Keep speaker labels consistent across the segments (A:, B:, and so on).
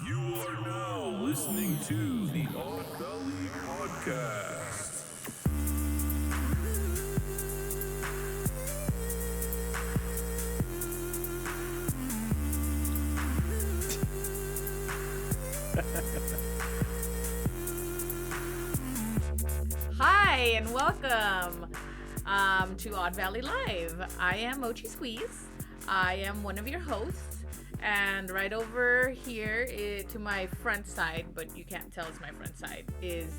A: You are now listening to the Odd Valley Podcast.
B: Hi and welcome to Odd Valley Live. I am Mochi Squeeze. I am one of your hosts, and right over here to my front side, but you can't tell it's my front side, is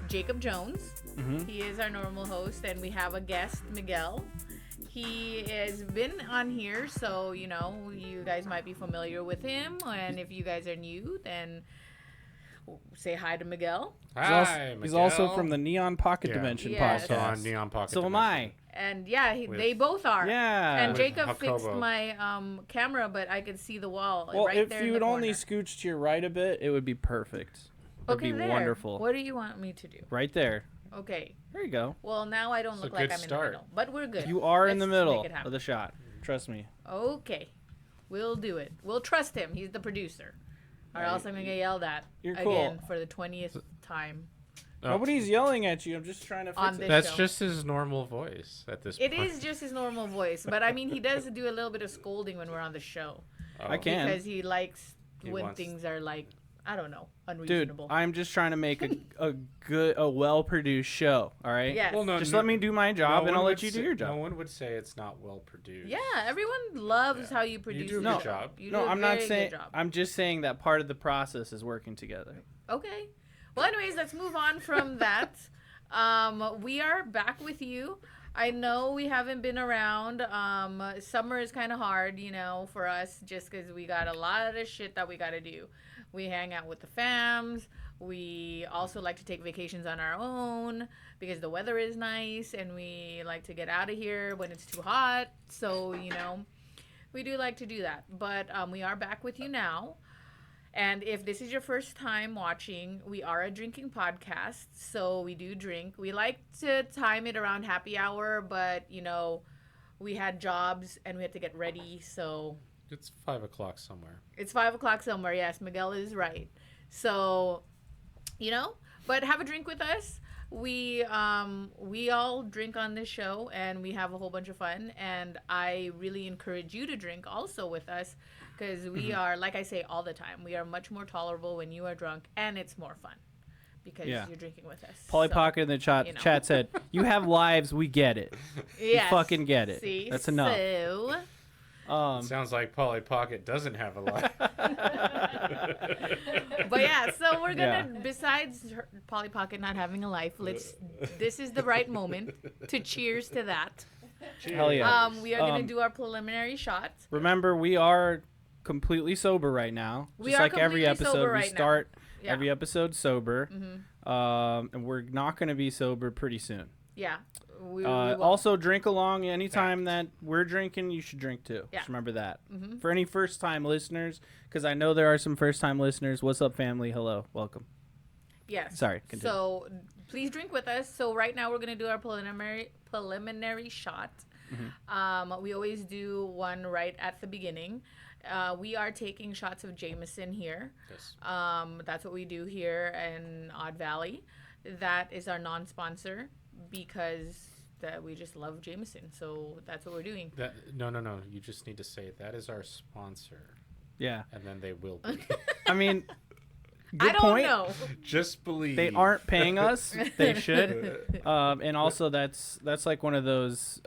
B: Jacob Jones. He is our normal host, and we have a guest, Miguel. He has been on here, so you know you guys might be familiar with him, and if you guys are new, then say hi to Miguel.
C: Hi,
D: He's
C: Miguel.
D: also from the Neon Pocket
C: Yeah.
D: Dimension
B: Yes.
C: Also
D: podcast.
C: on Neon Pocket
D: So am
C: Dimension.
D: I.
B: And yeah,
C: With-
B: they both are.
D: Yeah.
B: And
D: With
B: Jacob fixed
C: Jacobo.
B: my camera, but I could see the wall
D: Well,
B: right
D: if
B: there
D: you
B: in
D: would
B: the
D: only
B: corner.
D: scooch to your right a bit, it would be perfect. It'd
B: Okay,
D: be
B: there.
D: wonderful.
B: What do you want me to do?
D: Right there.
B: Okay.
D: There you go.
B: Well, now I don't
C: It's
B: look
C: a
B: like
C: good
B: I'm
C: start.
B: in the middle, but we're good.
D: You are in the
B: Let's
D: middle
B: make it happen.
D: of the shot. Trust me.
B: Okay. We'll do it. We'll trust him. He's the producer. Or else I'm going to get yelled at
D: You're
B: again
D: cool.
B: for the 20th time.
C: Oh,
D: Nobody's yelling at you. I'm just trying to
B: On
D: fix
B: this
D: it.
C: That's
B: show.
C: just his normal voice at this
B: It
C: point.
B: is just his normal voice, but I mean, he does do a little bit of scolding when we're on the show.
C: Oh.
D: I can't.
B: Because he likes
C: He
B: when
C: wants-
B: things are like, I don't know,
D: Dude,
B: unreasonable.
D: I'm just trying to make a well-produced show, all right?
B: Yes.
C: Well, no,
D: Just
C: no-
D: let me do my job,
C: no
D: and I'll
C: one
D: let
C: would
D: you do
C: say-
D: your job.
C: No one would say it's not well produced.
B: Yeah, everyone loves how you produce
C: do a
B: the
C: good
B: show.
C: job.
B: You
D: No,
B: do a
D: I'm not
B: very
D: saying.
B: good job.
D: I'm just saying that part of the process is working together.
B: Okay. Well, anyways, let's move on from that. We are back with you. I know we haven't been around. Summer is kind of hard, you know, for us just because we got a lot of shit that we got to do. We hang out with the fams. We also like to take vacations on our own because the weather is nice and we like to get out of here when it's too hot. So, you know, we do like to do that. But we are back with you now. And if this is your first time watching, we are a drinking podcast, so we do drink. We like to time it around happy hour, but, you know, we had jobs and we had to get ready, so
C: It's 5 o'clock somewhere.
B: it's 5 o'clock somewhere. Yes, Miguel is right. So, you know, but have a drink with us. We all drink on this show, and we have a whole bunch of fun, and I really encourage you to drink also with us. Because we are, like I say all the time, we are much more tolerable when you are drunk, and it's more fun because
D: Yeah.
B: you're drinking with us.
D: Polly
B: So,
D: Pocket in the chat,
B: you know.
D: chat said, "You have lives, we get it.
B: yes.
D: fucking get it.
B: See?
D: That's enough."
B: So,
C: Sounds like Polly Pocket doesn't have a life.
B: but yeah, so we're
D: Yeah.
B: gonna. Besides Polly Pocket not having a life, this is the right moment to cheers to that.
D: Hell yeah.
B: We are gonna
D: Um,
B: do our preliminary shots.
D: Remember, we are completely sober right now.
B: We
D: Just
B: are
D: like every
B: completely sober
D: episode, we
B: right now.
D: start
B: Yeah.
D: every episode sober. And we're not going to be sober pretty soon.
B: Yeah. We will.
D: Also, drink along anytime that we're drinking. You should drink too.
B: Yeah.
D: Just remember that. For any first-time listeners, because I know there are some first-time listeners. What's up, family? Hello, welcome.
B: Yes.
D: Sorry, continue.
B: So please drink with us. So right now we're gonna do our preliminary shot. We always do one right at the beginning. We are taking shots of Jameson here.
C: Yes.
B: That's what we do here in Odd Valley. That is our non-sponsor because we just love Jameson. So that's what we're doing.
C: No. You just need to say that is our sponsor,
D: Yeah.
C: and then they will be.
D: I mean,
B: I
D: good
B: don't
D: point.
B: know.
C: Just believe.
D: They aren't paying us. They should. And also, that's like one of those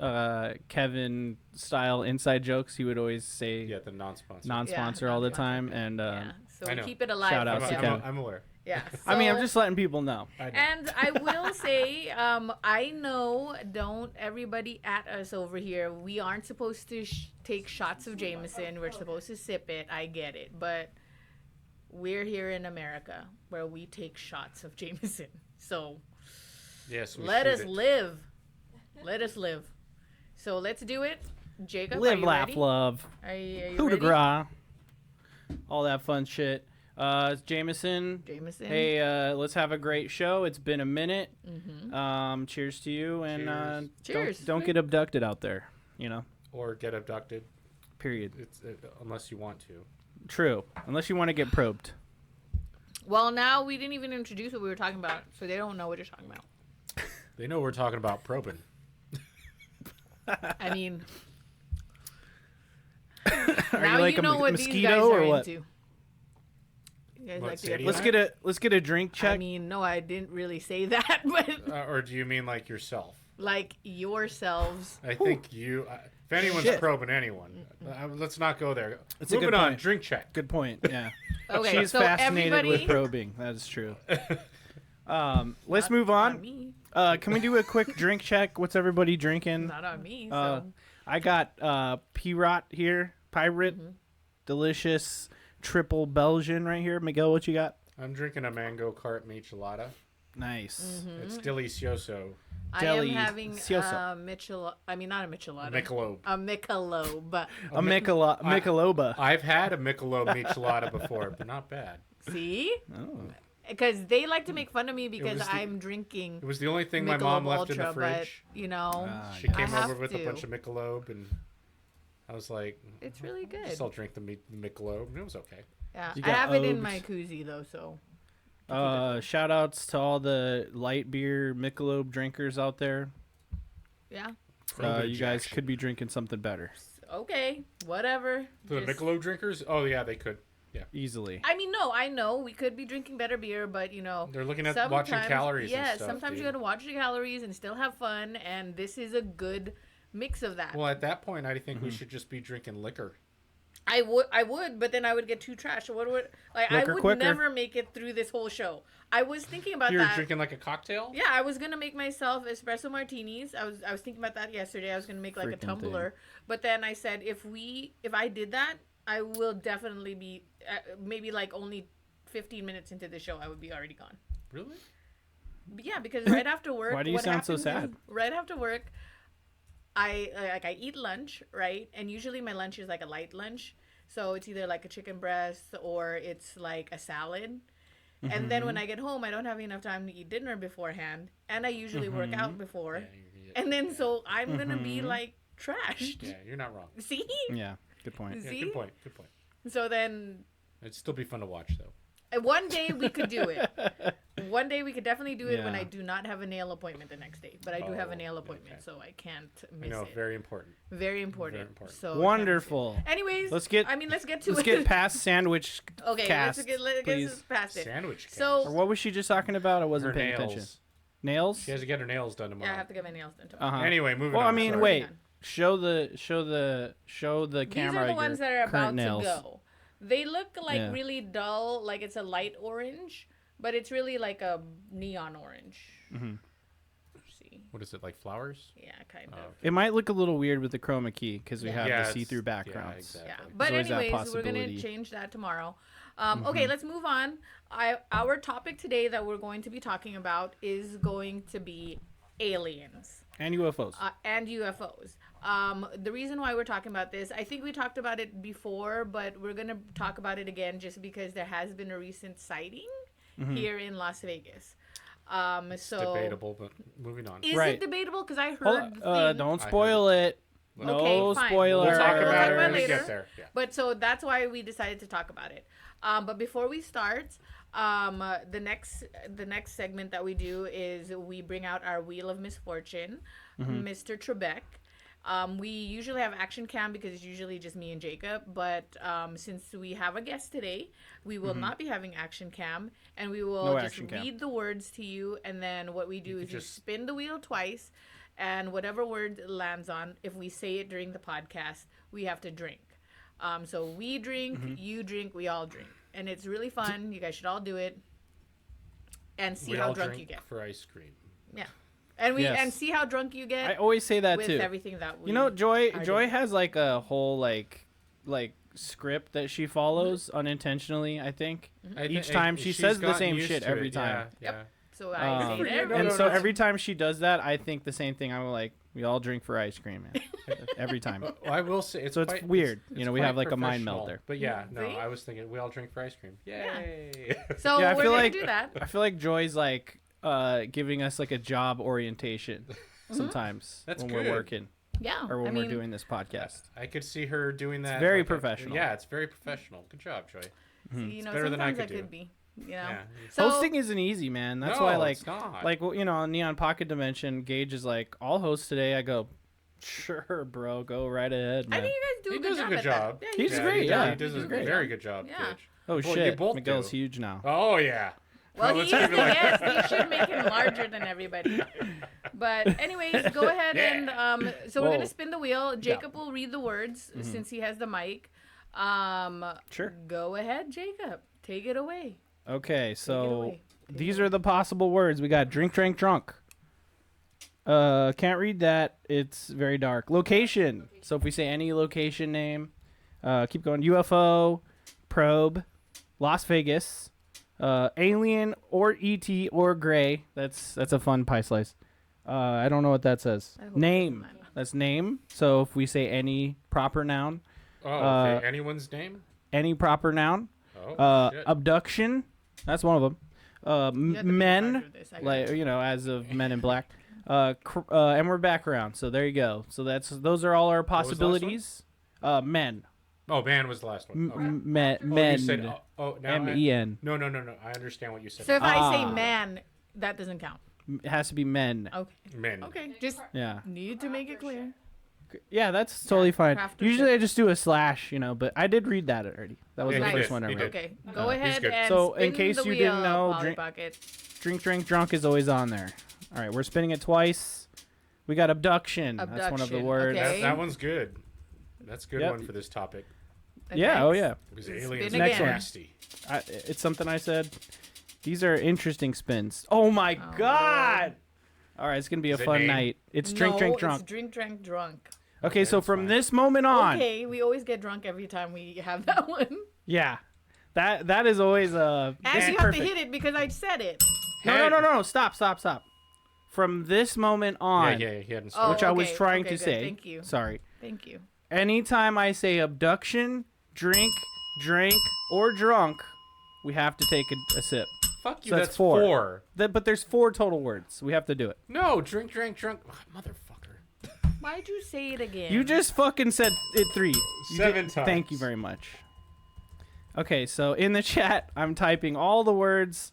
D: Kevin style inside jokes he would always say.
C: Yeah, the non-sponsor.
D: Non-sponsor
B: Yeah,
D: all the
B: non-sponsor.
D: time, and
B: Yeah. So
C: I
B: we
C: know.
B: keep it alive.
D: Shout out
B: for
D: to
B: him.
D: Kevin.
C: I'm aware.
B: Yeah.
D: I mean, I'm
B: so-
D: just letting people know.
C: I know.
B: And I will say, I know, don't everybody at us over here. We aren't supposed to take shots of Jameson. We're supposed to sip it. I get it. But we're here in America where we take shots of Jameson. So
C: Yes. We
B: let
C: shoot
B: us
C: it.
B: live. Let us live. So let's do it. Jacob, are
D: Live,
B: you
D: laugh,
B: ready?
D: love.
B: Are you
D: Coup de
B: ready?
D: grace. All that fun shit. It's Jameson.
B: Jameson.
D: Hey, let's have a great show. It's been a minute. Cheers to you, and
B: Cheers.
D: don't get abducted out there. You know,
C: Or get abducted.
D: period.
C: It's unless you want to.
D: True, unless you want to get probed.
B: Well, now we didn't even introduce what we were talking about, so they don't know what you're talking about.
C: They know we're talking about probing.
B: I mean,
D: Are
B: now
D: you like
B: you know
D: a
B: what these
D: mosquito
B: guys
D: or
B: are
D: what?
B: into. You guys
C: What,
B: like to
C: Sadie?
D: Let's get a drink check.
B: I mean, no, I didn't really say that, but
C: Or do you mean like yourself?
B: like yourselves.
C: I think you. If anyone's
D: Shit.
C: probing anyone, let's not go there.
D: It's a
C: Moving
D: good
C: on.
D: point.
C: Drink check.
D: Good point. Yeah.
B: Okay,
D: She's
B: so
D: fascinated
B: everybody.
D: with probing. That is true. Let's
B: Not-
D: move
B: not
D: on.
B: me.
D: Can we do a quick drink check? What's everybody drinking?
B: Not on me.
D: Uh,
B: So
D: I got Pirate here. Pirate.
B: Mm-hmm.
D: Delicious triple Belgian right here. Miguel, what you got?
C: I'm drinking a mango cart michelada.
D: Nice.
B: Mm-hmm.
C: It's delicioso.
B: I am
D: Deli
B: having
D: Cioso.
B: I mean, not a Michelada.
C: Michelob.
B: A Michelob.
D: A Micheloba.
C: I've had a Michelob michelada before, but not bad.
B: See?
D: Oh.
B: Because they like to make fun of me because
C: was the-
B: I'm drinking
C: It was the only thing my
B: Michelob
C: mom left
B: Ultra,
C: in the fridge.
B: but, you know,
C: She
B: I
C: came
B: have
C: over with
B: to.
C: a bunch of Michelob, and I was like,
B: It's really good.
C: I'll drink the Michelob. And it was okay.
B: Yeah,
D: You
B: I
D: got
B: have it in
D: Obes.
B: my koozie, though, so.
D: Shout outs to all the light beer Michelob drinkers out there.
B: Yeah.
D: You guys could be drinking something better.
B: Okay, whatever.
C: The
B: Just-
C: Michelob drinkers? Oh, yeah, they could. Yeah.
D: Easily.
B: I mean, no, I know we could be drinking better beer, but, you know.
C: They're looking at watching
B: sometimes-
C: calories
B: Yeah,
C: and stuff.
B: sometimes you
C: dude.
B: got to watch the calories and still have fun, and this is a good mix of that.
C: Well, at that point, I think we
D: Mm-hmm.
C: should just be drinking liquor.
B: I would, but then I would get too trash. What would like? I
D: Liquor
B: would
D: quicker.
B: never make it through this whole show. I was thinking about
C: You're
B: that.
C: drinking like a cocktail?
B: Yeah, I was gonna make myself espresso martinis. I was thinking about that yesterday. I was gonna make like a
D: Freaking
B: tumbler, but then I said if I did that, I will definitely be maybe like only 15 minutes into the show, I would be already gone.
C: Really?
B: But yeah, because right after work,
D: Why do you
B: what
D: sound so
B: happens is,
D: sad?
B: right after work, I eat lunch, right? And usually my lunch is like a light lunch. So it's either like a chicken breast or it's like a salad. And then when I get home, I don't have enough time to eat dinner beforehand. And I usually work out before. And then so I'm going to be like trashed.
C: Yeah, you're not wrong.
B: See?
D: Yeah, good point.
C: Yeah,
B: See?
C: good point. Good point.
B: So then
C: It'd still be fun to watch, though.
B: one day we could do it. One day we could definitely do it when
D: Yeah.
B: I do not have a nail appointment the next day. But I do have a
C: Oh,
B: nail appointment,
C: okay.
B: so I can't
C: I
B: miss
C: know,
B: it.
C: very important.
B: Very important.
C: Very important.
B: So
D: Wonderful.
B: Anyways,
D: Let's get
B: let's get to
D: let's
B: it.
D: get past sandwich
B: Okay,
D: cast,
B: let's
D: please.
B: get past it.
C: Sandwich
B: So-
C: cast.
D: Or what was she just talking about? I
C: Her
D: wasn't paying attention.
C: nails.
D: Nails?
C: She has to get her nails done tomorrow.
B: Yeah, I have to get my nails done tomorrow.
D: Uh-huh.
C: Anyway, moving
D: Well,
C: on.
D: I mean,
C: sorry.
D: wait.
B: on.
D: Show the camera.
B: These are the
D: your
B: ones that are about
D: current nails.
B: to go. They look like
D: Yeah.
B: really dull, like it's a light orange, but it's really like a neon orange.
D: Mhm.
B: See,
C: What is it, like flowers?
B: yeah, kind
C: Oh,
B: of.
D: It might look a little weird with the chroma key because we
B: Yeah.
D: have
C: Yeah,
D: the
C: it's-
D: see-through
C: yeah,
D: backgrounds.
C: exactly.
B: Yeah, but
D: always that
B: anyways, we're gonna
D: possibility.
B: change that tomorrow. Okay, let's move on. Our topic today that we're going to be talking about is going to be aliens.
D: And UFOs.
B: And UFOs. The reason why we're talking about this, I think we talked about it before, but we're going to talk about it again just because there has been a recent sighting here in Las Vegas. So
C: Debatable, but moving on.
B: is
D: Right.
B: it debatable? Because I
D: Hold
B: heard
D: on, don't
C: I
D: spoil it. No
B: Okay, fine.
D: spoiler.
C: We'll talk
B: We'll
C: about
B: talk
C: it
B: about
C: when
B: it
C: we
B: later.
C: get there. Yeah.
B: But so that's why we decided to talk about it. But before we start, the next segment that we do is we bring out our Wheel of Misfortune, Mr. Trebek. We usually have action cam because it's usually just me and Jacob. But since we have a guest today, we will not be having action cam, and we will
D: No
B: just
D: action cam.
B: read the words to you. And then what we do is
C: could
B: you
C: just-
B: spin the wheel twice, and whatever word it lands on, if we say it during the podcast, we have to drink. So we drink, you drink, we all drink. And it's really fun. You guys should all do it. And see
C: We
B: how
C: all
B: drunk
C: drink
B: you get.
C: for ice cream.
B: Yeah. And
D: Yes.
B: and see how drunk you
D: I
B: get
D: always say that
B: with
D: too.
B: everything that we
D: You know, Joy
B: are
D: Joy
B: doing.
D: has like a whole like script that she follows unintentionally, I think. Each time she
C: she's
D: says the
C: gotten
D: same
C: used
D: shit
C: to
D: every
C: it.
D: time.
C: Yeah,
B: Yep. So I say it every
D: and
C: no,
D: so
C: no.
D: every time she does that, I think the same thing. I'm like, we all drink for ice cream, man. Every time.
C: Well, I will say it's
D: So it's
C: quite,
D: weird.
C: it's
D: You know, we
C: quite
D: have, like, a mind
C: professional.
D: melter.
C: But yeah, no,
B: See?
C: I was thinking we all drink for ice cream. Yay!
B: So
D: Yeah, I
B: we're
D: feel
B: gonna
D: like-
B: do that.
D: I feel like Joy's like giving us like a job orientation sometimes
C: That's
D: when
C: good.
D: we're working
B: Yeah.
D: or when
B: I mean,
D: we're doing this podcast.
C: I could see her doing that.
D: very
C: like,
D: professional.
C: Yeah, it's very professional. Good job, Joy.
B: you know,
C: better than I
B: sometimes
C: could do.
B: be. You know,
C: Yeah.
B: so
D: Hosting isn't easy, man. That's
C: No,
D: why, like,
C: it's not.
D: on Neon Pocket Dimension, Gage is like, "I'll host today." I go, "Sure, bro, go right ahead,
B: I
D: man."
B: think you guys do
C: He
B: a good
C: does a
B: job.
C: good
B: at
C: job.
B: That.
D: He's
B: does-
D: great,
C: He
D: yeah.
C: does
B: He's
C: a
B: great.
C: very good job,
B: Yeah.
C: Gage.
D: Oh
C: Well, you
D: shit,
C: both
D: Miguel's
C: do.
D: huge now.
C: Oh yeah.
B: Well,
C: Let's
B: he is
C: keep
B: the
C: it like
B: guest. He should make him larger than everybody. But anyways, go ahead and so we're
D: Whoa.
B: gonna spin the wheel. Jacob will read the words since he has the mic.
D: Sure.
B: Go ahead, Jacob. Take it away.
D: Okay, so
B: away.
D: these are the possible words. We got drink, drank, drunk. Can't read that. It's very dark. Location. So if we say any location name, keep going. UFO, probe, Las Vegas, alien or ET or gray. That's a fun pie slice. I don't know what that says.
B: I hope
D: Name.
B: it doesn't matter.
D: That's name. So if we say any proper noun,
C: Oh, okay. Anyone's name?
D: any proper noun.
C: Oh shit.
D: Abduction. That's one of them.
B: You have to be in charge
D: Men.
B: of this. I got
D: Like,
B: it.
D: as of Men in Black. And we're background. So there you go. So those are all our
C: was the last one?
D: possibilities. Men.
C: Oh, man was the last one. Okay.
D: Men.
C: Oh, you said, now
D: MEN.
C: No. I understand what you said.
B: So if I say
D: Ah.
B: man, that doesn't count.
D: It has to be men.
B: Okay.
C: Men.
B: Okay. Just
D: Yeah.
B: need to make it clear.
D: Yeah, that's totally fine.
B: craftsmanship.
D: Usually I just do a slash, but I did read that already. That was
C: Yeah,
D: the
C: he
D: first
C: did.
D: one I
C: He
D: read.
C: did.
B: Okay. Go
C: He's
B: ahead
C: good.
B: and
D: So,
B: spin
D: in case
B: the
D: you
B: wheel,
D: didn't know,
B: Polly
D: drink-
B: Pocket.
D: Drink, drink, drunk is always on there. All right, we're spinning it twice. We got abduction. That's one of the
B: Abduction,
D: words.
B: okay.
C: That one's good. That's a good
D: Yep.
C: one for this topic.
D: Yeah, oh
B: Thanks.
D: yeah.
C: Because
B: Spin
C: aliens
B: again.
C: are nasty.
D: It's something I said. These are interesting spins. Oh my
B: Oh,
D: god! All right, it's gonna be a
C: Is it
D: fun
C: name?
D: night. It's drink, drink,
B: It's
D: drunk.
B: drink, drink, drunk.
D: Okay, so
C: that's
D: from
C: fine.
D: this moment on,
B: Okay, we always get drunk every time we have that one.
D: yeah, that is always
B: And
D: it's
B: you have
D: perfect.
B: to hit it because I said it.
D: No, stop. From this moment on,
C: Yeah, he hadn't
B: Oh,
C: started.
D: which I was
B: okay,
D: trying
B: okay,
D: to
B: good.
D: say.
B: Thank you.
D: Sorry.
B: Thank you.
D: Anytime I say abduction, drink, drank, or drunk, we have to take a sip.
C: Fuck you,
D: So
C: that's
D: that's four.
C: four.
D: But there's 4 total words. We have to do it.
C: No, drink, drunk. Ugh, motherfucker.
B: Why'd you say it again?
D: You just fucking said it 3. You
C: 7
D: did-
C: times.
D: Thank you very much. Okay, so in the chat, I'm typing all the words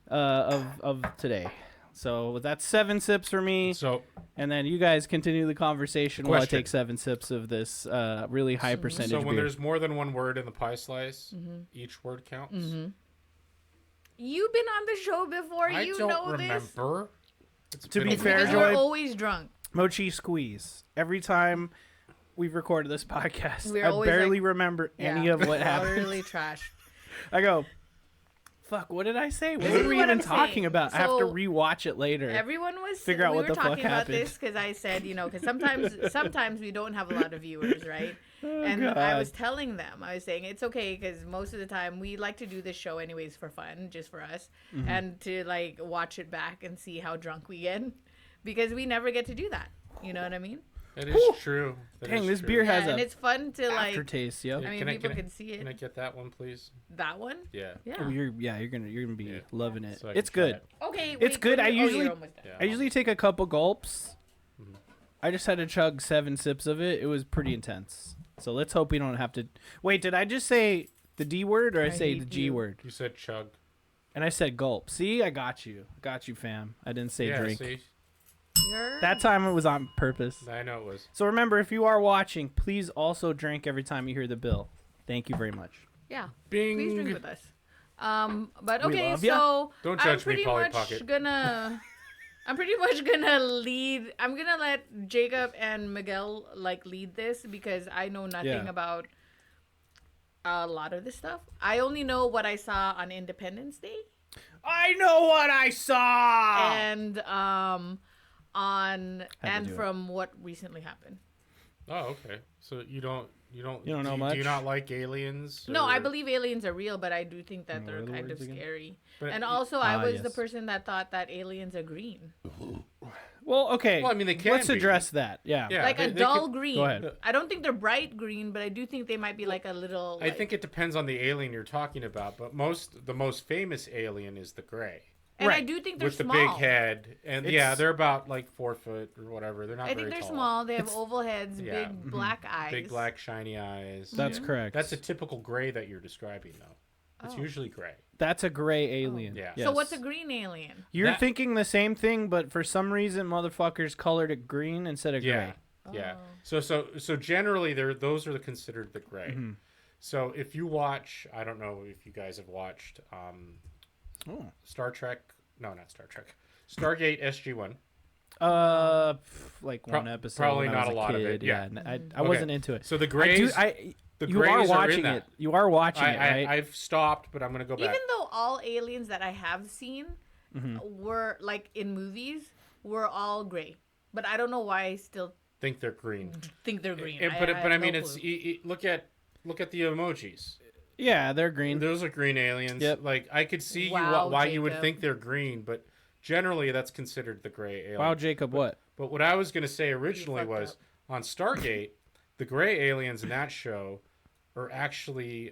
D: of today. So that's 7 sips for me,
C: So,
D: and then you guys continue the conversation while I
C: Question.
D: take 7 sips of this really high percentage
C: so when
D: beer.
C: there's more than one word in the pie slice, each word counts.
B: You've been on the show before.
C: I
B: you
C: don't
B: know this.
C: remember. It's
D: To
C: been
D: be
C: a
D: fair,
B: Because
C: while.
B: you're
D: Joy-
B: always drunk.
D: Mochi Squeeze. Every time we've recorded this podcast,
B: We're
D: I
B: always
D: barely
B: like-
D: remember any
B: Yeah.
D: of what happened.
B: Really trash.
D: I go, fuck, what did I say? What
B: This
D: were
B: is
D: we
B: what
D: even
B: I'm
D: talking
B: saying.
D: about? I have to
B: So,
D: rewatch it later.
B: Everyone was
D: Figure out
B: we
D: what
B: were
D: the fuck
B: talking about
D: happened.
B: this because I said, because sometimes we don't have a lot of viewers, right? And I
D: God.
B: was telling them, I was saying it's okay because most of the time we like to do this show anyways for fun, just for us,
D: Mm-hmm.
B: and to like watch it back and see how drunk we get, because we never get to do that. You know what I mean?
C: It is true. That
D: Dang,
C: is
D: this
C: true.
D: beer has
B: and
D: a
B: it's fun to like.
D: aftertaste. Yep.
B: I mean,
C: Can I-
B: people
C: can I-
B: can see
C: Can I
B: it.
C: get that one, please?
B: That one?
C: Yeah.
B: Yeah.
D: Oh, you're gonna be
C: Yeah.
D: loving it.
C: So I can
D: It's
C: try
D: good.
C: it.
B: Okay.
D: It's good. I usually-
B: you're almost done.
C: Yeah.
D: I usually take a couple gulps. I just had to chug 7 sips of it. It was pretty intense. So let's hope we don't have to. Wait, did I just say the D word or I say the
B: hate
D: G
B: you.
D: word?
C: You said chug.
D: And I said gulp. See, I got you, fam. I didn't say
C: Yeah,
D: drink.
C: see?
D: That time it was on purpose.
C: I know it was.
D: So remember, if you are watching, please also drink every time you hear the bill. Thank you very much.
B: Yeah.
C: Bing.
B: Please drink with us. But
D: We
B: okay,
D: love ya.
B: so
C: Don't
B: I'm
C: judge me,
B: pretty
C: Polly
B: much
C: Pocket.
B: gonna. I'm pretty much gonna lead. I'm gonna let Jacob and Miguel like lead this because I know nothing
D: Yeah.
B: about a lot of this stuff. I only know what I saw on Independence Day
D: I know what I saw.
B: and on and
D: do it.
B: from what recently happened.
C: Oh, okay. So you don't
D: don't know
C: do
D: much?
C: you not like aliens?
B: No, I
C: or-
B: believe aliens are real, but I do think that
D: What
B: they're
D: are the
B: kind of
D: words again?
B: scary.
C: But
B: And
C: it-
B: also, I was the
D: yes.
B: person that thought that aliens are green.
D: Well, okay.
C: Well, I mean, they can
D: Let's
C: be.
D: address that. Yeah.
C: Yeah,
B: Like a
C: they
B: dull
C: could-
B: green.
D: Go ahead.
B: I don't think they're bright green, but I do think they might be like a little.
C: I think it depends on the alien you're talking about, but the most famous alien is the gray
B: and I
D: right,
B: do think they're
C: with
B: small.
C: the big head, and yeah,
D: It's-
C: they're about like 4 foot or whatever. They're not
B: I
C: very
B: think they're
C: tall.
B: small. They have
D: It's-
B: oval heads,
C: Yeah.
B: big black eyes.
C: Big black shiny eyes.
D: That's
C: Yeah.
D: correct.
C: That's a typical gray that you're describing, though. It's
B: Oh.
C: usually gray.
D: That's a gray alien.
C: Yeah.
B: So what's a green alien?
D: You're
C: That-
D: thinking the same thing, but for some reason, motherfuckers colored it green instead of
C: Yeah.
D: gray.
C: Yeah.
B: Oh.
C: So generally, those are considered the gray.
D: Mhm.
C: So if you watch, I don't know if you guys have watched Star Trek. No, not Star Trek. Stargate SG-1.
D: Like one episode.
C: probably
D: when I
C: not
D: was
C: a lot of
D: kid.
C: it, yeah.
D: I
C: Okay.
D: wasn't into it.
C: So the
D: I
C: grays.
D: do,
C: the
D: you are
C: grays
D: watching
C: in that.
D: it. You are watching it, right?
C: I've stopped, but I'm gonna go back.
B: Even though all aliens that I have seen were like in movies were all gray, but I don't know why I still
C: think they're green.
B: think they're green.
C: But I
B: have
C: mean,
B: no
C: it's
B: clue.
C: look at the emojis.
D: Yeah, they're green.
C: Those are green aliens.
D: Yep.
C: Like I could see
B: Wow,
C: why you would
B: Jacob.
C: think they're green, but generally that's considered the gray alien.
D: Wow, Jacob, what?
C: But what I was gonna say originally
B: fucked
C: was
B: up.
C: on Stargate, the gray aliens in that show are actually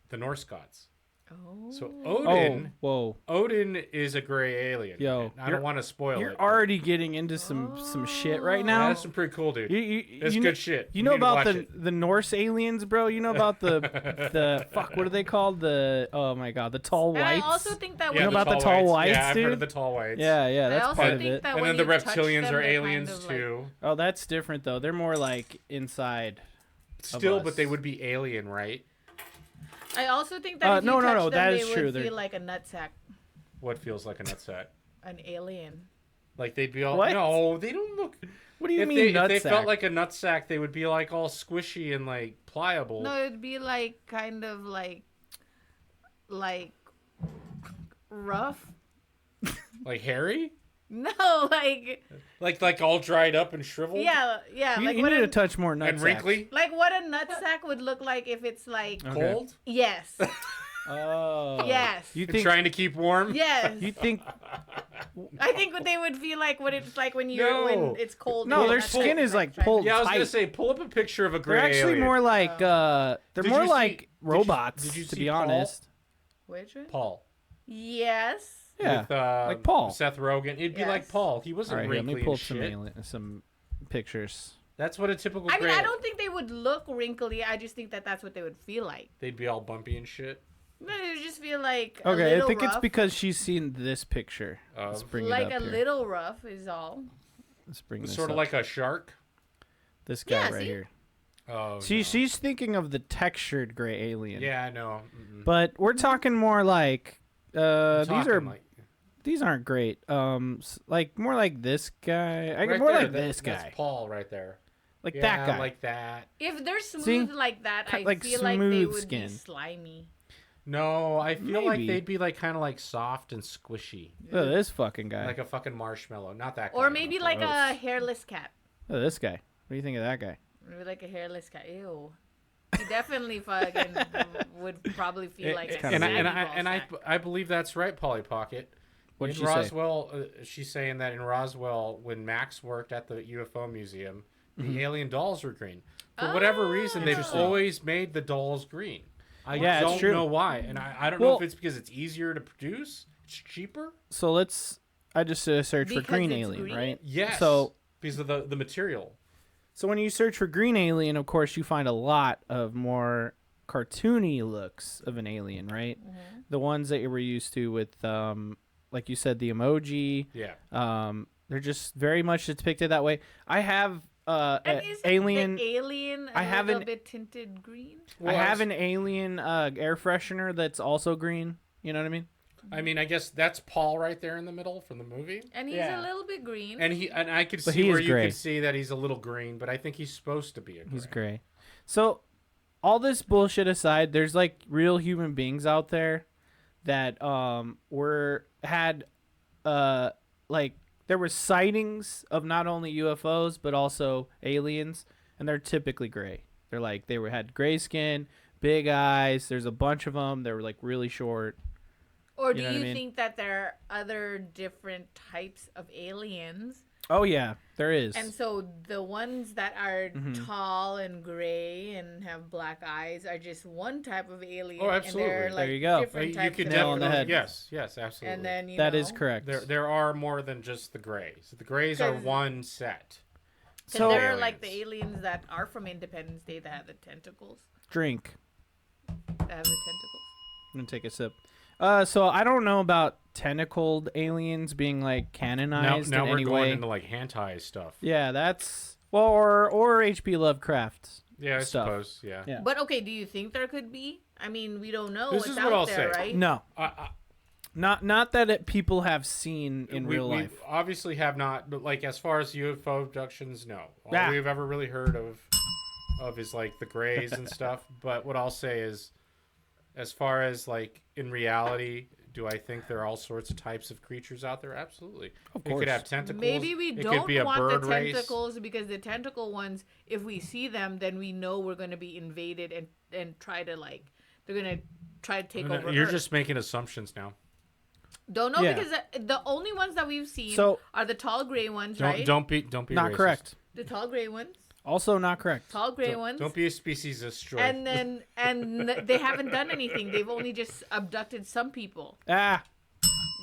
C: the Norse gods.
B: Oh.
C: So
D: Oh,
C: Odin,
D: whoa.
C: Odin is a gray alien.
D: Yo,
C: I don't want to spoil
D: You're
C: it.
D: already getting into some shit right
C: but
D: now.
C: that's some pretty cool, dude. It's
D: you
C: good
D: know,
C: shit.
D: You know
C: need to
D: about
C: watch it.
D: the Norse aliens, bro? You know about the fuck? What are they called? Oh my god, the tall
B: And
D: whites.
B: I also think that
C: Yeah,
B: when
D: know about the tall
C: whites.
D: whites,
C: Yeah, I've heard
D: dude?
C: of the tall whites.
D: yeah,
B: I
D: that's
B: also
D: part of
B: think
D: it.
B: that
C: And
B: when
C: then the
B: you touch
C: reptilians
B: them,
C: are
B: they're
C: aliens
B: kind of like-
C: too.
D: Oh, that's different though. They're more like inside.
C: Still,
D: us.
C: but they would be alien, right?
B: I also think that if
D: no,
B: you
D: no,
B: touch
D: no,
B: them,
D: that
B: they
D: is
B: would
D: true.
B: feel
D: They're-
B: like a nutsack,
C: What feels like a nutsack?
B: an alien.
C: Like they'd be all
D: What?
C: no, they don't look.
D: What do you
C: If
D: mean
C: they felt
D: nutsack?
C: like a nutsack, they would be like all squishy and like pliable.
B: No, it'd be like kind of like rough.
C: Like hairy,
B: No, like
C: like all dried up and shriveled.
B: yeah,
D: You,
B: like
D: you
B: what
D: need
B: a,
D: to touch more nutsack.
C: and wrinkly,
B: like what a nutsack would look like if it's like
D: Okay.
C: cold,
B: yes,
D: Oh.
B: yes,
D: You
C: and
D: think?
C: trying to keep warm.
B: yes.
D: You think?
B: I think what they would feel like what it's like when you're
C: No.
B: when it's cold.
D: No,
B: and
D: their
B: nutsack
D: skin is, like,
B: trying to-
D: pulled
C: Yeah, I was gonna
D: tight.
C: say, pull up a picture of a
D: They're
C: gray
D: actually
C: alien.
D: more like they're
C: Did
D: more
C: you see-
D: like
C: did you-
D: robots.
C: did you
D: to
C: see
D: be
C: Paul?
D: honest.
B: Which one?
C: Paul.
B: Yes.
D: Yeah.
C: With,
D: like Paul.
C: Seth Rogen. It'd be like
B: Yes.
C: Paul. He
D: All
C: wasn't
D: right, here, let
C: wrinkly
D: me pull
C: and
D: up some
C: shit.
D: some pictures.
C: That's what a typical
B: I mean,
C: gray.
B: I don't think they would look wrinkly. I just think that that's what they would feel like.
C: They'd be all bumpy and shit.
B: No, they would just feel like
D: Okay,
B: a
D: I
B: little
D: think it's
B: rough.
D: because she's seen this picture.
C: Of-
D: Let's bring
B: like
D: it
B: a
D: up here.
B: little rough is all.
D: Let's bring this
C: Sort of
D: up.
C: like a shark.
D: This guy
B: Yeah,
D: right
B: see?
D: here.
C: Oh.
D: She's thinking of the textured gray alien.
C: Yeah, I know. Mm-mm.
D: But we're talking more like these
C: Talking
D: are
C: like,
D: these aren't great. Like more like this guy.
C: right
D: More
C: there,
D: like this
C: That's
D: guy.
C: Paul right there.
D: Like
C: Yeah,
D: that guy.
C: like that.
B: If they're smooth
D: See?
B: like that, I
D: Like
B: feel like they
D: smooth
B: would
D: skin.
B: be slimy.
C: No, I feel like
D: Maybe.
C: they'd be like kind of like soft and squishy,
D: Look at this fucking guy.
C: like a fucking marshmallow. Not that.
B: Or
C: kind,
B: maybe
C: no.
B: like
D: gross.
B: a hairless cat.
D: Look at this guy. What do you think of that guy?
B: Maybe like a hairless cat. Ew. He definitely fucking would probably feel like a
D: kinda
C: and I,
D: weird.
C: and,
B: saggy
C: I,
B: ball
C: and I,
B: sack.
C: I believe that's right, Polly Pocket.
D: What
C: in
D: did she say?
C: Roswell, she's saying that in Roswell, when Max worked at the UFO museum, the alien dolls were green. For whatever reason, they've
B: Interesting.
C: always made the dolls green. I
D: Yeah, it's
C: don't
D: true.
C: know why, and I don't know
D: Well-
C: if it's because it's easier to produce, it's cheaper.
D: So I just did a search for
B: Because
D: green
B: it's
D: alien,
B: green?
D: right?
C: Yes.
D: So
C: because of the material.
D: So when you search for green alien, of course, you find a lot of more cartoony looks of an alien, right? The ones that you were used to with, like you said, the emoji.
C: Yeah.
D: They're just very much depicted that way. I have
B: And is
D: alien.
B: the alien
D: I
B: a
D: have
B: little
D: an-
B: bit tinted green?
D: I have an alien air freshener that's also green. You know what I mean?
C: I mean, I guess that's Paul right there in the middle from the movie.
B: And he's
D: Yeah.
B: a little bit green.
C: And I could
D: But
C: see
D: he
C: where
D: is
C: you
D: gray.
C: could see that he's a little green, but I think he's supposed to be a gray.
D: He's gray. So all this bullshit aside, there's like real human beings out there that had like there were sightings of not only UFOs but also aliens, and they're typically gray. Had gray skin, big eyes. There's a bunch of them. They were like really short.
B: Or do
D: You know what I
B: you
D: mean?
B: think that there are other different types of aliens?
D: Oh yeah, there is.
B: And so the ones that are
D: Mhm.
B: tall and gray and have black eyes are just one type of alien.
C: Oh, absolutely.
B: And they're,
C: There
B: like,
D: you go.
B: Different
C: You
B: types
C: could
B: of
D: Nail on the
C: definitely
D: head.
C: yes, absolutely.
B: And then
D: That is correct.
C: there are more than just the grays. The grays are
B: 'Cause-
C: one set.
B: So there are
C: aliens.
B: like the aliens that are from Independence Day that have the tentacles.
D: Drink.
B: That have the tentacles.
D: I'm gonna take a sip. So I don't know about tentacled aliens being like canonized
C: Now
D: in
C: we're
D: any
C: going
D: way.
C: into like hentai stuff.
D: Yeah, that's or H.P. Lovecraft.
C: Yeah, I
D: stuff.
C: suppose. Yeah.
D: Yeah.
B: But okay, do you think there could be? I mean, we don't know
C: This
B: what's
C: is
B: out
C: what I'll
B: there,
C: say.
B: right?
D: No,
C: I,
D: not that people have seen in real
C: we
D: life.
C: obviously have not, but like as far as UFO abductions, no. All
D: Ah.
C: we've ever really heard of is like the Greys and stuff. But what I'll say is, as far as like in reality, do I think there are all sorts of types of creatures out there? Absolutely.
D: Of
C: It
D: course.
C: could have tentacles.
B: Maybe we
C: it
B: don't
C: could be a
B: want
C: bird
B: the
C: race.
B: tentacles because the tentacle ones, if we see them, then we know we're going to be invaded and try to like, they're going to try to take
C: No,
B: over
C: you're
B: Earth.
C: just making assumptions now.
B: Don't know
D: Yeah.
B: because the only ones that we've seen
D: So-
B: are the tall gray ones,
C: Don't
B: right?
C: don't be
D: Not
C: racist.
D: correct.
B: The tall gray ones.
D: Also not correct.
B: Tall gray ones.
C: Don't be a species destroyer.
B: And then they haven't done anything. They've only just abducted some people,
D: Ah.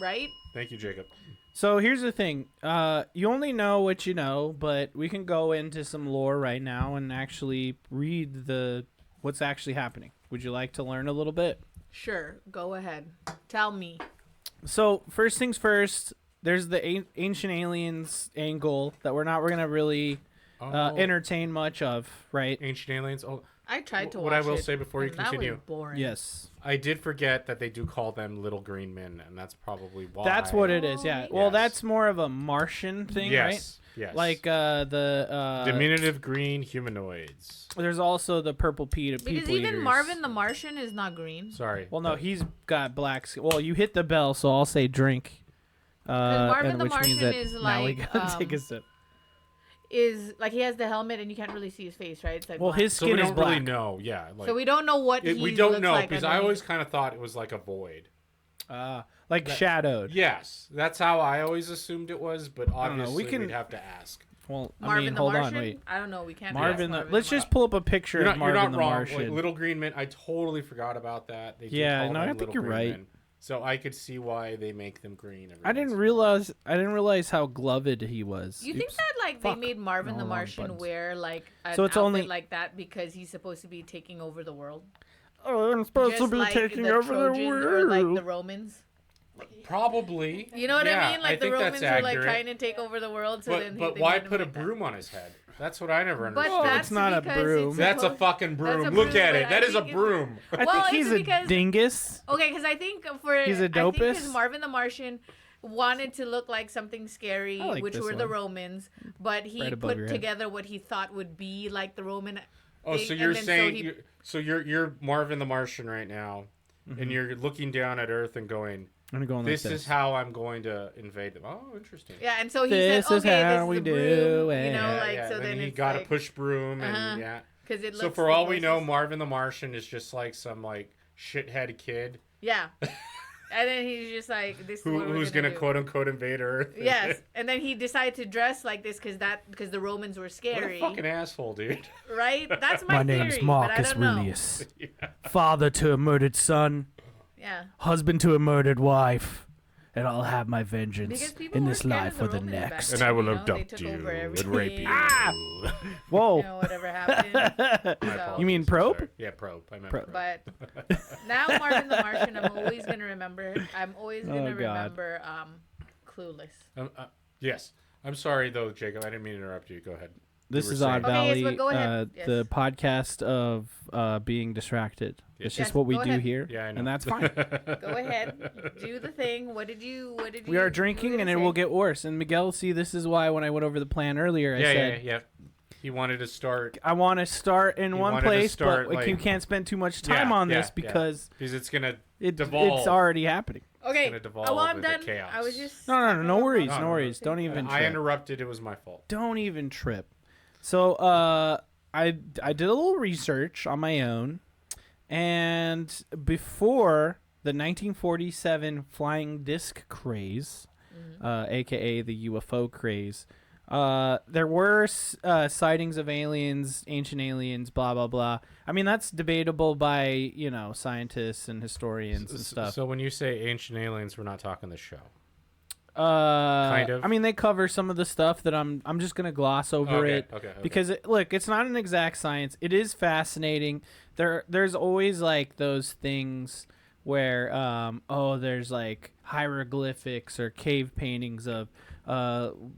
B: right?
C: Thank you, Jacob.
D: So here's the thing. You only know what you know, but we can go into some lore right now and actually read what's actually happening. Would you like to learn a little bit?
B: Sure, go ahead. Tell me.
D: So first things first, there's the ancient aliens angle that we're gonna really entertain much of, right?
C: Ancient aliens. Oh,
B: I tried to watch
C: what I will
B: it,
C: say before you
B: and that was
C: continue.
B: boring.
D: Yes,
C: I did forget that they do call them little green men, and that's probably why.
D: that's what it is. Yeah. Well,
C: Yes.
D: that's more of a Martian thing, right?
C: Yes. Yes.
D: Like the
C: diminutive green humanoids.
D: there's also the purple people
B: Because even
D: eaters.
B: Marvin the Martian is not green.
C: Sorry.
D: Well, no, he's got black skin. Well, you hit the bell, so I'll say drink.
B: Marvin
D: and
B: the
D: which means
B: Martian
D: that
B: is
D: now we
B: like,
D: gotta take a sip.
B: Is like he has the helmet and you can't really see his face, right? It's like
D: Well,
B: black.
D: his
C: So
D: skin
C: we
D: is
C: don't
D: black.
C: really know. Yeah. Like,
B: So we don't know what
C: we
B: he
C: don't
B: looks
C: know
B: like
C: because I
B: underneath.
C: always kind of thought it was like a void.
D: Like shadowed.
C: Yes, that's how I always assumed it was, but
D: don't know,
C: obviously
D: we can-
C: we'd have to ask.
D: Well, I
B: Marvin
D: mean,
B: the
D: hold
B: Martian.
D: on, wait.
B: I don't know. We can't.
D: Marvin,
B: ask
D: let's just pull up a picture
C: You're
D: of
C: not, you're
D: Marvin
C: not
D: the
C: wrong.
D: Martian.
C: Like, little green men. I totally forgot about that. They do
D: Yeah,
C: call
D: no, I
C: them
D: think
C: little
D: you're
C: green
D: right.
C: men. So I could see why they make them green. every
D: I didn't
C: once
D: realize how gloved he was.
B: You think
D: Oops.
B: that like
D: Fuck.
B: they made Marvin
D: No,
B: the
D: wrong
B: Martian
D: buttons.
B: wear like an
D: So it's
B: outfit
D: only-
B: like that because he's supposed to be taking over the world?
D: Oh, I'm supposed
B: Just
D: to be
B: like
D: taking
B: the
D: over the
B: Trojans
D: world.
B: or like the Romans.
C: in. Probably.
B: You know what
C: Yeah,
B: I mean? Like the
C: think
B: Romans
C: that's
B: were like
C: accurate.
B: trying to take over the world, so then
C: But
B: they
C: why
B: made him
C: put a
B: like that.
C: broom on his head? That's what I never
B: But
C: understood.
B: that's
D: it's not a
B: because
D: broom.
B: it's
C: That's a
B: supposed-
C: fucking
B: that's
C: broom.
B: a
C: Look
B: broom,
C: at
B: but
C: it.
B: I
C: That is a
B: think
C: broom.
D: I
B: Well,
D: think he's
B: it's
D: a
B: because-
D: dingus.
B: Okay, because I think for
D: He's a
B: I think 'cause
D: dopus?
B: Marvin the Martian wanted to look like something scary,
D: I like
B: which
D: this
B: were the
D: one.
B: Romans, but he
D: Right above
B: put
D: your head.
B: together what he thought would be like the Roman.
C: Oh,
B: thing,
C: so
B: and
C: you're
B: then
C: saying
B: he-
C: you're Marvin the Martian right now,
D: Mm-hmm.
C: and you're looking down at Earth and going,
D: I'm gonna go on
C: "This
D: like
C: is how I'm going to invade them." Oh, interesting.
B: Yeah, and so he
D: This
B: said,
D: is
B: "Okay,
D: how
B: this is
D: we
B: the
D: do
B: broom,"
D: it.
B: you know,
C: Yeah,
B: like
C: yeah.
B: so.
C: Then
B: Then
C: he
B: it's
C: got a
B: like,
C: push broom, and
B: Uh-huh.
C: yeah.
B: because it looks.
C: So for
B: the
C: all we know,
B: closest.
C: Marvin the Martian is just like some like shithead kid
B: Yeah, and then he's just like, "This is what
C: who's
B: we're
C: gonna
B: do.
C: quote unquote invade Earth.
B: Yes, and then he decided to dress like this because the Romans were
C: What a
B: scary,
C: fucking asshole, dude.
B: right? That's my, theory, but I don't know.
D: father to a murdered son,
B: Yeah.
D: husband to a murdered wife, and I'll have my vengeance
B: Because people were scared of the Romans back then,
C: And I will
B: you know, they
C: abduct
B: took
C: you
B: over
C: and rape you.
B: everything.
D: Whoa.
B: You know, whatever happened.
C: My
B: So-
C: apologies,
D: You mean
C: I'm
D: probe?
C: sorry. Yeah, probe. I meant
D: Probe.
C: probe.
B: But now Marvin the Martian, I'm always gonna remember. I'm always gonna
D: Oh, God.
B: remember. Clueless.
C: Yes. I'm sorry though, Jacob. I didn't mean to interrupt you. Go ahead.
D: This
C: You were
D: is
C: saying.
D: Odd
B: Okay, yes,
D: Valley,
B: but go ahead. Yes.
D: the podcast of being distracted. It's just
B: Yes,
D: what we
B: go
D: do
B: ahead.
D: here,
C: Yeah, I know.
D: and that's fine.
B: Go ahead, do the thing. What did you?
D: We are
B: you
D: drinking,
B: were
D: and it
B: gonna
D: will
B: say?
D: get worse. And Miguel, see, this is why when I went over the plan earlier, I
C: Yeah,
D: said
C: yeah. He wanted to start
D: I want to start in
C: He
D: one
C: wanted to
D: place,
C: start,
D: but
C: like-
D: you can't spend too much time
C: Yeah,
D: on
C: yeah,
D: this because
C: because it's gonna
D: it's
C: devolve.
D: already happening.
B: Okay.
C: gonna devolve
B: Oh, well, I'm
C: into
B: done.
C: chaos.
B: I was just.
D: No worries,
C: No,
D: no
C: no,
D: worries. Don't even
C: I
D: trip.
C: interrupted. It was my fault.
D: Don't even trip. So, I did a little research on my own, and before the 1947 flying disc craze, aka the UFO craze, there were sightings of aliens, ancient aliens, blah blah blah. I mean, that's debatable by scientists and historians and stuff.
C: So when you say ancient aliens, we're not talking the show.
D: Kind
C: of.
D: I mean, they cover some of the stuff that I'm just gonna gloss over it.
C: Okay.
D: Because look, it's not an exact science. It is fascinating. There's always like those things where there's like hieroglyphics or cave paintings of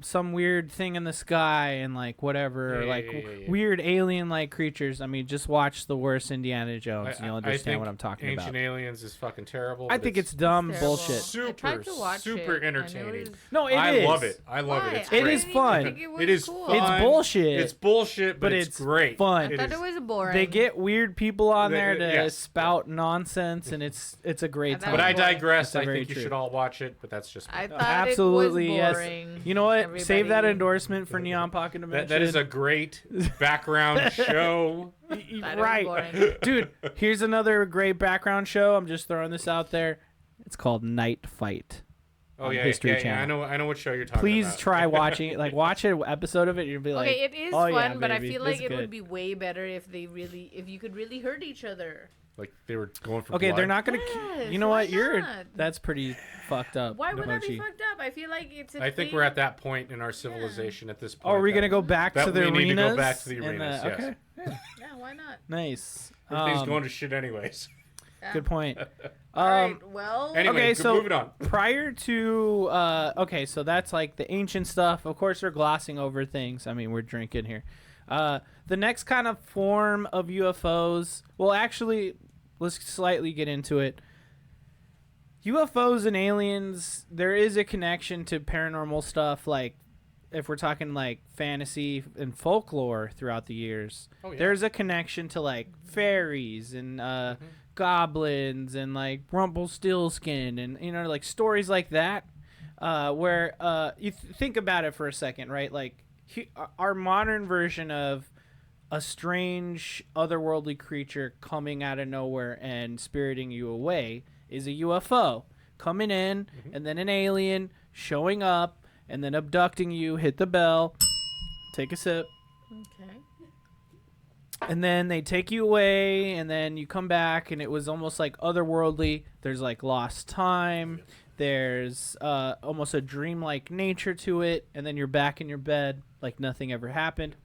D: some weird thing in the sky and like whatever, or like weird alien-like creatures. I mean, just watch the worst Indiana Jones and you'll understand what I'm talking about.
C: Ancient Aliens is fucking terrible.
D: I think it's dumb
B: terrible.
D: bullshit.
B: I tried to watch
C: super
B: it,
C: entertaining.
D: No, it
C: I
D: is.
C: love it. I love it. It's
B: Why?
C: great.
D: It is fun.
B: It
C: is
B: cool.
C: fun.
D: It's bullshit.
C: It's bullshit, but it's great.
D: fun.
B: I thought it was boring.
D: They get weird people on there to
C: yes.
D: spout nonsense, and it's a great
B: I thought
D: time.
C: But I
B: boring.
C: digress.
D: That's
C: I
D: very
C: think you
D: true.
C: should all watch it, but that's just me.
B: I thought
D: Absolutely,
B: it was
D: yes.
B: boring.
D: You know what? Save that
B: Everybody-
D: endorsement for Neon Pocket Dimension.
C: That is a great background show.
B: Thought it was
D: right,
B: boring.
D: dude. Here's another great background show. I'm just throwing this out there. It's called Night Fight.
C: Oh
D: on
C: yeah,
D: History
C: yeah.
D: Channel.
C: I know what show you're talking
D: Please
C: about.
D: try watching it. Like, watch an episode of it. You'll be like,
B: Okay, it is
D: oh,
B: fun,
D: yeah,
B: but I
D: baby,
B: feel
D: this
B: like
D: is
B: it
D: good.
B: would be way better if you could really hurt each other.
C: Like they were going for
D: Okay,
C: blood.
D: they're not gonna.
B: Yes,
D: You know
B: why
D: what?
B: not?
D: That's pretty fucked up.
B: Why would that be
D: Mochi.
B: fucked up? I feel like it's a
C: I think
B: thing.
C: we're at that point in our civilization at this point.
D: Oh, are we
C: that
D: gonna go back
C: that
D: to the
C: we
D: arenas?
C: need to go back to the
D: and
C: arenas, yes.
D: Okay,
B: Yeah, why not?
D: nice.
C: Everything's going to shit anyways.
B: Yeah.
D: Good point.
B: All right, well,
C: Anyway,
D: Okay, so
C: moving on.
D: prior to okay, so that's like the ancient stuff. Of course, we're glossing over things. I mean, we're drinking here. The next kind of form of UFOs. Well, actually, let's slightly get into it. UFOs and aliens. There is a connection to paranormal stuff. Like, if we're talking like fantasy and folklore throughout the years,
C: Oh, yeah.
D: there's a connection to like fairies and goblins and like Rumpelstiltskin and like stories like that, where you think about it for a second, right? Like our modern version of a strange otherworldly creature coming out of nowhere and spiriting you away is a UFO coming in, and then an alien showing up and then abducting you. Hit the bell, take a sip.
B: okay.
D: And then they take you away, and then you come back, and it was almost like otherworldly. There's like lost time. There's almost a dreamlike nature to it, and then you're back in your bed like nothing ever happened.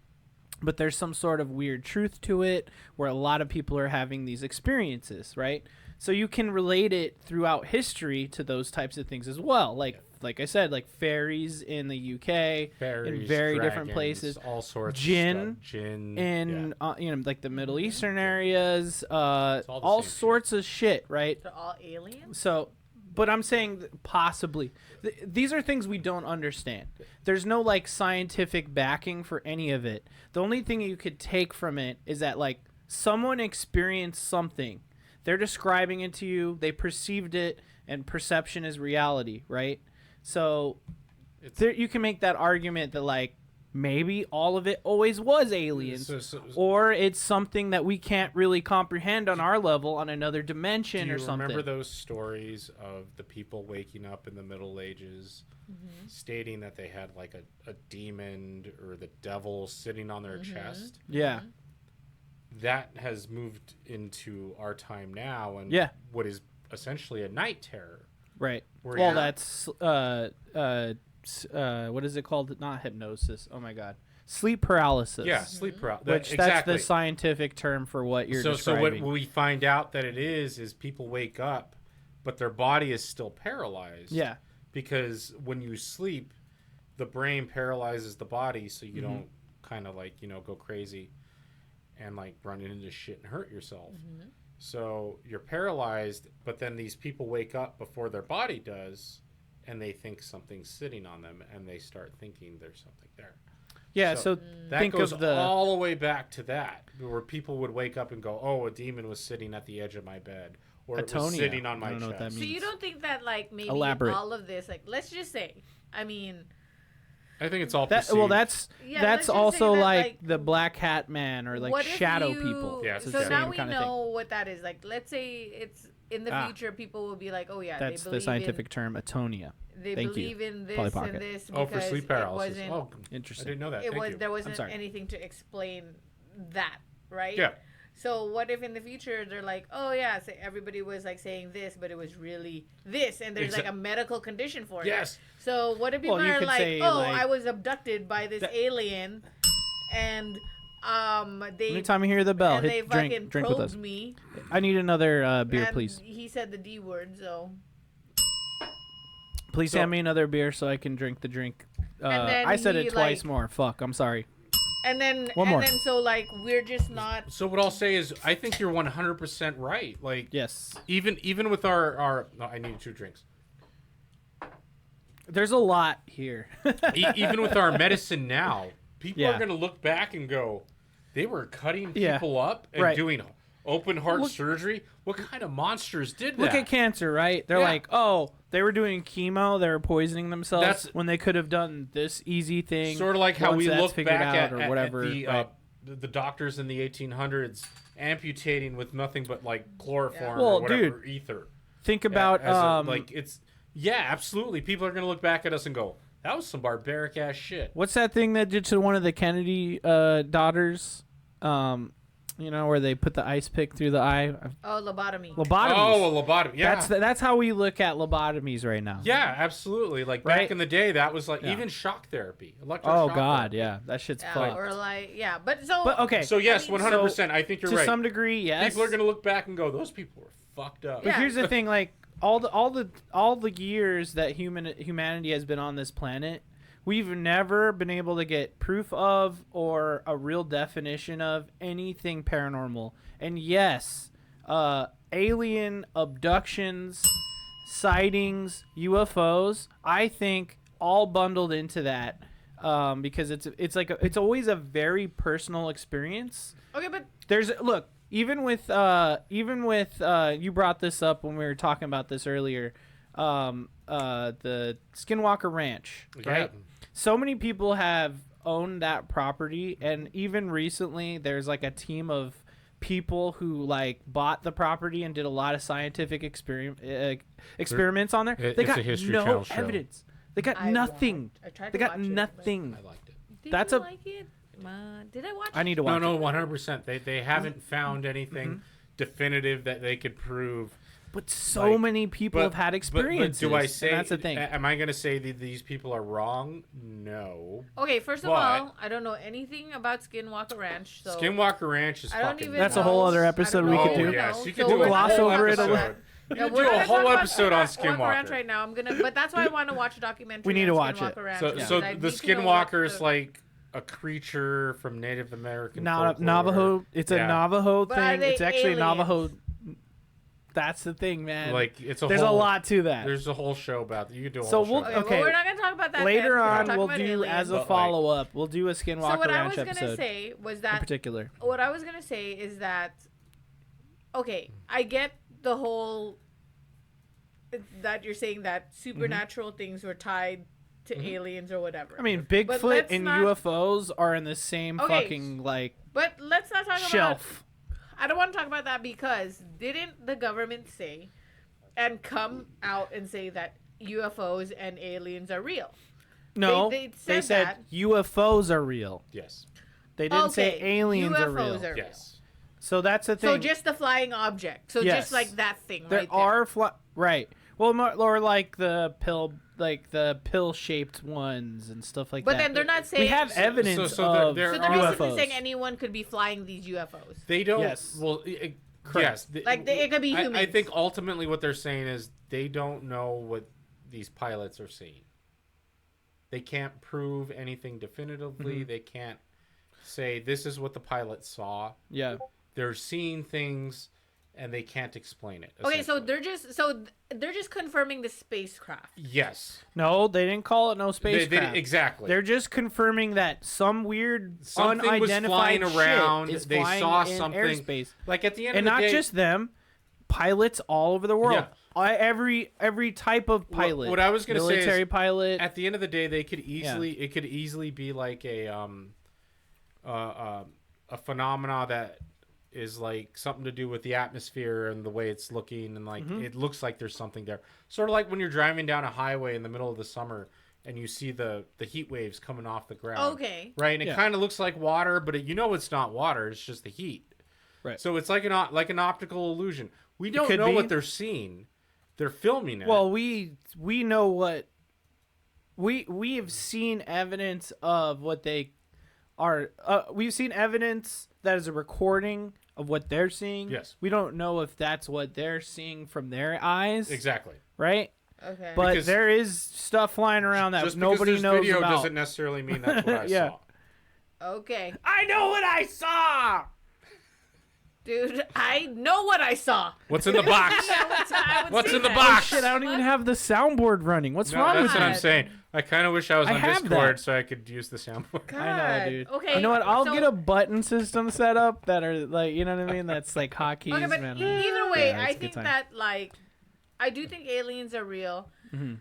D: But there's some sort of weird truth to it where a lot of people are having these experiences, right? So you can relate it throughout history to those types of things as well. Like I said, like fairies in the UK,
C: Fairies,
D: in very different
C: dragons,
D: places.
C: all sorts
D: Jinn
C: of stuff. Jinn
D: in
C: yeah.
D: like the Middle Eastern areas,
C: all the
D: all
C: same
D: sorts of shit, right?
B: They're all aliens?
D: So, but I'm saying possibly these are things we don't understand. There's no like scientific backing for any of it. The only thing you could take from it is that like someone experienced something. They're describing it to you. They perceived it, and perception is reality, right? So there, you can make that argument that like maybe all of it always was aliens, or it's something that we can't really comprehend on our level on another dimension
C: Do you
D: or something.
C: remember those stories of the people waking up in the Middle Ages, stating that they had like a demon or the devil sitting on their chest?
D: Yeah.
C: That has moved into our time now, and
D: Yeah.
C: what is essentially a night terror.
D: Right.
C: Where
D: Well,
C: you're-
D: that's what is it called? Not hypnosis. Oh my god, sleep paralysis.
C: Yeah, sleep paralysis.
D: Which that's the scientific term for what you're
C: So
D: describing.
C: what we find out that it is people wake up, but their body is still paralyzed.
D: Yeah.
C: Because when you sleep, the brain paralyzes the body, so you
D: Mm-hmm.
C: don't kind of like go crazy and like run into shit and hurt yourself. So you're paralyzed, but then these people wake up before their body does, and they think something's sitting on them, and they start thinking there's something there.
D: Yeah. So
C: That
D: think
C: goes
D: of the
C: all the way back to that, where people would wake up and go, "Oh, a demon was sitting at the edge of my bed, or it was
D: Atonia.
C: sitting on my
D: I don't know what that
C: chest."
B: So you don't think that like maybe
D: Elaborate.
B: all of this, like let's just say, I mean,
C: I think it's all
D: that.
C: perceived.
D: Well, that's
B: Yeah, let's
D: that's
B: just
D: also
B: say that,
D: like
B: like,
D: the Black Hat Man or like
B: what if
D: shadow
B: you-
D: people.
C: Yeah,
D: It's
C: it's
D: the
B: So
C: the
B: now
D: same
B: we
D: kind of
B: know
D: thing.
B: what that is. Like, let's say it's in the
D: Ah.
B: future, people will be like, oh yeah,
D: That's
B: they
D: the
B: believe
D: scientific term, atonia.
B: They
D: Thank you.
B: believe in
D: Polly
B: this
D: Pocket.
B: and this
C: oh,
B: because
C: for sleep
B: it
C: paralysis.
B: wasn't.
C: Oh, I
D: Interesting.
C: didn't know that.
B: It
C: Thank
B: was
C: you.
B: there wasn't
D: sorry.
B: anything to explain that, right?
C: Yeah.
B: So what if in the future they're like, oh yeah, so everybody was like saying this, but it was really this, and there's like a medical condition for it.
C: Yes.
B: So what if people
D: Well, you
B: are
D: could
B: like,
D: say,
B: oh,
D: like-
B: I was abducted by this alien, and they
D: Anytime you hear the bell,
B: and they
D: hit
B: fucking
D: drink with
B: probed
D: us.
B: me.
D: I need another beer,
B: And
D: please.
B: he said the D word, so.
D: Please hand me another beer so I can drink the drink.
B: And then
D: I said
B: he,
D: it twice
B: like-
D: more. Fuck, I'm sorry.
B: And then
D: One more.
B: so like we're just not.
C: So what I'll say is, I think you're 100% right. Like,
D: Yes.
C: even with our no, I need 2 drinks.
D: There's a lot here.
C: Even with our medicine now, people
D: Yeah.
C: are going to look back and go, they were cutting
D: Yeah.
C: people up and
D: Right.
C: doing open heart
D: Look-
C: surgery. What kind of monsters did that?
D: Look at cancer, right? They're
C: Yeah.
D: like, oh, they were doing chemo, they were poisoning themselves
C: That's-
D: when they could have done this easy thing.
C: Sort of like how
D: once
C: we
D: that's
C: look
D: figured
C: back
D: out
C: at,
D: or whatever.
C: the,
D: right.
C: the doctors in the 1800s amputating with nothing but like chloroform
D: Well,
C: or whatever,
D: dude,
C: ether.
D: Think about
C: Like it's absolutely. People are gonna look back at us and go, "That was some barbaric ass shit."
D: what's that thing that did to one of the Kennedy daughters? Where they put the ice pick through the eye.
B: Oh, lobotomy.
D: Lobotomies.
C: Oh, a lobotomy. Yeah,
D: That's how we look at lobotomies right now.
C: yeah, absolutely. Like
D: Right?
C: back in the day, that was like
D: Yeah.
C: even shock therapy,
D: Oh
C: electroshock
D: God,
C: therapy.
D: yeah, that shit's
B: Yeah,
D: fucked.
B: or like but so.
D: But okay,
C: So yes,
B: I mean,
C: 100%. I think you're
D: to
C: right.
D: some degree, yes.
C: People are gonna look back and go, "Those people were fucked up."
D: But
B: Yeah.
D: here's the thing, like all the years that humanity has been on this planet, we've never been able to get proof of or a real definition of anything paranormal. And yes, alien abductions, sightings, UFOs, I think all bundled into that, because it's always a very personal experience.
B: Okay, but
D: There's look, even with you brought this up when we were talking about this earlier, the Skinwalker Ranch, right?
C: Yeah.
D: So many people have owned that property, and even recently there's like a team of people who like bought the property and did a lot of scientific experiments on there. They
C: It's
D: got
C: a History
D: no
C: Channel show.
D: evidence. They got
B: I
D: nothing.
B: I tried
D: They
B: to
D: got
B: watch it, but-
D: nothing.
C: I liked it.
B: Did
D: That's
B: you
D: a-
B: like it? Did I watch
D: I
B: it?
D: need to watch
C: No,
D: it.
C: 100%. They haven't found anything definitive that they could prove.
D: But so
C: Like,
D: many people have had experiences.
C: do I
D: and
C: say
D: that's the thing?
C: Am I going to say that these people are wrong? No.
B: Okay, first of
C: But-
B: all, I don't know anything about Skinwalker Ranch, so
C: Skinwalker Ranch is
B: I don't
C: fucking.
B: even
D: That's a
B: know.
D: whole other
B: I
D: episode
B: don't
D: we could
B: know,
D: do.
C: Oh
B: you
C: yes,
B: know,
C: you could
B: so
C: do
B: we're
C: a
B: not
D: gloss
C: whole
B: gonna
D: over
B: talk
D: it a
C: episode.
D: little.
B: about-
C: You
B: No,
C: could
B: we're
C: do
B: not
C: a
B: gonna
C: whole
B: talk about
C: episode on
B: Skinwalker Ranch
C: Skinwalker.
B: right now. But that's why I want to watch a documentary.
D: We need to
B: on
D: watch it.
B: Skinwalker Ranch,
C: So,
B: because
C: so
B: I
C: the
B: need to know what
C: Skinwalker's
B: the-
C: like a creature from Native American
D: Not
C: folklore.
D: Navajo. It's a
C: Yeah.
D: Navajo
B: But are
D: thing.
B: they
D: It's actually
B: aliens?
D: Navajo. That's the thing, man.
C: Like it's a
D: There's
C: whole,
D: a lot to that.
C: There's a whole show about that. You could do a
D: So
C: whole
D: we'll-
C: show.
B: Okay,
D: Okay.
B: well, we're not gonna talk about that
D: Later
B: then. We're
D: on,
B: talking
D: we'll
B: about
D: do
B: aliens.
D: as a
C: But, like-
D: follow up. We'll do a
B: So
D: Skinwalker
B: what I
D: Ranch
B: was gonna
D: episode
B: say was
D: in
B: that
D: particular.
B: what I was gonna say is that okay, I get the whole that you're saying that supernatural things were tied to aliens or whatever.
D: I mean,
B: But
D: Bigfoot
B: let's
D: and
B: not-
D: UFOs are in the same
B: Okay.
D: fucking like
B: but let's not talk
D: shelf.
B: about. I don't want to talk about that because didn't the government say and come out and say that UFOs and aliens are real?
D: No,
B: they
D: they
B: said
D: said
B: that.
D: UFOs are real.
C: Yes.
D: They didn't say
B: Okay,
D: aliens are real.
B: UFOs are real.
C: Yes.
D: So that's the thing.
B: So just the flying object. So
D: Yes.
B: just like that thing
D: there
B: right
D: are right. Well, or like the pill-shaped ones and stuff like
B: But
D: that.
B: then they're not saying.
D: we have evidence
C: so there-
D: of
C: there
B: So they're
C: are-
B: basically
D: UFOs.
B: saying anyone could be flying these UFOs.
C: They don't.
D: Yes.
C: Well, yes.
B: Like, it could be
C: I
B: humans.
C: think ultimately what they're saying is they don't know what these pilots are seeing. They can't prove anything definitively.
D: Mm-hmm.
C: They can't say this is what the pilot saw.
D: Yeah.
C: They're seeing things and they can't explain it.
B: Okay, so
C: essentially.
B: they're just confirming the spacecraft.
C: Yes.
D: No, they didn't call it no spacecraft.
C: Exactly.
D: They're just confirming that some weird
C: Something was
D: unidentified
C: flying around.
D: shit is
C: They
D: flying
C: saw
D: in
C: something.
D: airspace.
C: Like at the end
D: And
C: of the
D: not
C: day,
D: just them, pilots all over the world. Every type of pilot.
C: what I was gonna say is,
D: military pilot.
C: at the end of the day, they could easily it could easily be like a phenomena that is like something to do with the atmosphere and the way it's looking, and like it looks like there's something there. Sort of like when you're driving down a highway in the middle of the summer and you see the heat waves coming off the ground.
B: Okay.
C: Right, and it
D: Yeah.
C: kind of looks like water, but you know it's not water. It's just the heat.
D: Right.
C: So it's like an optical illusion. We don't
D: could
C: know
D: be.
C: what they're seeing. They're filming it.
D: Well, we know what we have seen evidence of what they are we've seen evidence that is a recording of what they're seeing.
C: Yes.
D: We don't know if that's what they're seeing from their eyes.
C: Exactly.
D: Right?
B: Okay.
D: But
C: Because
D: there is stuff flying around that
C: Just
D: nobody
C: because there's
D: knows
C: video
D: about.
C: doesn't necessarily mean that's what I
D: Yeah.
C: saw.
B: Okay.
D: I know what I saw.
B: Dude, I know what I saw.
C: What's in the box?
B: I would
C: What's
B: say
C: in the
B: that.
C: box?
D: Shit, I don't even have the soundboard running. What's
C: No,
D: wrong
C: that's
D: with
C: what
D: me?
C: I'm saying. I kind of wish I was
D: I
C: on
D: have
C: Discord
D: that.
C: so I could use the soundboard.
B: God.
D: I know, dude.
B: Okay.
D: You know what? I'll
B: so-
D: get a button system set up that are like, you know what I mean? That's like hotkeys,
B: Okay, but
D: man.
B: either way,
D: Yeah,
B: I
D: it's a good
B: think
D: time.
B: that like, I do think aliens are real.
D: Mhm.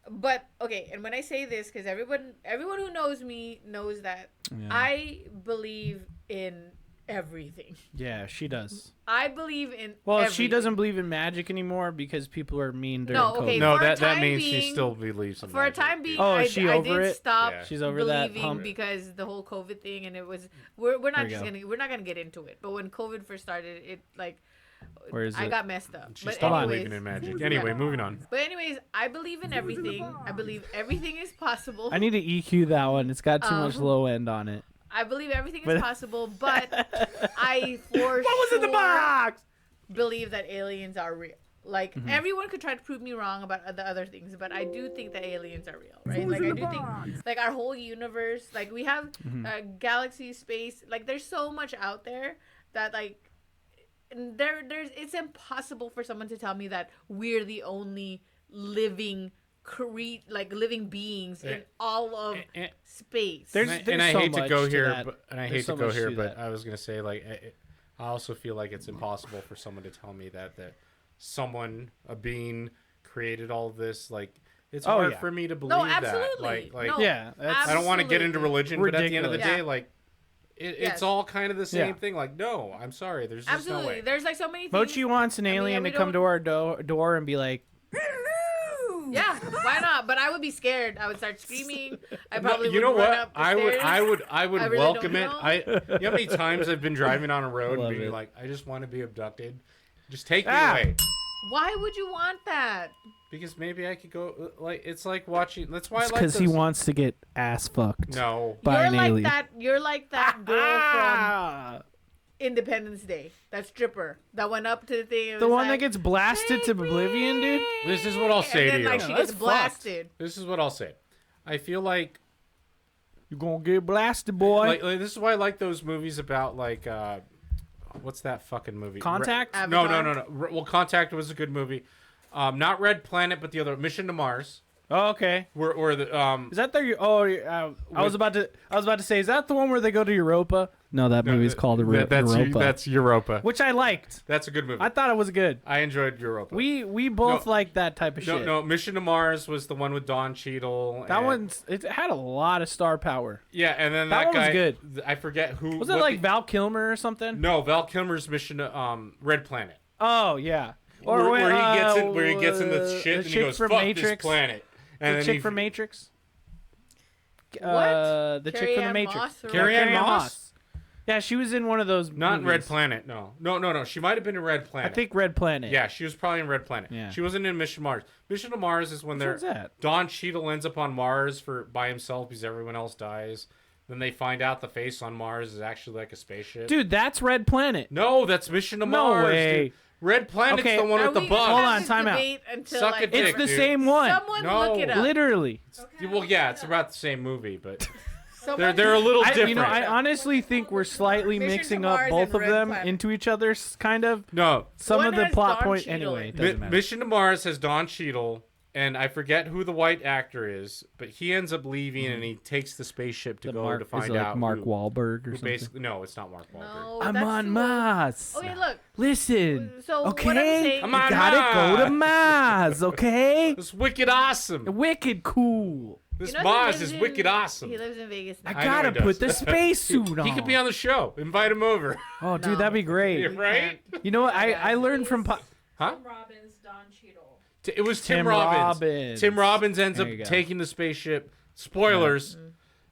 B: But okay, and when I say this, because everyone who knows me knows that
D: Yeah.
B: I believe in everything.
D: Yeah, she does.
B: I believe in.
D: Well,
B: everything.
D: she doesn't believe in magic anymore because people are mean during
B: No,
D: COVID.
B: okay,
C: No,
B: for a
C: that
B: time
C: means she
B: being-
C: still believes in
B: For a
C: magic.
B: time being,
D: Oh,
B: I,
D: is she
B: I
D: over
B: did
D: it?
B: stop
C: Yeah.
D: She's over that
B: believing
D: hump.
B: because the whole COVID thing, and it was we're
D: There
B: not
D: you
B: just
D: go.
B: gonna we're not gonna get into it. But when COVID first started, it like
D: Where is
B: I
D: it?
B: got messed up.
C: She
B: But
C: stopped
B: anyways,
C: believing in magic. Anyway, moving on.
B: But anyways, I believe in everything. I believe everything is possible.
D: I need to EQ that one. It's got too much
B: Um,
D: low end on it.
B: I believe everything
D: But-
B: is possible, but I for
D: What was in the
B: sure
D: box?
B: believe that aliens are real. Like everyone could try to prove me wrong about the other things, but I do think that aliens are real, right? Like I do think, like our whole universe, like we have galaxy, space, like there's so much out there that like there's it's impossible for someone to tell me that we're the only living living beings in all of
C: And-
B: space.
D: There's-
C: and I
D: so
C: hate to
D: much
C: go
D: to
C: here,
D: that.
C: but and I
D: There's
C: hate
D: so
C: to go
D: much
C: here,
D: to
C: but
D: that.
C: I was gonna say I also feel like it's impossible for someone to tell me that someone, a being, created all this. Like it's
D: Oh,
C: hard
D: yeah.
C: for me to believe
B: No,
C: that.
B: absolutely.
C: Like
B: No,
D: Yeah, that's-
C: I don't want to get into
B: absolutely.
C: religion, but at the end of the
D: Ridiculous.
C: day,
B: Yeah.
C: like it's
B: Yes.
C: all kind of the same
D: Yeah.
C: thing. Like no, I'm sorry, there's just
B: Absolutely.
C: no way.
B: There's like so many things.
D: Mochi wants an
B: I mean,
D: alien
B: we
D: to come
B: don't-
D: to our door and be like,
B: Yeah, why not? But I would be scared. I would start screaming. I probably
C: you know
B: would run
C: what?
B: up the
C: I would
B: stairs. really
C: welcome
B: don't
C: it.
B: know.
C: You know how many times I've been driving on a road
D: Love
C: and being
D: it.
C: like, I just want to be abducted. Just take me
D: Ah.
C: away.
B: Why would you want that?
C: Because maybe I could go like it's like watching. That's why I
D: it's
C: like
D: because
C: those.
D: he wants to get ass fucked.
C: No,
D: By
B: you're
D: an
B: like
D: alien.
B: that. You're like that girl
D: Ah!
B: from Independence Day. That stripper that went up to the thing. and
D: The
B: was
D: one that
B: like,
D: gets blasted to
B: "Take
D: oblivion, dude.
B: me."
C: This is what I'll say
B: and
C: to
B: then,
C: you.
B: Like she
D: No,
B: gets
D: that's fucked.
B: blasted.
C: this is what I'll say. I feel like
D: You're gonna get blasted, boy.
C: like this is why I like those movies about like what's that fucking movie?
D: Contact?
C: No.
B: Avatar?
C: Well, Contact was a good movie. Not Red Planet, but the other Mission to Mars.
D: Oh, okay.
C: Where the
D: Is that the? Oh, I was about to say, is that the one where they go to Europa? No, that movie's called Europa.
C: That's Europa.
D: Which I liked.
C: That's a good movie.
D: I thought it was good.
C: I enjoyed Europa.
D: We both
C: No.
D: like that type of shit.
C: No, Mission to Mars was the one with Don Cheadle.
D: That
C: and-
D: one's it had a lot of star power.
C: Yeah, and then
D: that
C: that,
D: one was
C: guy.
D: good.
C: I forget who.
D: Was it
C: what
D: like
C: the-
D: Val Kilmer or something?
C: No, Val Kilmer's Mission to
D: Oh
C: Red Planet.
D: yeah.
C: Where he gets in the shit and he
D: chick
C: goes,
D: from
C: "Fuck
D: Matrix.
C: this planet." And
D: The
C: then
D: chick
C: he,
D: from Matrix.
B: What?
D: The chick
B: Carrie
D: from the
B: Ann
D: Matrix.
B: Moss or
C: Carrie Ann Moss?
D: Yeah, she was in one of those.
C: Not in Red
D: movies.
C: Planet. No. She might have been in Red
D: I
C: Planet.
D: think Red Planet.
C: Yeah, she was probably in Red Planet.
D: Yeah.
C: She wasn't in Mission to Mars. Mission to Mars is when
D: Which one's that?
C: Don Cheadle ends up on Mars by himself because everyone else dies. Then they find out the face on Mars is actually like a spaceship.
D: Dude, that's Red Planet.
C: No, that's Mission to
D: No
C: Mars.
D: way.
C: Dude. Red Planet's
D: Okay,
C: the one
B: Are
C: with the
B: we gonna
C: bug.
D: Hold
B: have
D: on,
B: this
D: time out.
B: debate until,
C: Suck
B: like,
C: a dick,
D: It's the
C: dude.
D: same one.
B: Someone
C: No.
B: look it up.
D: Literally.
C: Well, yeah, it's about the same movie, but
B: Someone-
C: they're a little different.
D: You know, I honestly think we're slightly
B: Mission to
D: mixing up
B: Mars
D: both
B: and
D: of
B: Red
D: them
B: Planet.
D: into each other, kind of.
C: No,
D: Some
B: One
D: of the
B: has
D: plot
B: Don
D: point.
B: Cheadle
D: Anyway,
B: in
D: it
B: it.
D: doesn't matter.
C: Mission to Mars has Don Cheadle, and I forget who the white actor is, but he ends up leaving and he takes the spaceship to
D: The
C: go
D: Mark,
C: to
D: is
C: find
D: it like
C: out
D: Mark
C: who,
D: Wahlberg or
C: who
D: something.
C: basically no, it's not Mark Wahlberg.
B: No,
D: I'm
B: that's
D: on
B: too-
D: Mars.
B: Okay, look.
D: Listen.
B: So what I'm
D: okay,
B: saying-
C: I'm
D: you
C: on
D: gotta go to
C: Mars.
D: Mars. Okay,
C: It's wicked awesome.
D: wicked cool.
C: This
B: You know, he
C: Mars
B: lives
C: is
B: in-
C: wicked awesome.
B: He lives in Vegas now.
D: I
C: I know
D: gotta
C: he does.
D: put the spacesuit on.
C: He could be on the show. Invite him over.
D: Oh, dude,
B: No.
D: that'd be great.
C: Yeah, right?
D: You know what? I
B: Yeah.
D: learned from.
C: Huh?
E: Tim Robbins, Don Cheadle.
C: It was Tim
D: Tim
C: Robbins.
D: Robbins.
C: Tim Robbins ends
D: There
C: up
D: you go.
C: taking the spaceship. Spoilers.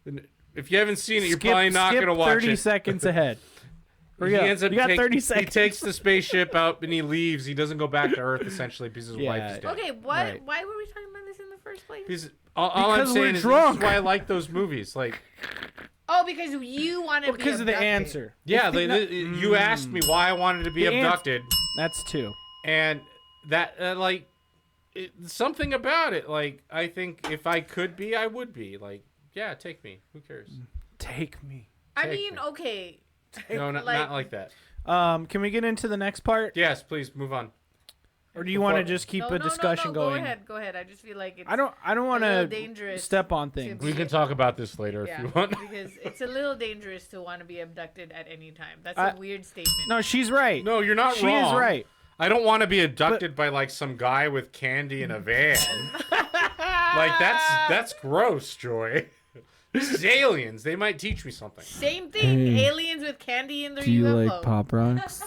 C: And if you haven't seen it, you're probably not
D: skip
C: going to watch
D: 30
C: it.
D: seconds ahead. Hurry
C: He
D: up.
C: ends up
D: You got
C: take-
D: 30
C: He
D: seconds.
C: takes the spaceship out and he leaves. He doesn't go back to Earth essentially because his wife is dead.
B: Okay, what?
D: Right.
B: Why were we talking about this in the first place?
C: Because all I'm
D: Because we're
C: saying is this
D: drunk.
C: is why I like those movies. Like,
B: Oh, because you want to be
D: Because of the
B: abducted.
D: answer.
C: Yeah,
D: It's the-
C: you asked me why I wanted to be
D: The ans-
C: abducted,
D: That's 2.
C: and that something about it. Like, I think if I could be, I would be. Like, yeah, take me. Who cares?
D: Take me.
B: I
C: Take
B: mean,
C: me.
B: okay.
C: No, not like that.
D: Can we get into the next part?
C: Yes, please move on.
D: Or do you want to
C: Before-
D: just keep
B: No,
D: a discussion going?
B: Go ahead. I just feel like it's
D: I don't want
B: a little
D: to
B: dangerous
D: step on things.
C: We can talk about this later if you want.
B: because it's a little dangerous to want to be abducted at any time. That's
D: I-
B: a weird statement.
D: No, she's right.
C: No, you're not
D: she
C: wrong.
D: is right.
C: I don't want to be abducted by like some guy with candy in a van. Like that's gross, Joy. This is aliens. They might teach me something.
B: Same thing.
D: Hey,
B: Aliens with candy in their UFO.
D: Pop Rocks?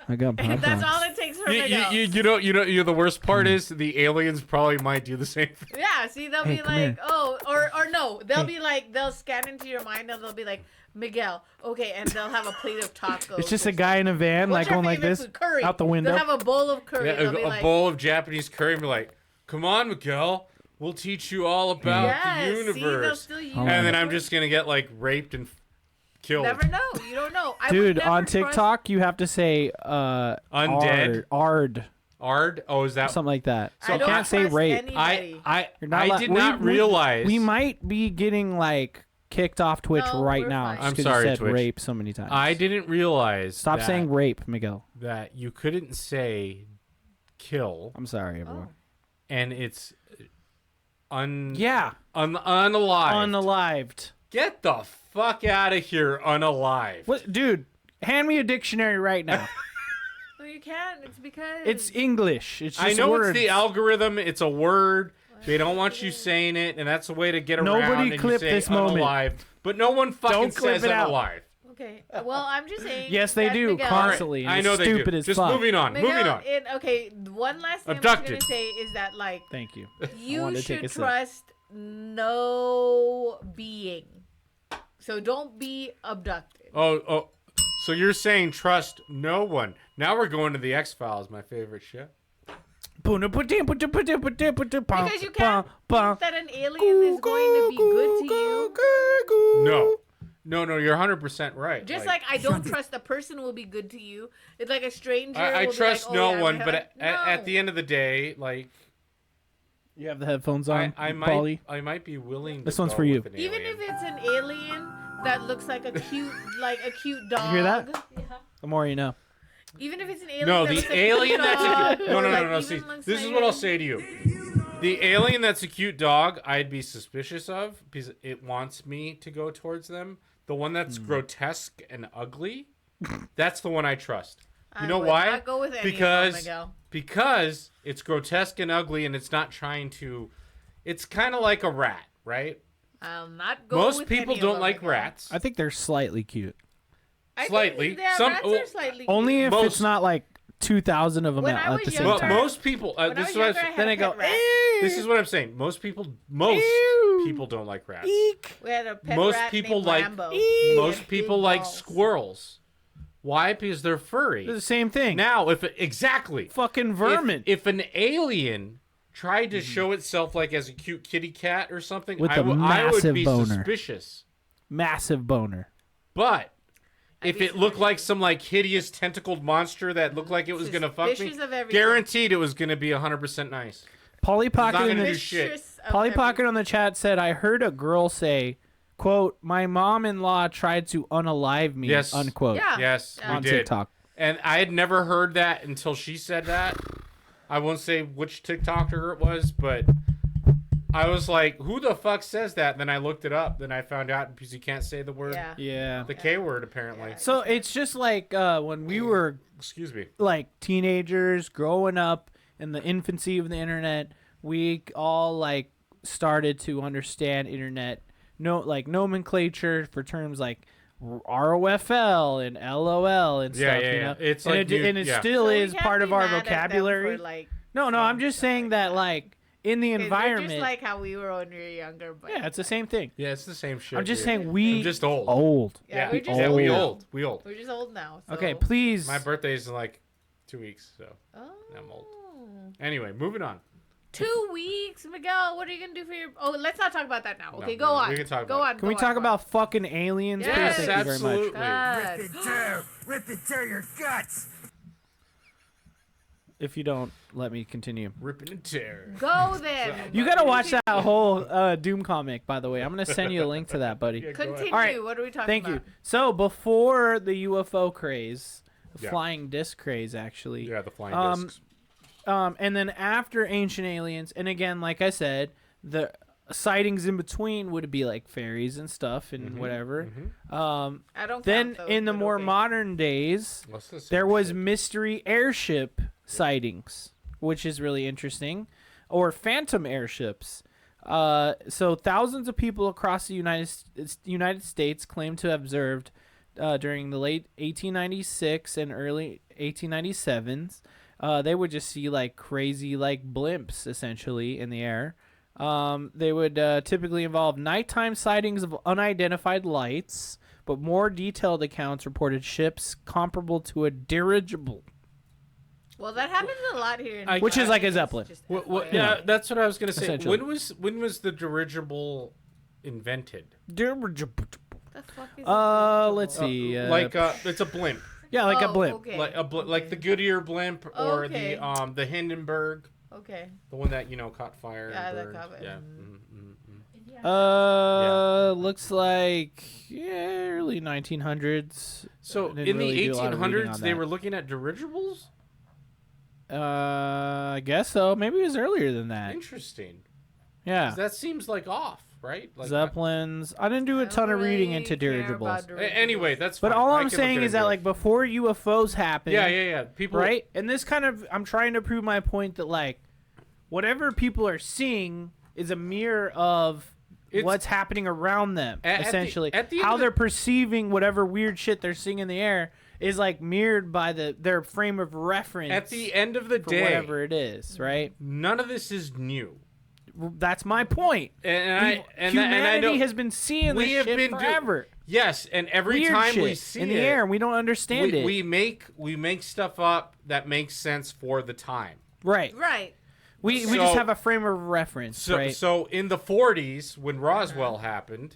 D: I got Pop
B: That's all it takes for Miguel.
C: You know, the worst part is the aliens probably might do the same thing.
B: Yeah, see, they'll
D: Hey,
B: be
D: come
B: like,
D: here.
B: oh, or no, they'll be like, they'll scan into your mind and they'll be like, Miguel, okay, and they'll have a plate of tacos.
D: It's just
B: or
D: a guy in a van,
B: What's
D: like
B: your
D: going like
B: favorite
D: this,
B: food? Curry.
D: out the window.
B: They'll have a bowl of curry.
C: Yeah,
B: They'll be
C: a
B: like,
C: bowl of Japanese curry and be like, come on, Miguel. We'll teach you all about
B: yes,
C: the
B: see, they'll
C: universe.
B: still use
C: And then
B: it.
C: I'm just going to get like raped and killed.
B: Never know. You don't know. I would
D: Dude,
B: never
D: on
B: trust-
D: TikTok, you have to say
C: Undead?
D: Ard,
C: Ard? Oh, is that?
D: something like that. So
B: I
D: you
B: don't
D: can't say
B: trust
D: rape.
B: anybody.
D: You're not
C: I
D: allowed-
C: did not realize.
D: We might be getting like kicked off Twitch
B: No,
D: right
B: we're
D: now.
B: fine.
D: just
C: I'm
D: 'cause
C: sorry,
D: you said
C: Twitch.
D: rape so many times.
C: I didn't realize.
D: Stop
C: that,
D: saying rape, Miguel.
C: that you couldn't say kill,
D: I'm sorry, everyone.
C: and it's
D: Yeah,
C: unalive.
D: unalived.
C: Get the fuck out of here, unalive.
D: What, dude? Hand me a dictionary right now.
B: No, you can't. It's because
D: It's English. It's just
C: I know
D: words.
C: it's the algorithm. It's a word. They don't want you saying it, and that's a way to get around.
D: Nobody
C: and
D: clip
C: you say
D: this moment.
C: unalive, but no one fucking
D: Don't clip
C: says
D: it out.
C: unalive.
B: Okay. Well, I'm just saying.
D: Yes, they
B: that
D: do
B: Miguel,
D: constantly. And
C: I
D: it's
C: know they
D: stupid
C: do.
D: as
C: Just
D: fuck.
C: moving on.
B: Miguel,
C: Moving on.
B: Okay, one last thing
C: Abducted.
B: I'm just gonna say is that like
D: Thank you.
B: you
D: wanted to take
B: should
D: a sip.
B: trust no being. So don't be abducted.
C: Oh. So you're saying trust no one. Now we're going to the X-Files, my favorite show.
B: Because you can't think that an alien is going to be good to you.
C: No, you're 100% right.
B: Just like I don't trust a person will be good to you. It's like a stranger.
C: I
B: will be
C: trust
B: like, oh,
C: no
B: yeah,
C: one,
B: my
C: but
B: head-
C: at the end of the day, like
D: You have the headphones on,
C: I
D: Paulie?
C: might be willing to
D: This one's
C: go
D: for you.
C: with an
B: Even
C: alien.
B: if it's an alien that looks like a cute dog.
D: You hear that?
E: Yeah.
D: The more you know.
B: Even if it's an alien.
C: No,
B: that
C: the
B: looks like a
C: alien
B: cute
C: that's a
B: dog,
C: cute... No,
B: or,
C: no,
B: like,
C: no, no.
B: even
C: See,
B: looks
C: this is
B: like
C: what I'll
B: a-
C: say to you. The alien that's a cute dog, I'd be suspicious of because it wants me to go towards them. The one that's grotesque and ugly, that's the one I trust. You
B: I
C: know
B: would
C: why?
B: not go with any of them,
C: Because
B: Miguel.
C: because it's grotesque and ugly, and it's not trying to. It's kind of like a rat, right?
B: I'll not go
C: Most
B: with
C: people
B: any of
C: don't
B: them,
C: like
B: Miguel.
C: rats.
D: I think they're slightly cute.
B: I think
C: Slightly.
B: yeah,
C: Some-
B: rats
C: well,
B: are slightly
D: Only
B: cute.
D: if
C: Most-
D: it's not like 2,000 of them
B: When
D: at,
B: I
D: at the
B: was
D: same
C: Well,
D: time.
C: most people.
B: When I
C: This
B: was
C: is what
B: younger, I
C: I'm,
B: had
D: then
B: a
D: I go,
B: pet rat.
C: this is what I'm saying. Most people don't like rats.
B: We had a pet
C: most
B: rat
C: people
B: named
C: like-
B: Rambo.
C: Most
B: Big
C: people like
B: balls.
C: squirrels. Why? Because they're
D: They're
C: furry.
D: the same thing.
C: Now, exactly.
D: Fucking vermin.
C: If an alien tried to show itself like as a cute kitty cat or something,
D: With
C: I
D: a
C: would
D: massive
C: be
D: boner.
C: suspicious.
D: Massive boner.
C: But
B: I'd
C: if
B: be
C: it looked like some like hideous tentacled monster that looked like it was gonna fuck me,
B: Suspicious of everything.
C: guaranteed it was gonna be 100% nice.
D: Polly
C: not
D: Pocket in
C: gonna
D: the
C: do shit.
B: Suspicious of
D: Polly Pocket
B: everything.
D: on the chat said, I heard a girl say, quote, my mom-in-law tried to unalive me,
C: Yes.
D: unquote,
B: Yeah.
C: Yes,
B: Yeah.
C: we
D: on
C: did.
D: TikTok.
C: And I had never heard that until she said that. I won't say which TikToker it was, but I was like, who the fuck says that? Then I looked it up. Then I found out because you can't say the word,
B: Yeah.
D: Yeah.
C: the K word, apparently.
D: So it's just like when we were
C: Excuse me.
D: like teenagers growing up in the infancy of the internet, we all like started to understand internet nomenclature for terms like ROFL and LOL and
C: Yeah,
D: stuff.
C: yeah,
D: you
C: yeah.
D: know?
C: It's
D: and
C: like
D: it
C: yeah.
D: still
B: So we
D: is
B: can't
D: part
B: be
D: of our
B: mad at them
D: vocabulary.
B: for, like,
D: No, I'm
B: saying
D: just
B: stuff
D: saying
B: like
D: that
B: that.
D: like in the
B: 'cause we're
D: environment.
B: just like how we were when we were younger. But
D: Yeah, it's the same thing.
C: Yeah, it's the same shit.
D: I'm just
C: dude.
D: saying we
C: I'm just old.
D: old.
B: Yeah, we're just
C: yeah, we
B: old.
C: old. We old.
B: We're just old now. So.
D: Okay, please.
C: My birthday's in like 2 weeks, so
B: Oh.
C: I'm old. Anyway, moving on.
B: 2 weeks, Miguel. What are you gonna do for your? Oh, let's not talk about that now. Okay,
C: No,
B: go
C: no,
B: on.
C: we can talk
B: go
C: about
B: on.
C: it.
D: Can we talk about fucking aliens?
B: Yes,
D: please? Thank you very much.
C: absolutely.
B: God.
F: Rip and tear your guts.
D: If you don't let me continue.
C: Ripping and tearing.
B: Go then.
D: You gotta watch that whole Doom comic, by the way. I'm gonna send you a link to that, buddy.
C: Yeah, go ahead.
B: Continue.
D: All right.
B: What are we talking
D: Thank
B: about?
D: you. So before the UFO craze, the
C: Yeah.
D: flying disc craze, actually.
C: Yeah, the flying discs.
D: And then after Ancient Aliens, and again, like I said, the sightings in between would be like fairies and stuff and whatever.
B: I don't.
D: Then
B: count those,
D: in the
B: but
D: more
B: okay.
D: modern days,
C: What's this?
D: there was mystery airship sightings, which is really interesting, or phantom airships. So thousands of people across the United States claim to have observed during the late 1896 and early 1897s. They would just see like crazy like blimps essentially in the air. They would typically involve nighttime sightings of unidentified lights, but more detailed accounts reported ships comparable to a dirigible.
B: Well, that happens a lot here. In
D: Which is like a
B: It's
D: Zeppelin.
B: just
C: What,
B: FYI.
C: yeah, that's what I was gonna say.
D: Essentially.
C: When was the dirigible invented?
D: Dirigible.
B: The fuck is
D: Let's see.
C: It's a blimp,
D: Yeah, like a
B: Oh,
D: blimp.
B: Okay.
C: like the Goodyear blimp or
B: Okay.
C: the Hindenburg,
B: Okay.
C: the one that caught fire.
B: Yeah,
C: and
B: that
C: burned.
B: caught fire.
C: Yeah.
D: Looks like early 1900s.
C: So
D: Didn't
C: in
D: really
C: the
D: do a lot of reading
C: 1800s,
D: on
C: they
D: that.
C: were looking at dirigibles.
D: I guess so. Maybe it was earlier than that.
C: Interesting.
D: Yeah.
C: 'Cause that seems like off, right? Like
D: Zeppelins. I didn't do a ton of reading into dirigibles.
C: Anyway, that's
D: But
C: fine.
D: all
C: I
D: I'm
C: can
D: saying
C: look
D: is that
C: into it.
D: like before UFOs happened,
C: yeah. People,
D: right? And this kind of I'm trying to prove my point that like whatever people are seeing is a mirror of
C: It's-
D: what's happening around them,
C: At the-
D: essentially.
C: at the end
D: How
C: of the-
D: they're perceiving whatever weird shit they're seeing in the air is like mirrored by their frame of reference
C: At the end of the
D: for
C: day,
D: whatever it is, right?
C: none of this is new.
D: That's my point. Humanity
C: I know
D: has been seeing
C: we
D: this
C: have
D: shit
C: been
D: forever.
C: Yes, and every
D: Weird
C: time
D: shit
C: we see
D: in the
C: it,
D: air, and we don't understand it.
C: we make stuff up that makes sense for the time.
D: Right.
B: Right.
D: We
C: So-
D: just have a frame of reference,
C: So,
D: right?
C: so in the 40s, when Roswell happened,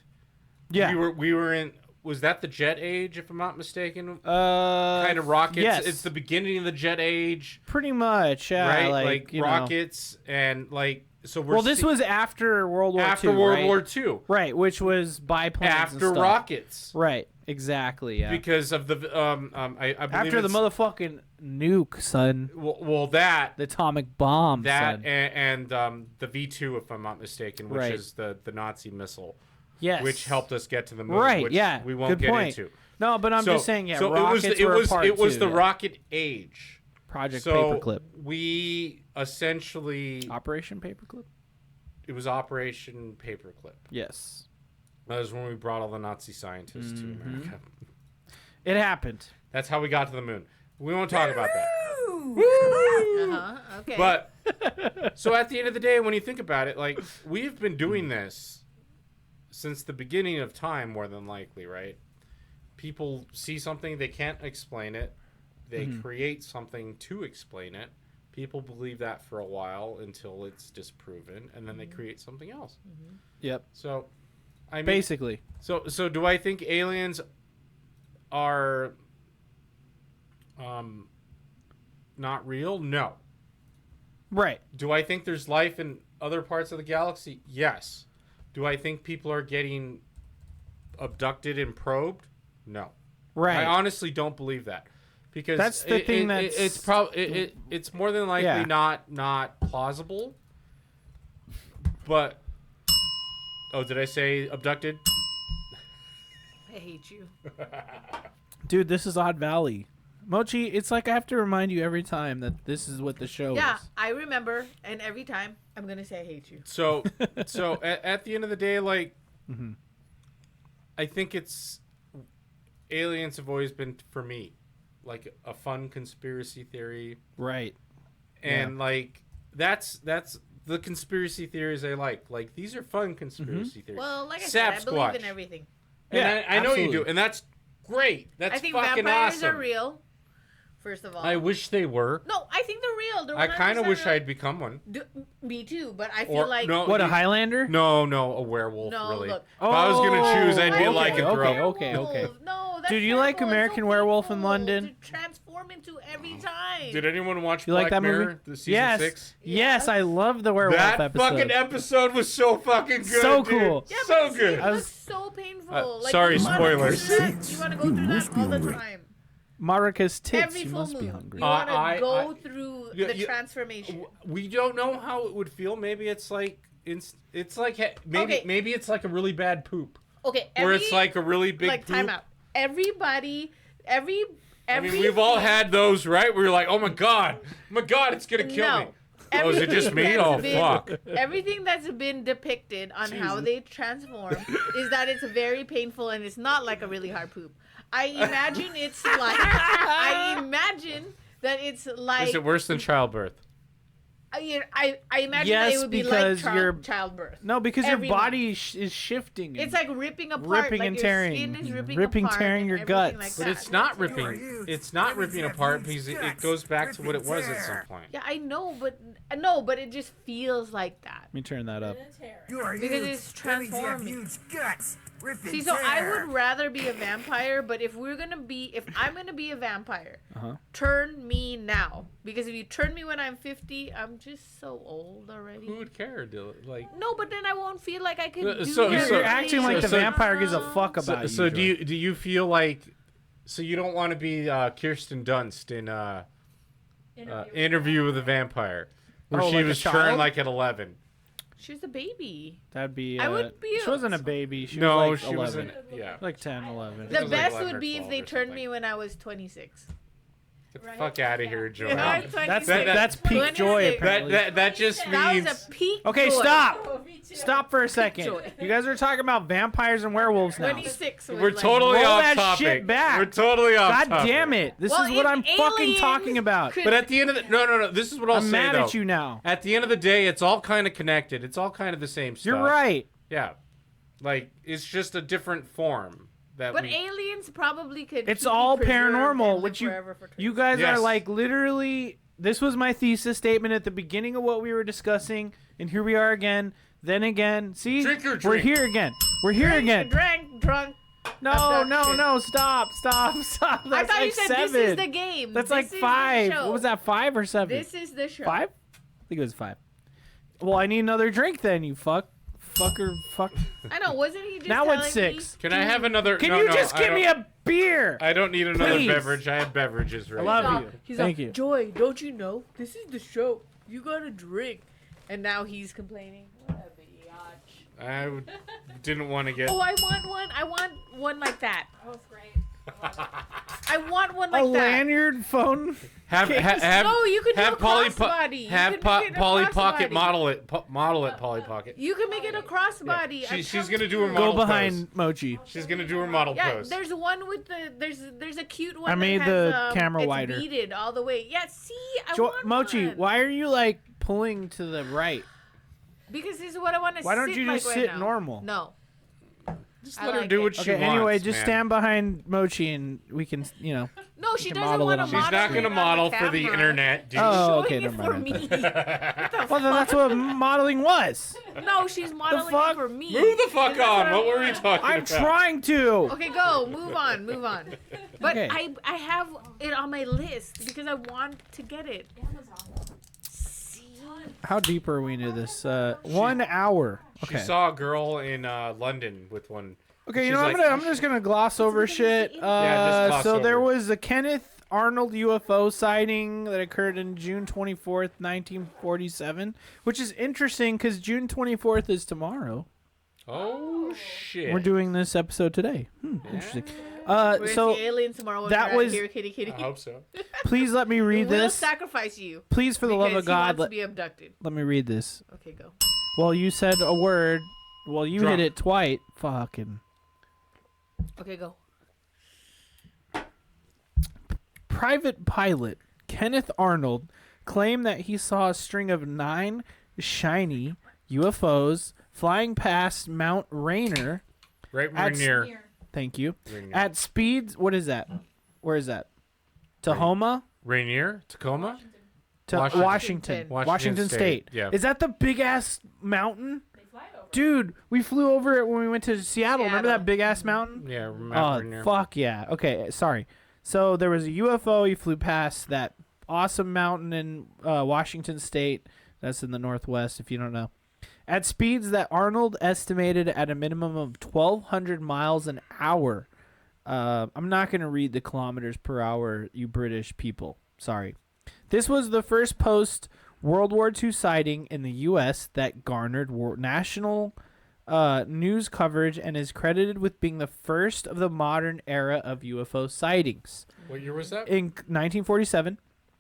D: Yeah.
C: we were in. Was that the jet age, if I'm not mistaken?
D: kind
C: Kind of rockets.
D: Yes.
C: It's the beginning of the jet age,
D: pretty much, yeah.
C: right?
D: Like, you know.
C: rockets and like. So we're
D: Well, this was after World War
C: after
D: II,
C: World
D: right?
C: War II,
D: Right, which was biplanes and
C: after
D: stuff.
C: rockets,
D: Right, exactly, yeah.
C: because of the I believe
D: After the
C: it's-
D: motherfucking nuke, son.
C: well that
D: The atomic bomb,
C: that
D: son.
C: and the V2, if I'm not mistaken, which
D: Right.
C: is the Nazi missile,
D: Yes.
C: which helped us get to the moon.
D: Right,
C: which
D: yeah.
C: we won't
D: Good
C: get
D: point.
C: into.
D: No, but I'm
C: So-
D: just saying, yeah,
C: so
D: rockets
C: it
D: were
C: was
D: a part
C: it was
D: too,
C: the
D: yeah.
C: rocket age.
D: Project
C: So
D: Paperclip.
C: we essentially
D: Operation Paperclip?
C: it was Operation Paperclip.
D: Yes.
C: That was when we brought all the Nazi scientists to
D: Mm-hmm.
C: America.
D: It happened.
C: That's how we got to the moon. We won't talk about that.
B: Okay.
C: But so at the end of the day, when you think about it, like we've been doing this since the beginning of time, more than likely, right? People see something, they can't explain it. They create something to explain it. People believe that for a while until it's disproven, and then they create something else.
D: Yep.
C: So, I mean,
D: Basically.
C: so do I think aliens are not real? No.
D: Right.
C: Do I think there's life in other parts of the galaxy? Yes. Do I think people are getting abducted and probed? No.
D: Right.
C: I honestly don't believe that. Because
D: That's the thing that's-
C: it's probably it's more than likely
D: Yeah.
C: not plausible. But did I say abducted?
B: I hate you.
D: Dude, this is Odd Valley. Mochi, it's like I have to remind you every time that this is what the show
B: Yeah,
D: is.
B: I remember, and every time I'm gonna say I hate you.
C: So at the end of the day, like
D: Mm-hmm.
C: I think it's aliens have always been for me like a fun conspiracy theory.
D: Right.
C: And like that's the conspiracy theories I like. Like these are fun conspiracy theories.
B: Well, like I said, I believe
C: Sasquatch.
B: in everything.
C: And
D: Yeah,
C: I know you
D: absolutely.
C: do, and that's great. That's
B: I think
C: fucking
B: vampires
C: awesome.
B: are real. First of all,
C: I wish they were.
B: no, I think they're real. They're
C: I kind of
B: 100%
C: wish
B: real.
C: I'd become one.
B: Me too, but I
C: Or
B: feel like
C: no,
D: What, a
C: you-
D: Highlander?
C: No, a werewolf.
B: No,
C: really.
B: look.
C: If I was gonna choose, I'd be
D: Oh,
C: like
D: okay,
C: a
D: okay,
C: throw.
D: okay, okay.
B: No, that's
D: Dude, you like
B: terrible. It's
D: American
B: so
D: Werewolf in
B: painful
D: London?
B: To transform into every time.
C: Did anyone watch
D: You
C: Black
D: like that
C: Mirror?
D: movie?
C: The season
D: Yes.
C: 6?
D: Yes, I love the werewolf
C: That
D: episode.
C: fucking episode was so fucking good.
D: So
C: dude.
D: cool.
B: Yeah,
C: So
B: but
C: good.
B: It was so painful.
C: sorry,
B: you wanna
C: spoilers.
B: do that- You want to go through that all the time.
D: Marika's tits.
B: Every
D: You
B: full
D: must be
B: moon.
D: hungry.
B: You want
C: I-
B: to go
C: I-
B: through
C: Yeah,
B: the
C: yeah.
B: transformation.
C: We don't know how it would feel. Maybe it's like it's like maybe
B: Okay.
C: maybe it's like a really bad poop,
B: Okay,
C: where it's like a really big
B: like
C: poop.
B: time out. Everybody, every.
C: I mean, we've all had those, right? Where you're like, oh my god, it's gonna kill me. Oh, is it just me?
B: Everything
C: Oh,
B: that's been-
C: fuck.
B: Everything that's been depicted on how they transform is that it's very painful and it's not like a really hard poop. I imagine it's like I imagine that it's like
C: Is it worse than childbirth?
B: I imagine that
D: Yes,
B: it would be
D: because
B: like
D: you're-
B: childbirth.
D: No, because
B: Every
D: your body is shifting.
B: It's like ripping apart,
D: ripping
B: like
D: and
B: your
D: tearing.
B: skin is ripping
D: Ripping,
B: apart
D: tearing
B: and
D: your
B: everything
D: guts.
B: like
C: But
B: that.
C: it's not
F: You are
C: ripping.
F: huge.
C: It's not
F: Women
C: ripping
F: have
C: apart
F: huge
C: because it
F: guts.
C: goes back to what it
F: Ripping
C: was at
F: tear.
C: some point.
B: Yeah, I know, but it just feels like that.
D: Let me turn that up.
F: You are
B: Because
F: huge.
B: it's
F: That means you have
B: transforming.
F: huge guts. Rip and
B: See, so I
F: tear.
B: would rather be a vampire, but if I'm gonna be a vampire,
D: Uh-huh.
B: turn me now. Because if you turn me when I'm 50, I'm just so old already.
C: Who would care? Like,
B: No, but then I won't feel like I could do
C: So-
D: You're,
C: so-
D: you're acting like the
C: so-
D: vampire gives a fuck about you.
C: so do
D: Joy.
C: you feel like? So you don't want to be Kirsten Dunst in Interview with a Vampire, where
D: Oh,
C: she
D: like a
C: was
D: child?
C: turned like at 11.
B: She's a baby.
D: That'd be.
B: I would be
D: She wasn't a baby. She
C: No,
D: was like
C: she
D: 11.
C: wasn't. Yeah.
D: Like 10, 11.
B: The
C: was like
B: best
C: 11
B: would
C: or
B: be if
C: 12
B: they
C: or
B: turned
C: something.
B: me when I was 26.
C: Get the fuck out of here, Joe.
B: Yeah,
D: That's
B: 26.
D: that's peak joy.
B: 26.
D: Apparently.
C: That just
B: That
C: means.
B: was a peak.
D: Okay,
B: joy.
D: stop. Stop for a second.
B: joy.
D: You guys are talking about vampires and werewolves now.
B: 26. Was
C: We're
B: like,
C: totally
D: Roll
C: off
D: that
C: topic.
D: shit back.
C: We're totally off
D: God
C: topic.
D: damn it! This
B: Well,
D: is what
B: if
D: I'm fucking
B: aliens
D: talking about.
B: could-
C: But at the end of the no. This is what I'll
D: I'm
C: say
D: mad
C: though.
D: at you now.
C: At the end of the day, it's all kind of connected. It's all kind of the same stuff.
D: You're right.
C: Yeah, like it's just a different form that
B: But
C: we.
B: aliens probably could.
D: It's
B: keep
D: all
B: preserved and
D: paranormal,
B: live
D: which you
B: forever for
D: you guys
C: Yes.
D: are like literally. This was my thesis statement at the beginning of what we were discussing, and here we are again. Then again, see,
C: Drink your
D: we're
C: drink.
D: here again. We're here again.
B: Drank, drunk.
D: No,
B: abduction.
D: no, stop. That's
B: I thought
D: like
B: you said
D: 7.
B: this is the game.
D: That's
B: This
D: like
B: is the
D: 5.
B: show.
D: What was that? 5 or 7?
B: This is the show.
D: 5? I think it was 5. Well, I need another drink then. You fucker.
B: I know. Wasn't he just
D: Now
B: telling
D: it's 6.
C: Can I have another?
D: Can
C: no,
D: you
C: no,
D: just
C: I
D: give
C: don't-
D: me a beer?
C: I don't need another
D: Please.
C: beverage. I have beverages right
D: I love
C: now.
D: you.
B: He's
D: Thank
B: like,
D: you.
B: Joy, don't you know? This is the show. You gotta drink. And now he's complaining. What a biatch.
C: I didn't want to get.
B: Oh, I want one. I want one like that.
E: Oh, it's great.
B: I want one
D: A
B: like that.
D: lanyard phone?
C: Have
B: No, you could do
C: have
B: a
C: Polly
B: crossbody. You
C: have
B: could make it a
C: Polly
B: crossbody.
C: Pocket model it Polly Pocket.
B: You can make it a crossbody.
C: Yeah.
B: I
C: She's
B: come
C: gonna
B: to
C: do her
B: you.
C: model
D: Go behind Mochi.
C: She's gonna do her model
B: Yeah,
C: pose.
B: there's one with the there's a cute one.
D: I made
B: that
D: the
B: has,
D: camera
B: it's
D: wider.
B: beaded all the way. Yeah, see, I
D: Jo-
B: want
D: Mochi,
B: one.
D: why are you like pulling to the right?
B: Because this is what I want to.
D: Why don't you
B: like
D: just
B: right
D: sit
B: now.
D: normal?
B: No.
C: Just
B: I
C: let her
B: like
C: do
B: it.
C: what she
D: Okay,
C: wants.
D: anyway, just
C: man.
D: stand behind Mochi and we can,
B: No, she
D: can
B: doesn't
D: model
B: want
D: it
B: to
D: on
C: She's
B: model.
C: not gonna
B: it on
C: model for the
B: camera.
C: internet, dude.
D: Oh,
B: Showing
D: okay,
B: it
D: never
B: for
D: mind.
B: me. What the
D: Well, then that's what modeling was.
B: No, she's modeling
D: fuck?
B: for me.
C: Move the fuck
B: And that's
C: on.
B: I
C: What were we
B: want.
C: talking
D: I'm
C: about?
D: trying to.
B: Okay, go. Move on. But
D: Okay.
B: I have it on my list because I want to get it. See?
D: How deep are we into this? 1 hour.
C: She
D: Okay.
C: saw a girl in London with one.
D: Okay, you
C: She's
D: know,
C: like-
D: I'm just gonna gloss over shit.
C: Yeah, just gloss
D: So there
C: over.
D: was a Kenneth Arnold UFO sighting that occurred in June 24th, 1947, which is interesting because June 24th is tomorrow.
C: Oh shit.
D: We're doing this episode today. Interesting.
B: We're gonna
D: So
B: see aliens tomorrow. When
D: that
B: we're out
D: was-
B: here, kitty, kitty.
C: I hope so.
D: please let me read
B: We'll
D: this.
B: sacrifice you.
D: Please, for the love
B: because
D: of God,
B: he wants
D: let
B: to be abducted.
D: me read this.
B: Okay, go.
D: Well, you said a word. Well, you
C: Drunk.
D: hit it twice. Fucking.
B: Okay, go.
D: Private pilot Kenneth Arnold claimed that he saw a string of 9 shiny UFOs flying past Mount Rainier.
C: Right
D: At-
C: near.
D: Thank you.
C: Rainier.
D: At speeds. What is that? Where is that? Tahoma?
C: Rainier, Tacoma.
D: To
C: Washington.
D: Washington State.
C: Yeah.
D: Is that the big ass mountain?
E: They fly over.
D: Dude, we flew over it when we went to Seattle. Remember that
B: Seattle.
D: big ass mountain?
C: Yeah,
D: Oh,
C: Rainier.
D: fuck yeah. Okay, sorry. So there was a UFO. You flew past that awesome mountain in Washington State. That's in the Northwest, if you don't know. At speeds that Arnold estimated at a minimum of 1,200 miles an hour. I'm not going to read the kilometers per hour, you British people. Sorry. This was the first post-World War II sighting in the U.S. that garnered national news coverage and is credited with being the first of the modern era of UFO sightings.
C: What year was that?
D: In 1947,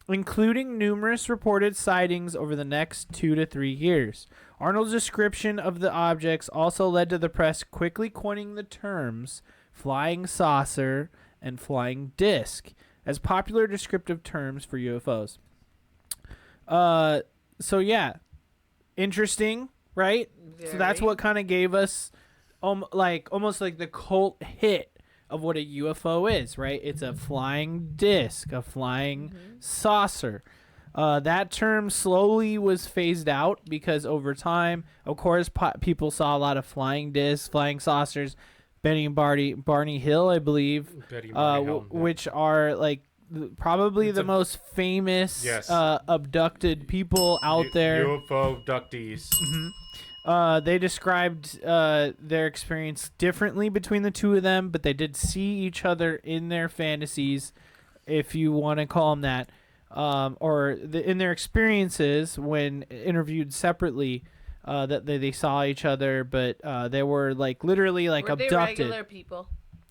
D: including numerous reported sightings over the next 2 to 3 years. Arnold's description of the objects also led to the press quickly coining the terms flying saucer and flying disc as popular descriptive terms for UFOs. So yeah, interesting, right? So that's
B: Very.
D: what kind of gave us almost like the cult hit of what a UFO is, right? It's a flying disc, a flying saucer. That term slowly was phased out because over time, of course, people saw a lot of flying discs, flying saucers. Benny and Barney Hill, I believe,
C: Betty and Barney Hill, yeah.
D: which are like probably
C: It's
D: the
C: a-
D: most famous
C: Yes.
D: abducted people out there.
C: UFO abductees.
D: They described their experience differently between the two of them, but they did see each other in their fantasies, if you want to call them that, in their experiences when interviewed separately. That they saw each other, but they were like literally like
B: Were they
D: abducted.
B: regular people?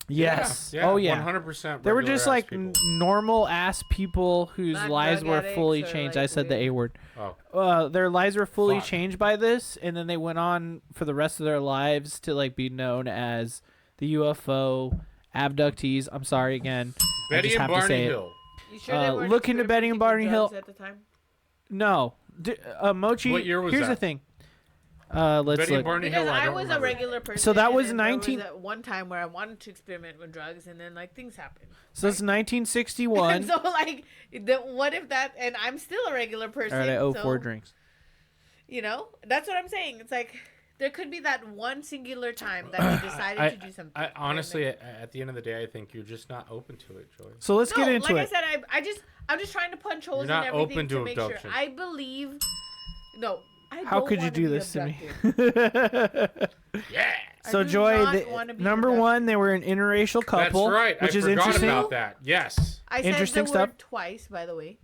D: Yes.
C: Yeah,
D: Oh yeah.
C: 100%.
D: They were just like normal ass people whose
B: Not
D: lives
B: drug
D: were
B: addicts
D: fully
B: or,
D: changed.
B: like,
D: I said the A
B: weird-
D: word.
C: Oh,
D: Their lives were fully
C: Fuck.
D: changed by this, and then they went on for the rest of their lives to like be known as the UFO abductees. I'm sorry again. I
C: Betty
D: just
C: and
D: have to say
C: Barney
D: it.
C: Hill.
B: You sure they weren't
D: look into Betty and Barney
B: experimenting
D: Hill.
B: with drugs at the time?
D: No, Mochi.
C: What year was
D: here's
C: that?
D: the thing. Let's
C: Betty and
D: look.
C: Barney Hill.
B: Because I
C: don't
B: was a
C: remember.
B: regular person.
D: So that
B: and
D: was
B: then there
D: 19
B: at one time where I wanted to experiment with drugs, and then like things happened.
D: So it's 1961.
B: And so like, what if that? And I'm still a regular person.
D: All right, I owe 4
B: so,
D: drinks.
B: You know, that's what I'm saying. It's like there could be that one singular time that you decided to do something.
C: I
B: and
C: honestly,
B: then-
C: at the end of the day, I think you're just not open to it, Joy.
D: So let's
B: no,
D: get into
B: like
D: it.
B: I said, I'm just trying to punch holes
C: You're
B: in
C: not
B: everything
C: open
B: to
C: to
B: make
C: abduction.
B: sure. I believe. No. I
D: How
B: don't
D: could you
B: wanna
D: do
B: be
D: this to me?
B: abducted.
C: Yeah.
D: So
B: I do
D: Joy,
B: not wanna be
D: number
B: abducted.
D: one, they were an interracial couple,
C: That's right.
D: which
C: I
D: is
C: forgot
D: interesting.
C: about that. Yes.
B: I said
D: Interesting
B: the
D: stuff.
B: word twice, by the way.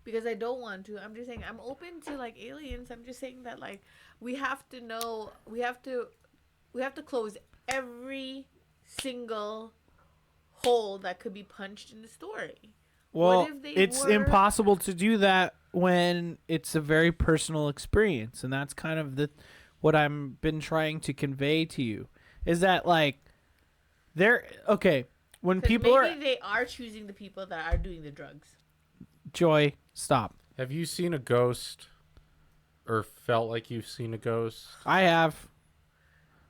B: Because I don't want to. I'm just saying I'm open to like aliens. I'm just saying that like we have to know we have to close every single hole that could be punched in the story.
D: Well,
B: What if they
D: it's
B: were-
D: impossible to do that when it's a very personal experience, and that's kind of what I'm been trying to convey to you is that like when
B: 'Cause
D: people
B: maybe
D: are
B: they are choosing the people that are doing the drugs.
D: Joy, stop.
C: Have you seen a ghost, or felt like you've seen a ghost?
D: I have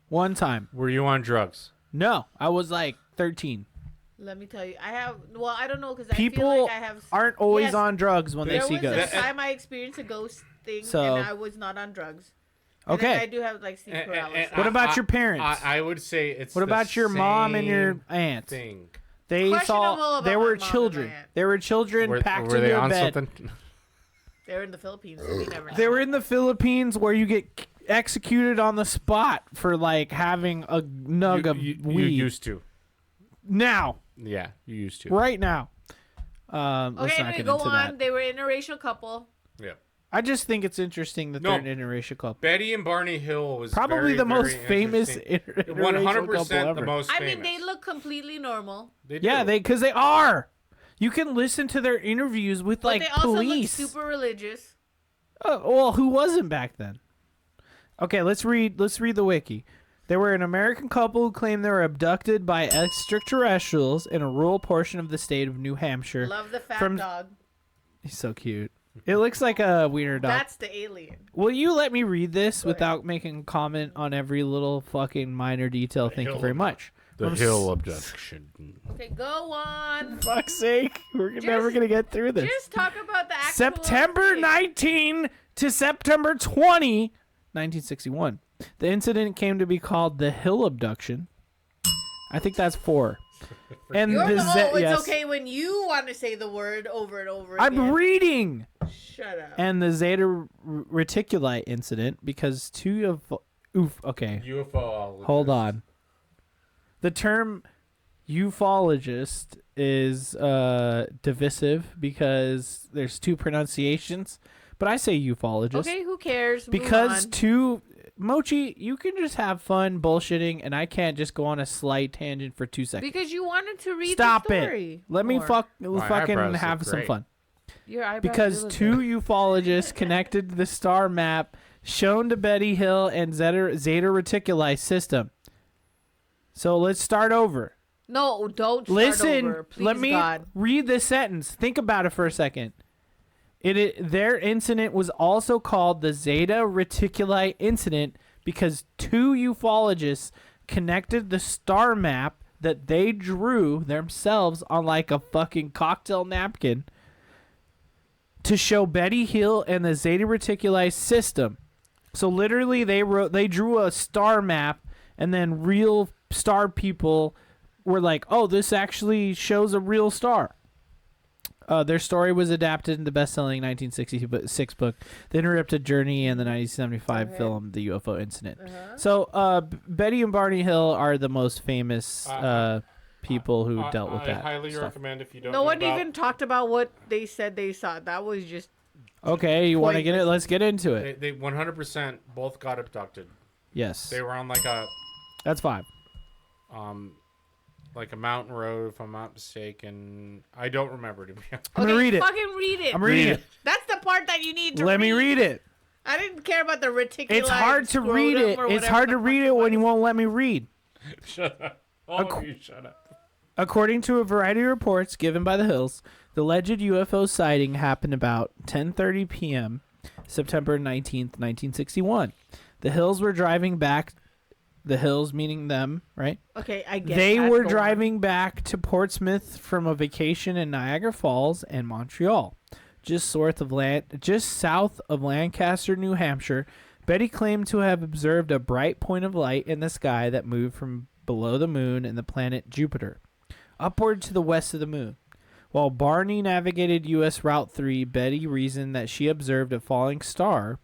D: one time.
C: Were you on drugs?
D: No, I was like 13.
B: Let me tell you, I have. Well, I don't know because I
D: People
B: feel like I have.
D: aren't always
B: Yes,
D: on drugs when they
B: There
D: see
B: was
D: ghosts.
B: a time I experienced a ghost thing,
D: So-
B: and I was not on drugs. And then
D: Okay.
B: I do have like sleep paralysis.
D: What about your parents?
C: I would say it's.
D: What
C: the
D: about your mom and your
C: same
D: aunt?
C: thing?
D: They
B: Questionable
D: saw
B: about
D: there
B: my
D: were
B: mom and
D: children.
B: my aunt.
D: There were children packed
C: were
D: into
C: they
D: a
C: on
D: bed.
C: something?
B: They're in the Philippines. So we never.
D: They
B: know.
D: were in the Philippines where you get executed on the spot for like having a nug of
C: you
D: weed.
C: used to.
D: Now,
C: Yeah, you used to.
D: right now. Let's
B: Okay,
D: not
B: anyway,
D: get
B: go
D: into
B: on.
D: that.
B: They were an interracial couple.
C: Yeah.
D: I just think it's interesting that
C: No.
D: they're an interracial couple.
C: Betty and Barney Hill was
D: Probably
C: very,
D: the most
C: very
D: famous
C: interesting.
D: interracial couple
C: 100% the
D: ever.
C: most
B: I
C: famous.
B: mean, they look completely normal,
C: They
D: Yeah,
C: do.
D: because they are. You can listen to their interviews with
B: but
D: like
B: they also
D: police.
B: look super religious.
D: Well, who wasn't back then? Okay, let's read the wiki. They were an American couple who claimed they were abducted by extraterrestrials in a rural portion of the state of New Hampshire.
B: Love the fat
D: From-
B: dog.
D: He's so cute. It looks like a wiener dog.
B: That's the alien.
D: Will you let me read this
B: Go ahead.
D: without making comment on every little fucking minor detail? Thank you very much.
C: The Hill abduction.
B: Okay, go on.
D: Fuck's sake, we're never gonna get through this.
B: Just talk about the actual
D: September
B: thing.
D: 19 to September 20, 1961. The incident came to be called the Hill abduction. I think that's 4. And
B: You're
D: the
B: it's
D: yes.
B: okay when you want to say the word over and over
D: I'm
B: again.
D: reading.
B: Shut up.
D: And the Zeta Reticuli incident because okay.
C: UFO.
D: Hold on. The term ufologist is divisive because there's 2 pronunciations, but I say ufologist.
B: Okay, who cares? Move
D: Because
B: on.
D: Mochi, you can just have fun bullshitting, and I can't just go on a slight tangent for 2 seconds.
B: Because you wanted to read
D: Stop
B: the story.
D: it. Let me
B: more.
D: fucking
C: eyebrows
D: have
C: look
D: some
C: great.
D: fun.
B: Your eyebrows
D: Because
B: do look
D: 2
B: good.
D: ufologists connected the star map shown to Betty Hill and Zeta Reticuli system. So let's start over.
B: No, don't start
D: Listen,
B: over. Please,
D: let me
B: God.
D: read the sentence. Think about it for a second. Their incident was also called the Zeta Reticuli incident because 2 ufologists connected the star map that they drew themselves on like a fucking cocktail napkin to show Betty Hill and the Zeta Reticuli system. So literally they drew a star map and then real star people were like, oh, this actually shows a real star. Their story was adapted in the best-selling 1966 book, The Interrupted Journey, and the 1975 film, The UFO Incident. So Betty and Barney Hill are the most famous people who dealt with that.
C: I highly
D: stuff.
C: recommend if you don't
B: No
C: know
B: one
C: about,
B: even talked about what they said they saw. That was just
D: Okay, you want to get it?
B: Pointless.
D: Let's get into it.
C: They 100% both got abducted.
D: Yes,
C: They were on like a
D: that's 5.
C: like a mountain road, if I'm not mistaken. I don't remember, to be honest.
D: I'm gonna read it.
B: Fucking read it.
D: I'm reading it.
B: That's the part that you need to
D: Let me read it.
B: I didn't care about the reticulum.
D: It's hard to read it. It's hard to read it when you won't let me read.
C: Shut up. All of you, shut up.
D: According to a variety of reports given by the Hills, the alleged UFO sighting happened about 10:30 p.m. September 19th, 1961. The Hills were driving back. The Hills meaning them, right?
B: Okay, I get
D: They
B: that.
D: were
B: Go on.
D: driving back to Portsmouth from a vacation in Niagara Falls and Montreal, just south of Lancaster, New Hampshire. Betty claimed to have observed a bright point of light in the sky that moved from below the moon and the planet Jupiter, upward to the west of the moon. While Barney navigated U.S. Route 3, Betty reasoned that she observed a falling star,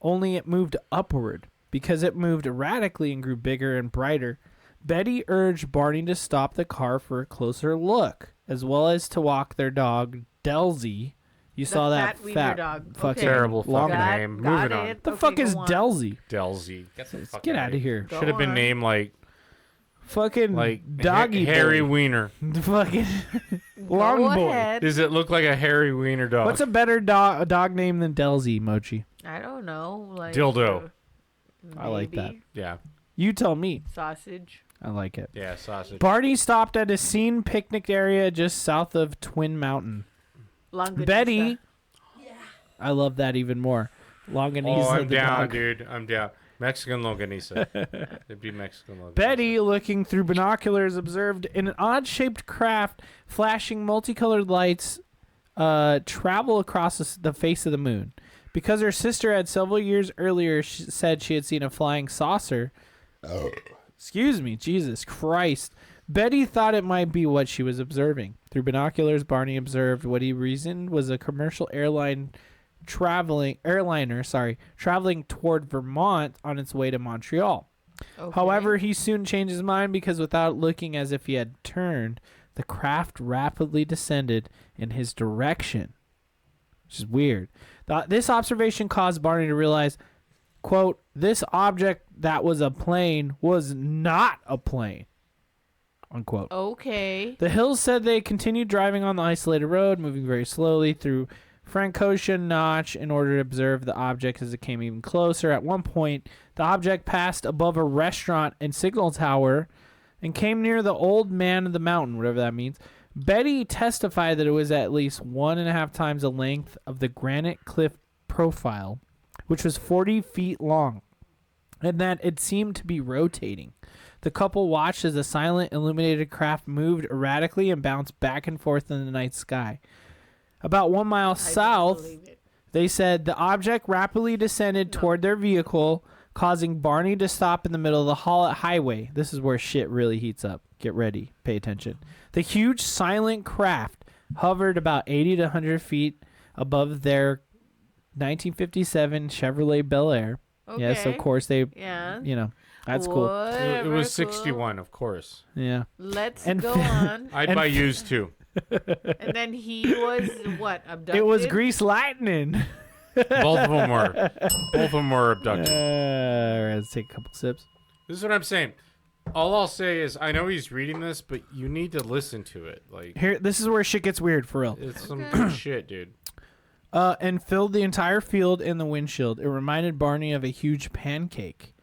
D: only it moved upward. Because it moved erratically and grew bigger and brighter, Betty urged Barney to stop the car for a closer look, as well as to walk their dog, Delzy. You saw that
B: fat wiener
D: fat
B: dog.
D: fucking
B: Okay.
C: Terrible
D: long
C: fucking
B: Got-
C: name.
B: got
C: Moving on.
B: it.
D: The
B: Okay,
D: fuck
B: go
D: is
B: on.
D: Delzy?
C: Delzy.
D: Get out of here.
B: Go
C: Should have been
B: on.
C: named like
D: Fucking doggy
C: Harry
D: boy.
C: Wiener.
D: Fucking long
B: Go
D: boy.
B: ahead.
C: Does it look like a Harry Wiener dog?
D: What's a better dog name than Delzy, Mochi?
B: I don't know. Like
C: Dildo.
D: I like that.
B: maybe
C: Yeah.
D: You tell me.
B: Sausage.
D: I like it.
C: Yeah, sausage.
D: Barney stopped at a scene picnic area just south of Twin Mountain.
B: Longanisa.
D: Betty. I love that even more. Longanisa.
C: Oh, I'm
D: the
C: down,
D: dog.
C: dude. I'm down. Mexican longanisa. It'd be Mexican longanisa.
D: Betty, looking through binoculars, observed an odd-shaped craft flashing multicolored lights travel across the face of the moon. Because her sister had several years earlier said she had seen a flying saucer. Excuse me, Jesus Christ. Betty thought it might be what she was observing. Through binoculars, Barney observed what he reasoned was a commercial airliner traveling toward Vermont on its way to Montreal.
B: Okay.
D: However, he soon changed his mind because without looking as if he had turned, the craft rapidly descended in his direction. Which is weird. This observation caused Barney to realize, quote, this object that was a plane was not a plane, unquote.
B: Okay.
D: The Hills said they continued driving on the isolated road, moving very slowly through Francosha Notch in order to observe the object as it came even closer. At one point, the object passed above a restaurant and signal tower and came near the old man of the mountain, whatever that means. Betty testified that it was at least 1.5 times the length of the granite cliff profile, which was 40 feet long, and that it seemed to be rotating. The couple watched as the silent, illuminated craft moved erratically and bounced back and forth in the night sky. About 1 mile south, they said the object rapidly descended toward their vehicle, causing Barney to stop in the middle of the highway. This is where shit really heats up. Get ready. Pay attention. The huge, silent craft hovered about 80 to 100 feet above their 1957 Chevrolet Bel Air.
B: Okay.
D: Yes, of course they,
B: Yeah.
D: you know, that's cool.
C: It was
B: Whatever,
C: 61, of course.
D: Yeah.
B: Let's
D: And
B: go on.
C: I'd
D: And-
C: buy used too.
B: And then he was what? Abducted?
D: It was grease lightning.
C: Both of them were abducted.
D: All right, let's take a couple sips.
C: This is what I'm saying. All I'll say is, I know he's reading this, but you need to listen to it. Like,
D: Here, this is where shit gets weird for real.
C: it's some good shit, dude.
D: And filled the entire field in the windshield. It reminded Barney of a huge pancake.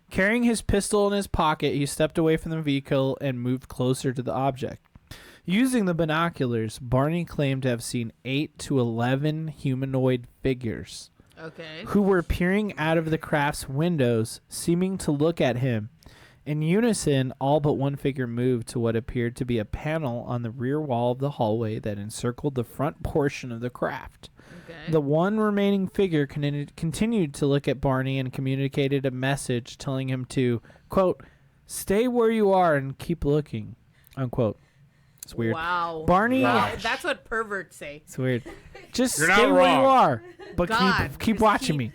D: Carrying his pistol in his pocket, he stepped away from the vehicle and moved closer to the object. Using the binoculars, Barney claimed to have seen 8 to 11 humanoid figures
B: Okay.
D: who were peering out of the craft's windows, seeming to look at him. In unison, all but one figure moved to what appeared to be a panel on the rear wall of the hallway that encircled the front portion of the craft.
B: Okay.
D: The one remaining figure continued to look at Barney and communicated a message telling him to, quote, stay where you are and keep looking, unquote. It's weird.
B: Wow.
D: Barney,
B: Wow, that's what perverts say.
D: it's weird. Just
C: You're
D: stay
C: not
D: where you
C: wrong.
D: are, but
B: God,
D: keep watching me.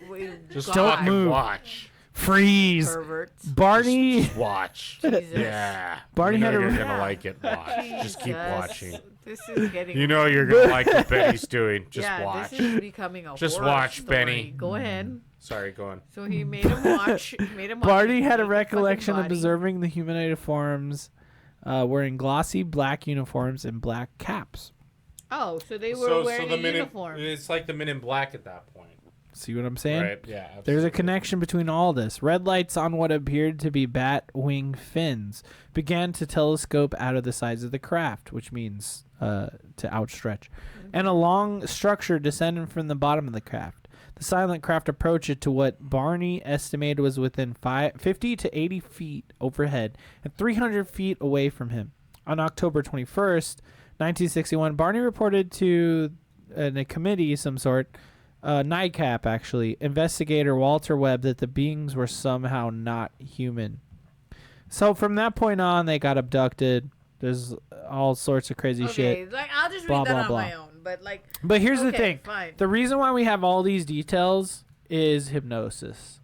C: Just
D: Don't
C: fucking
D: move.
C: watch.
D: Freeze.
B: Perverts.
D: Barney,
C: Just watch.
B: Jesus.
C: Yeah.
D: Barney
C: you know
D: had a-
C: you're
B: Yeah.
C: gonna like it. Watch. Just keep
B: Jesus.
C: watching.
B: This is getting.
C: You know you're gonna like what Betty's doing. Just
B: yeah,
C: watch.
B: this is becoming a
C: Just
B: horror
C: watch,
B: story.
C: Benny.
B: Go ahead.
C: Sorry, go on.
B: So he made him watch.
D: Barney had a
B: his
D: recollection
B: fucking
D: of
B: body.
D: observing the humanoid forms wearing glossy black uniforms and black caps.
B: Oh, so they were wearing a uniform.
C: It's like the Men in Black at that point.
D: See what I'm saying?
C: Right? Yeah.
D: There's
C: absolutely.
D: a connection between all this. Red lights on what appeared to be bat wing fins began to telescope out of the sides of the craft, which means to outstretch, and a long structure descended from the bottom of the craft. The silent craft approached it to what Barney estimated was within 50 to 80 feet overhead and 300 feet away from him. On October 21st, 1961, Barney reported to a committee, some sort, NICAP actually, investigator Walter Webb, that the beings were somehow not human. So from that point on, they got abducted. There's all sorts of crazy shit.
B: Okay, like I'll just
D: Blah,
B: read that
D: blah,
B: on
D: blah.
B: my own. But like,
D: But here's the
B: okay,
D: thing.
B: Fine.
D: The reason why we have all these details is hypnosis.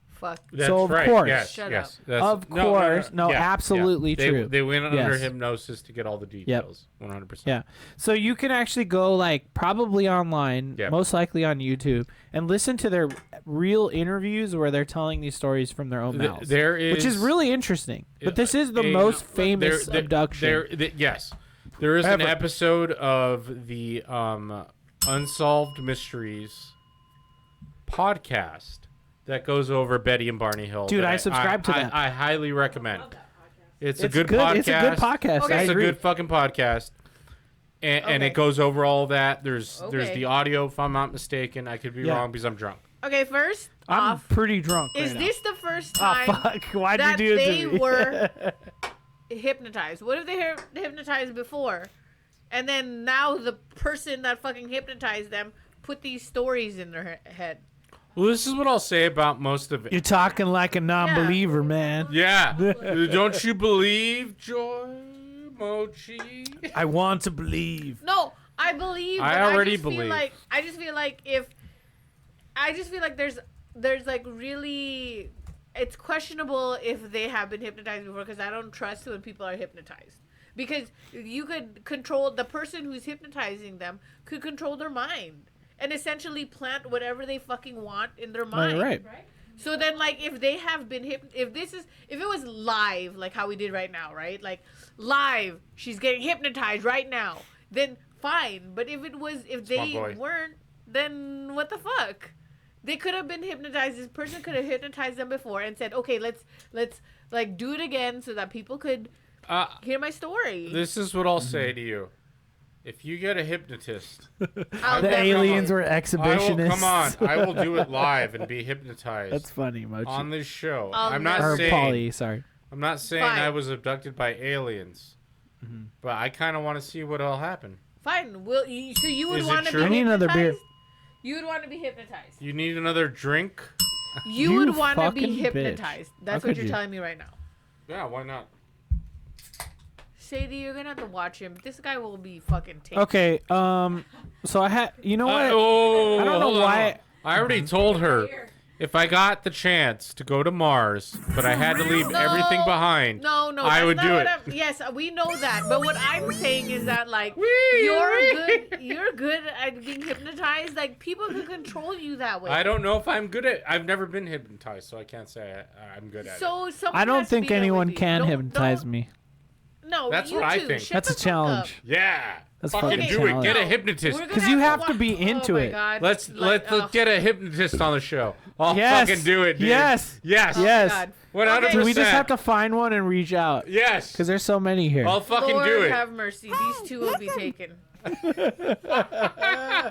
B: Fuck.
C: That's
D: So, of
C: right.
D: course.
C: Yes,
B: Shut
C: yes.
B: up.
C: That's,
D: Of course. No, absolutely
C: They,
D: true.
C: They went under
D: Yes.
C: hypnosis to get all the details. 100%.
D: Yeah. So you can actually go like probably online,
C: Yep.
D: most likely on YouTube, and listen to their real interviews where they're telling these stories from their own mouths.
C: There is,
D: which is really interesting. But this is the most famous abduction.
C: Yes, there is an
D: Ever.
C: episode of the Unsolved Mysteries podcast that goes over Betty and Barney Hill.
D: Dude,
C: that
D: I subscribe to that.
C: I highly recommend. It's a
D: It's
C: good
D: good.
C: podcast.
D: It's a good podcast.
B: Okay.
D: I
C: It's a
D: agree.
C: good fucking podcast. And
B: Okay.
C: it goes over all that. There's
B: Okay.
C: the audio, if I'm not mistaken. I could be
D: Yeah.
C: wrong because I'm drunk.
B: Okay, first
D: I'm
B: off,
D: pretty drunk.
B: is
D: right
B: this the first
D: now.
B: time
D: Oh fuck! Why'd
B: that
D: you do it
B: they
D: to me?
B: were hypnotized? What if they were hypnotized before, and then now the person that fucking hypnotized them put these stories in their head?
C: Well, this is what I'll say about most of it.
D: You're talking like a non-believer, man.
C: Yeah. Don't you believe, Joy Mochi?
D: I want to believe.
B: No, I believe.
C: I
B: but
C: already
B: just
C: believe.
B: Feel like, I just feel like if, I just feel like there's like really, it's questionable if they have been hypnotized before, because I don't trust when people are hypnotized, because you could control the person who's hypnotizing them, could control their mind and essentially plant whatever they fucking want in their mind.
D: Right.
B: So then, like, if they have been if it was live, like how we did right now, right? Like, live, she's getting hypnotized right now, then fine. But if they
C: boy.
B: weren't, then what the fuck? They could have been hypnotized. This person could have hypnotized them before and said, okay, let's like do it again so that people could hear my story.
C: This is what I'll say to you. If you get a hypnotist,
B: I'll
D: The
B: definitely-
D: aliens were
C: I
D: exhibitionists.
C: will, come on, I will do it live and be hypnotized
D: That's funny, Mochi.
C: on this show.
B: I'll
C: I'm
B: never-
C: not
D: or
C: saying
D: Polly, sorry.
C: I'm not saying
B: Fine.
C: I was abducted by aliens, but I kind of want to see what'll happen.
B: Fine. So you would
C: Is it
B: want to be
C: true? I
D: need another beer.
B: hypnotized? You would want to be hypnotized.
C: You need another drink?
B: You
D: You
B: would want to be
D: fucking bitch.
B: hypnotized. That's
D: How
B: what
D: could
B: you're
D: you?
B: telling me right now.
C: Yeah, why not?
B: Shady, you're gonna have to watch him. This guy will be fucking taken.
D: Okay. So I had. You know what?
C: I don't
D: know
C: hold on.
D: why-
C: I already told her if I got the chance to go to Mars, but I had to leave
B: No.
C: everything behind.
B: No,
C: I
B: that's
C: would
B: not
C: do
B: what
C: it.
B: Yes, we know that. But what I'm saying is that like you're good at being hypnotized. Like people can control you that way.
C: I don't know if I'm good at. I've never been hypnotized, so I can't say I'm good at it.
B: So someone
D: I don't
B: has to
D: think
B: be there
D: anyone
B: with you.
D: can
B: Don't-
D: hypnotize
B: don't-
D: me.
B: No,
C: That's
B: you
C: what I
B: too.
C: think.
B: Shut
D: That's
B: the
D: a
B: fuck
D: challenge.
C: Yeah,
D: That's
C: fucking
D: fucking
C: do it.
D: challenge.
C: Get a
B: No.
C: hypnotist.
B: We're
D: 'Cause
B: gonna
D: you have
B: wa-
D: to be into
B: oh my
D: it.
B: God.
C: Let's
B: Like,
C: get a hypnotist on the show. I'll
D: Yes.
C: fucking do it, dude.
D: Yes.
C: Yes.
B: Oh my
D: Yes.
B: God.
C: 100%.
D: Do we just have to find one and reach out?
C: Yes.
D: Because there's so many here.
C: I'll fucking
B: Lord
C: do it.
B: have mercy. These two will be taken.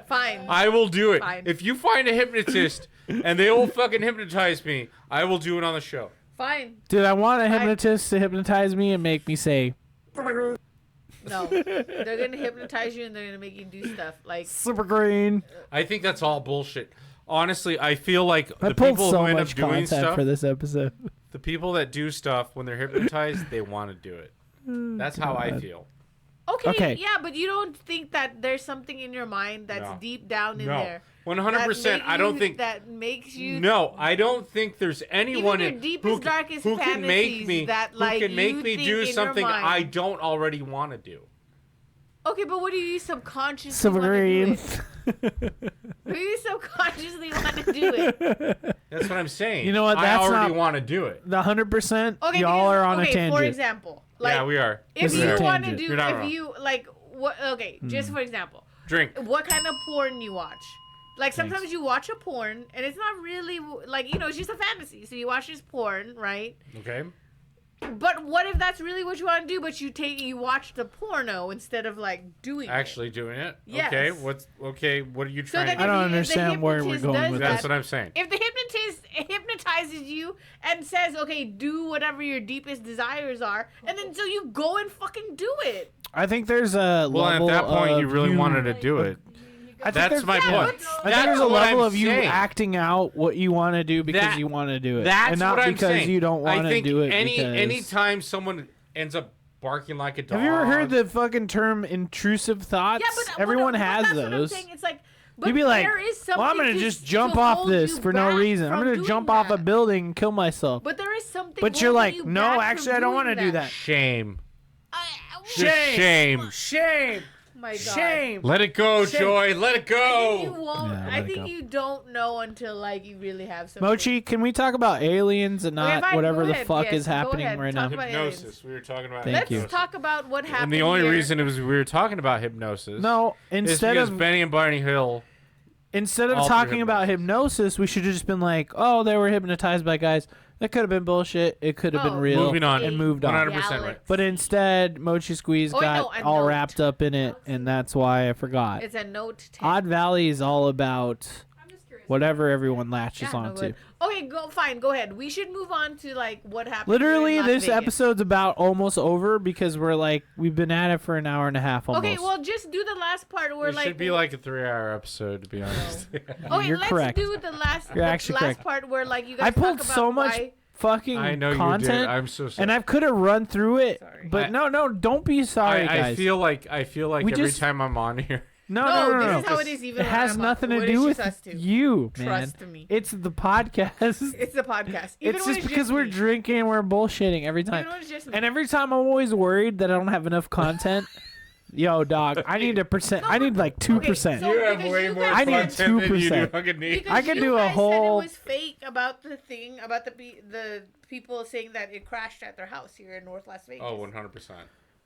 B: Fine.
C: I will do it.
B: Fine.
C: If you find a hypnotist and they will fucking hypnotize me, I will do it on the show.
B: Fine.
D: Dude, I want a hypnotist to hypnotize me and make me say,
B: No. They're gonna hypnotize you and they're gonna make you do stuff like.
D: super green.
C: I think that's all bullshit. Honestly, I feel like
D: I
C: the
D: pulled
C: people
D: so
C: who end up
D: much
C: doing
D: content
C: stuff,
D: for this episode.
C: the people that do stuff when they're hypnotized, they want to do it. That's how I
D: God.
C: feel.
B: Okay, yeah, but you don't think that there's something in your mind that's
C: No.
B: deep down in
C: No,
B: there.
C: 100%. I don't think.
B: that makes you.
C: No, I don't think there's anyone
B: your
C: who,
B: deepest,
C: can-
B: darkest
C: who can make
B: fantasies
C: me
B: that, like,
C: who can make
B: you
C: me
B: think
C: do
B: in your
C: something
B: mind.
C: I don't already want to do.
B: Okay, but what do you subconsciously
D: Super
B: want to do?
D: green.
B: It? Do you subconsciously want to do it?
C: That's what I'm saying.
D: You know what,
C: I
D: that's
C: already
D: not-
C: want to do it.
D: The 100%,
B: Okay,
D: y'all
B: because-
D: are on
B: okay,
D: a tangent.
B: For example, like
C: Yeah, we are.
B: if
D: This is
B: you
D: a
B: want to
D: tangent.
B: do,
C: You're not
B: if
C: wrong.
B: you like, what? Okay, just
D: Hmm.
B: for example,
C: Drink.
B: what kind of porn you watch? Like sometimes you watch a porn and it's not really like it's just a fantasy. So you watch this porn, right?
C: Okay.
B: But what if that's really what you want to do? But you watch the porno instead of like doing
C: Actually doing it.
B: Yes.
C: Okay. What are you
B: So
C: trying
B: then
C: to
D: I
C: do?
D: don't
B: if the
D: understand where we're
B: hypnotist
D: going
B: does
D: with
C: That's
B: that-
C: what I'm saying.
B: If the hypnotist hypnotizes you and says, "Okay, do whatever your deepest desires are," and then so you go and fucking do it.
D: I think there's a
C: Well, at
D: level
C: that point, you
D: of
C: really wanted to do it.
D: I think
C: That's
D: there's-
C: my
B: Yeah,
C: point.
B: but-
D: I think
C: That's
D: there's a
C: what
D: level
C: I'm
D: of you
C: saying.
D: acting out what you want to do because
C: That-
D: you want to do it,
C: That's
D: and not
C: what I'm
D: because
C: saying.
D: you don't want
C: I
D: to
C: think
D: do it.
C: anytime someone ends up barking like a dog.
D: Have you ever heard the fucking term intrusive thoughts?
B: Yeah, but
D: Everyone
B: but
D: has
B: that's what I'm
D: those.
B: saying. It's like, but
D: You'd be like,
B: there is
D: well, I'm
B: something
D: gonna
B: to-
D: just jump
B: to
D: off
B: hold
D: this
B: you
D: for no
B: back
D: reason. I'm
B: from
D: gonna
B: doing
D: jump off a
B: that.
D: building and kill myself.
B: But there is something.
D: But you're
B: holding
D: like,
B: you
D: no,
B: back from
D: actually, I don't
B: doing
D: want to do that.
C: Shame.
B: Just
C: Shame.
D: Shame.
B: My God.
D: Shame.
C: Let it go,
D: Shame.
C: Joy. Let it
B: I think you
C: go.
B: won't.
D: Yeah,
B: I
D: let it
B: think
D: go.
B: you don't know until like you really have something.
D: Mochi, can we talk about aliens and
B: Okay,
D: not
B: fine,
D: whatever
B: go
D: the
B: ahead.
D: fuck
B: Yes,
D: is
B: go
D: happening
B: ahead.
D: right
B: Talk
D: now?
B: about
C: Hypnosis.
B: aliens.
C: We were talking about
D: Thank
B: Let's
D: you.
C: hypnosis.
B: talk about what happened.
C: And the only
B: here.
C: reason it was we were talking about hypnosis.
D: No,
C: is
D: instead
C: because
D: of
C: Benny and Barney Hill.
D: instead of
C: all through
D: talking about hypnosis, we should have just been like, oh, they were hypnotized by guys. That could have been bullshit. It could have been
B: Oh,
D: real.
C: Moving on.
D: and moved on.
C: 100% right.
D: But instead, Mochi Squeeze
B: Oh,
D: got
B: no, a
D: all
B: note.
D: wrapped up in it, and that's why I forgot.
B: It's a note. 10.
D: Odd Valley is all about
E: I'm just curious.
D: whatever everyone latches
B: Yeah, no
D: onto.
B: good. Okay, go fine. Go ahead. We should move on to like what happened.
D: Literally,
B: here in Las
D: this
B: Vegas.
D: episode's about almost over because we've been at it for an hour and a half almost.
B: Okay, well, just do the last part where
C: It
B: like.
C: should be like a 3-hour episode, to be honest.
B: Okay,
D: You're
B: let's
D: correct.
B: do the last.
D: You're
B: the
D: actually
B: last
D: correct.
B: part where like you guys
D: I pulled
B: talk about
D: so much
B: why-
D: fucking
C: I know
D: content,
C: you did. I'm so sorry.
D: and I could have run through it,
B: Sorry.
D: but no, don't be sorry,
C: I
D: guys.
C: feel like
D: We
C: every
D: just-
C: time I'm on here.
B: No,
D: no.
B: this is how it is. Even
D: It
B: when
D: has
B: I'm
D: nothing
B: on.
D: to
B: When
D: do
B: it's
D: with
B: just us two.
D: you, man.
B: Trust me.
D: It's the podcast.
B: It's the podcast. Even
D: It's
B: when
D: just because we're
B: me.
D: drinking and we're bullshitting every time.
B: Even when it's just me.
D: And every time I'm always worried that I don't have enough content. Yo, dog, I need a percent. I need like 2%.
B: so- You have because way you more guys-
D: I need
C: content than you do
D: 2%.
C: fucking need.
B: Because
D: I could
B: you
D: do a
B: guys
D: whole-
B: Said it was fake about the thing about the people saying that it crashed at their house here in North Las Vegas.
C: Oh, 100%.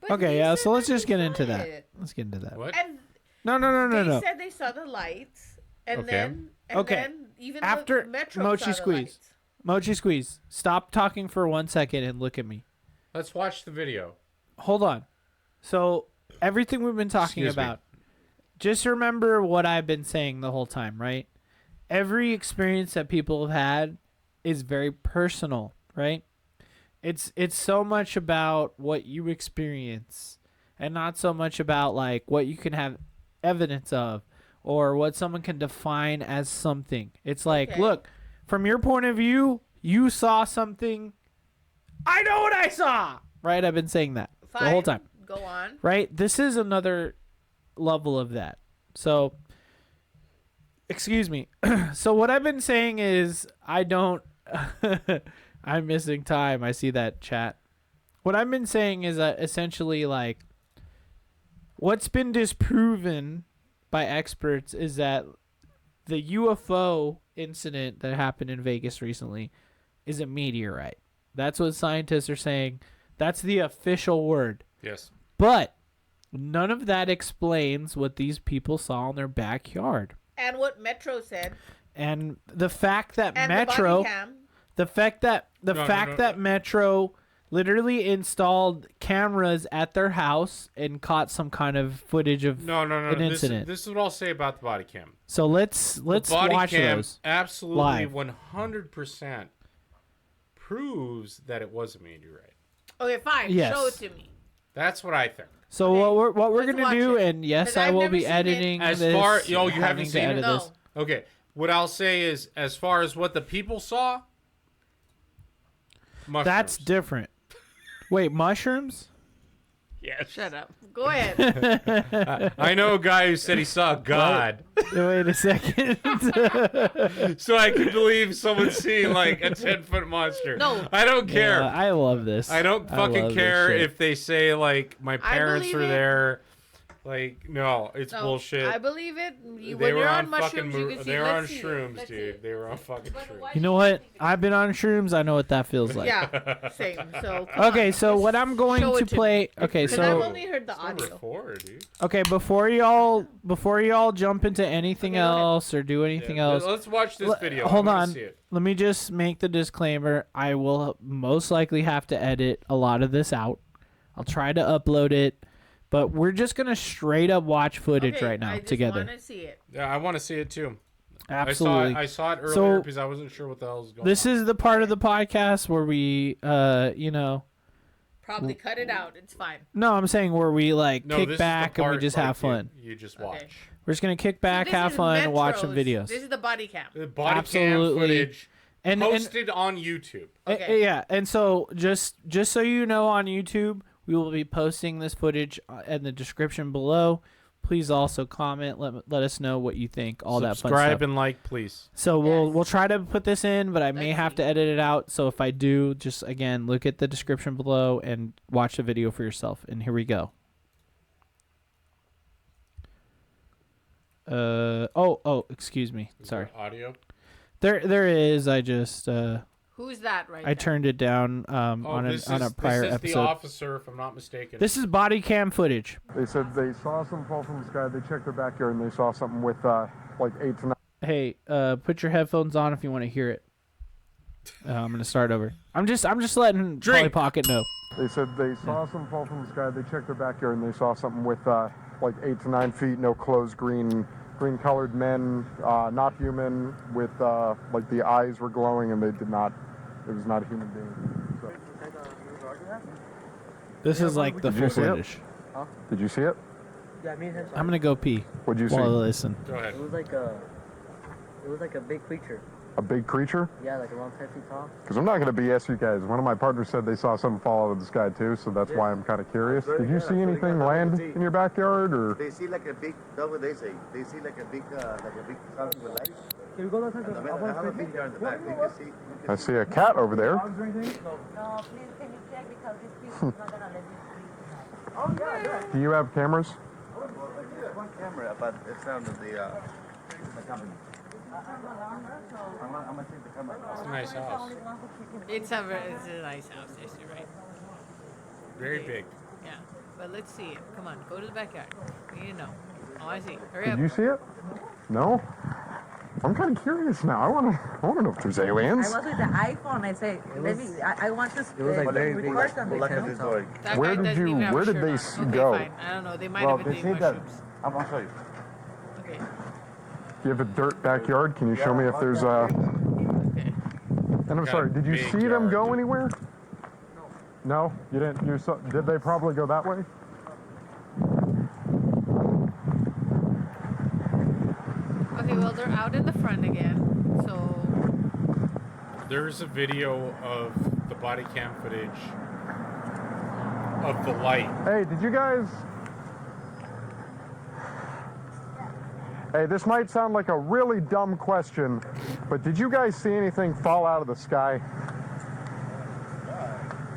B: But
D: Okay,
B: they
D: yeah,
B: said
D: so let's
B: that
D: just
B: they
D: get into
B: saw
D: that.
B: it.
D: Let's get into that.
C: What?
B: And
D: No.
B: they said they saw the lights, and
C: Okay.
B: then
D: Okay.
B: then even
D: After
B: the Metro
D: Mochi
B: saw the
D: Squeeze.
B: lights.
D: Mochi Squeeze, stop talking for 1 second and look at me.
C: Let's watch the video.
D: Hold on. So, everything we've been talking
C: Excuse me.
D: about, just remember what I've been saying the whole time, right? Every experience that people have had is very personal, right? It's so much about what you experience and not so much about like what you can have evidence of or what someone can define as something. It's like,
B: Okay.
D: look, from your point of view, you saw something. I know what I saw. Right? I've been saying that
B: Fine.
D: the whole time.
B: Go on.
D: Right? This is another level of that. So, excuse me. So what I've been saying is I don't I'm missing time. I see that chat. What I've been saying is that essentially like what's been disproven by experts is that the UFO incident that happened in Vegas recently is a meteorite. That's what scientists are saying. That's the official word.
C: Yes.
D: But none of that explains what these people saw in their backyard.
B: And what Metro said.
D: And the fact that
B: And
D: Metro,
B: the body cam.
D: the fact that
C: No.
D: that Metro literally installed cameras at their house and caught some kind of footage of
C: No.
D: an incident.
C: This is what I'll say about the body cam.
D: So let's
C: The body
D: watch
C: cam
D: those.
C: absolutely
D: live.
C: 100% proves that it was a meteorite.
B: Okay, fine.
D: Yes.
B: Show it to me.
C: That's what I think.
D: So
B: Okay,
D: what we're
B: let's
D: gonna
B: watch
D: do,
B: it.
D: and yes,
B: 'Cause
D: I
B: I've
D: will
B: never
D: be
B: seen it.
D: editing
C: As
D: this.
C: far- you haven't
D: having to
C: seen it?
D: edit
B: No.
D: this.
C: Okay, what I'll say is, as far as what the people saw, mushrooms.
D: That's different. Wait, mushrooms?
C: Yes.
B: Shut up. Go ahead.
C: I know a guy who said he saw God,
D: Wait a second.
C: so I can believe someone seeing like a 10-foot monster.
B: No.
C: I don't care.
D: Yeah, I love this.
C: I don't fucking
D: love this
C: care
D: shit.
C: if they say like my parents
B: believe
C: were
B: it.
C: there. Like, no, it's
B: No,
C: bullshit.
B: I believe it.
C: They
B: When
C: were
B: you're
C: on
B: on
C: fucking
B: mushrooms, you can see.
C: they were on
B: Let's see it.
C: shrooms,
B: Let's see
C: dude.
B: it.
C: They were on fucking shrooms.
D: You know what? I've been on shrooms. I know what that feels like.
B: Yeah, same. So come
D: Okay,
B: on.
D: so what I'm going
B: show
D: to
B: it to
D: play. Okay,
B: Because I've
D: so
B: only heard the
C: Number
B: audio.
C: 4, dude.
D: okay, before y'all jump into anything
B: Okay, go ahead.
D: else or do anything
C: Yeah,
D: else,
C: let's watch this video. I
D: hold
C: wanna
D: on.
C: see it.
D: Let me just make the disclaimer. I will most likely have to edit a lot of this out. I'll try to upload it, but we're just gonna straight up watch footage
B: Okay,
D: right now
B: I just
D: together.
B: want to see it.
C: Yeah, I want to see it too.
D: Absolutely.
C: I saw it earlier
D: So,
C: because I wasn't sure what the hell was going
D: This
C: on.
D: is the part of the podcast where we,
B: Probably cut it out. It's fine.
D: no, I'm saying where we like
C: No, this
D: kick
C: is the
D: back and we
C: part,
D: just
C: like,
D: have fun.
C: You just
B: Okay.
C: watch.
D: We're just gonna kick back,
B: This
D: have
B: is
D: fun, and watch some
B: Metro's-
D: videos.
B: This is the body cam.
C: The body
D: Absolutely.
C: cam footage
D: And
C: posted on YouTube.
B: Okay.
D: yeah, and so just so you know, on YouTube, we will be posting this footage in the description below. Please also comment. Let us know what you think. All that fun
C: Subscribe
D: stuff.
C: and like, please.
D: So
B: Yes.
D: we'll try to put this in, but I may
B: Let's
D: have
B: see.
D: to edit it out. So if I do, just again look at the description below and watch the video for yourself. And here we go. Excuse me.
C: Is
D: Sorry.
C: there audio.
D: There is. I just
B: Who's that right
D: I
B: there?
D: turned it down on a prior
C: this is
D: episode.
C: the officer, if I'm not mistaken.
D: This is body cam footage.
G: They said they saw something fall from the sky. They checked their backyard and they saw something with like 8 to 9.
D: Hey, put your headphones on if you want to hear it. I'm gonna start over. I'm just letting Polly
C: Drink.
D: Pocket know.
G: They said they saw something fall from the sky. They checked their backyard and they saw something with like 8 to 9 feet, no clothes, green colored men, not human, with like the eyes were glowing and they did not. It was not a human being. So.
D: This is like the
G: Did
D: full
G: you see it?
D: footage.
G: Did you see it?
H: Yeah, me and him.
D: I'm gonna go pee
G: What'd you see?
D: while I listen.
C: Go ahead.
H: It was like a big creature.
G: A big creature?
H: Yeah, like around 10 feet tall.
G: Because I'm not going to BS you guys. One of my partners said they saw something fall out of the sky too, so that's why I'm kind of curious. Did you see anything land in your backyard, or?
I: They see like a big, that's what they say. They see like a big something with lights.
H: Can we go outside?
I: And I have a big jar in the back. You can see.
G: I see a cat over there.
J: No, please, can you check because these people not gonna let you sleep.
G: Do you have cameras?
I: One camera, but it's down to the company. I'm gonna take the camera.
C: It's a nice house.
B: It's a nice house. Yes, you're right.
C: Very big.
B: Yeah, but let's see it. Come on, go to the backyard. We need to know. Oh, I see. Hurry up.
G: Did you see it? No. I'm kind of curious now. I wanna know if there's aliens.
J: I was with the iPhone. I say, I want to
H: It was like very big.
J: record something.
I: Look at this door.
B: That
G: Where
B: guy
G: did
B: doesn't
G: you-
B: even have a
G: where did
B: shirt
G: they
B: on.
G: s-
B: Okay,
G: go?
B: Fine. I don't know. They might
I: Well,
B: have been
I: they
B: doing
I: say that.
B: mushrooms.
I: I'm gonna show you.
B: Okay.
G: You have a dirt backyard. Can you show me if there's
B: Okay.
G: And I'm
C: Got
G: sorry.
C: a
G: Did you
C: big
G: see them
C: yard.
G: go anywhere? No, you didn't. You saw, did they probably go that way?
B: Okay, well, they're out in the front again, so...
C: There's a video of the body cam footage of the light.
G: Hey, did you guys... Hey, this might sound like a really dumb question, but did you guys see anything fall out of the sky?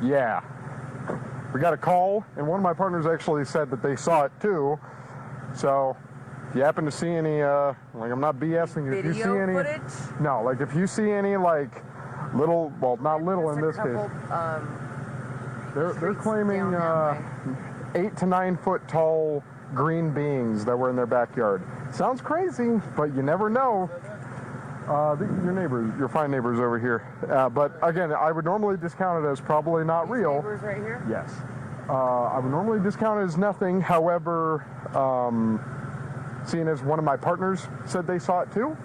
G: Yeah. We got a call, and one of my partners actually said that they saw it too. So, if you happen to see any, like I'm not BSing you, if you see any...
J: footage?
G: No, like if you see any, like, little, well, not little in this case. They're claiming 8 to 9 foot tall green beings that were in their backyard. Sounds crazy, but you never know. Your neighbors, your fine neighbors over here. But again, I would normally discount it as probably not real.
J: Neighbors right here?
G: Yes. I would normally discount it as nothing. However, seeing as one of my partners said they saw it too,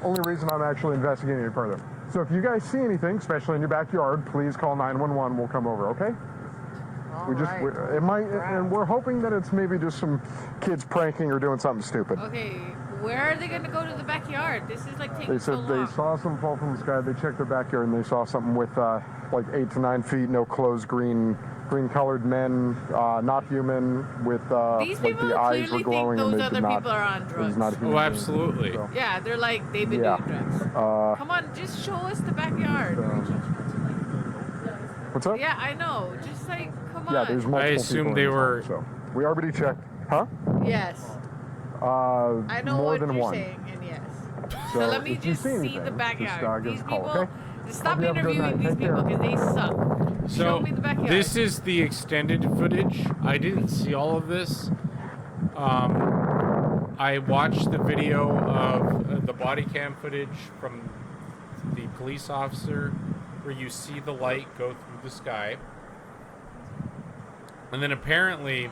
G: only reason I'm actually investigating it further. So if you guys see anything, especially in your backyard, please call 911. We'll come over, okay? It might, and we're hoping that it's maybe just some kids pranking or doing something stupid.
B: Okay, where are they gonna go to the backyard? This is like taking
G: They
B: so
G: said
B: long.
G: they saw something fall from the sky. They checked their backyard and they saw something with like 8 to 9 feet, no clothes, green colored men, not human, with
B: These
G: like
B: people
G: the eyes were
B: clearly
G: glowing
B: think
G: and
B: those
G: they
B: other
G: did not.
B: people are on
G: it was
B: drugs.
G: not a human
C: Oh,
G: being,
C: absolutely.
G: so,
B: Yeah, they're like, they've been
G: yeah.
B: doing drugs. Come on, just show us the backyard.
G: What's up?
B: Yeah, I know. Just like, come on.
G: Yeah, there's multiple
C: I assume
G: people
C: they
G: in this
C: were-
G: home, so we already checked. Huh?
B: Yes. I know
G: More
B: what
G: than
B: you're
G: one.
B: saying, and yes.
G: So
B: So let me
G: if you
B: just
G: see
B: see
G: anything,
B: the backyard.
G: give
B: These
G: us a call,
B: people,
G: okay?
B: just stop
G: Hope you have a good
B: interviewing
G: night.
B: these
G: Take
B: people
G: care.
B: because they suck.
C: So
B: Show me the backyard.
C: this is the extended footage. I didn't see all of this. I watched the video of the body cam footage from the police officer where you see the light go through the sky. And then apparently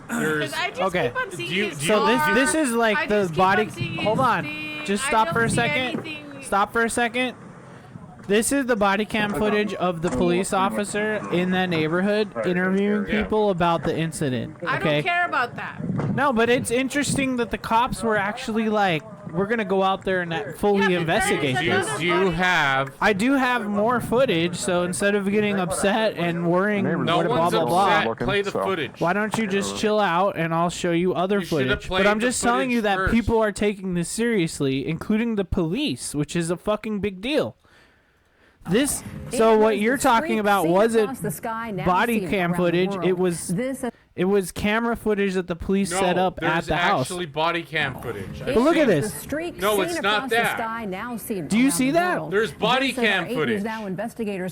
C: there's
B: 'Cause I just
D: Okay.
B: keep on seeing
C: Do you-
B: his
C: do
D: So
C: you-
B: car.
D: this is
B: I
D: like the
B: just keep
D: body.
B: on seeing his
D: Hold on,
B: thing.
D: just
B: I
D: stop
B: don't
D: for a
B: see
D: second.
B: anything.
D: Stop for a second. This is the body cam footage of the police officer in that neighborhood interviewing
C: Yeah.
D: people about the incident.
B: I
D: Okay.
B: don't care about that.
D: No, but it's interesting that the cops were actually like, we're gonna go out there and fully
B: Yeah, but there is
D: investigate
C: do
B: another
D: this.
C: you, do you have
D: I do have more footage, so instead of getting upset and worrying,
G: Neighbors
C: no
G: What
D: blah
C: one's
D: blah
C: upset?
D: blah,
G: Looking,
C: Play the
G: so.
C: footage.
D: why don't you just chill out and I'll show you other
C: You should have
D: footage?
C: played
D: But I'm
C: the
D: just telling you
C: footage
D: that
C: first.
D: people are taking this seriously, including the police, which is a fucking big deal. This, so what you're talking about wasn't body cam footage. It was camera footage that the police
C: No,
D: set up at
C: there's
D: the house.
C: actually body cam footage.
D: But look at this.
C: No, it's not that.
D: Do you see that?
C: There's body cam footage.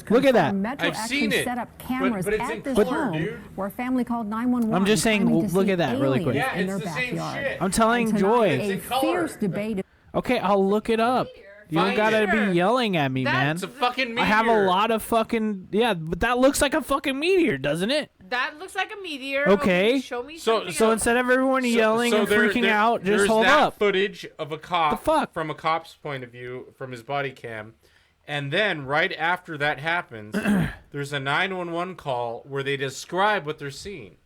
D: Look at that.
C: I've seen it,
K: set up cameras
C: but it's
K: at
C: in
K: this
C: color,
K: home
C: dude.
K: where a family called 911.
D: I'm just saying,
K: claiming to
D: look
K: see
D: at that really quick.
K: aliens
C: Yeah,
K: in
C: it's
K: their
C: the same
K: backyard.
C: shit.
D: I'm telling
K: And
D: Joy.
K: tonight,
C: It's in
K: a
C: color.
K: fierce debate.
D: Okay, I'll look it up. You don't
C: Find
D: gotta
C: it.
D: be yelling at me, man.
C: It's a fucking meteor.
D: I have a lot of fucking but that looks like a fucking meteor, doesn't it?
B: That looks like a meteor.
D: Okay.
B: Show me
C: So-
B: something
D: So
B: else.
D: instead of everyone yelling and
C: there-
D: freaking
C: there-
D: out, just
C: there's
D: hold
C: that
D: up.
C: footage of a cop
D: The fuck?
C: from a cop's point of view from his body cam, and then right after that happens, there's a 911 call where they describe what they're seeing.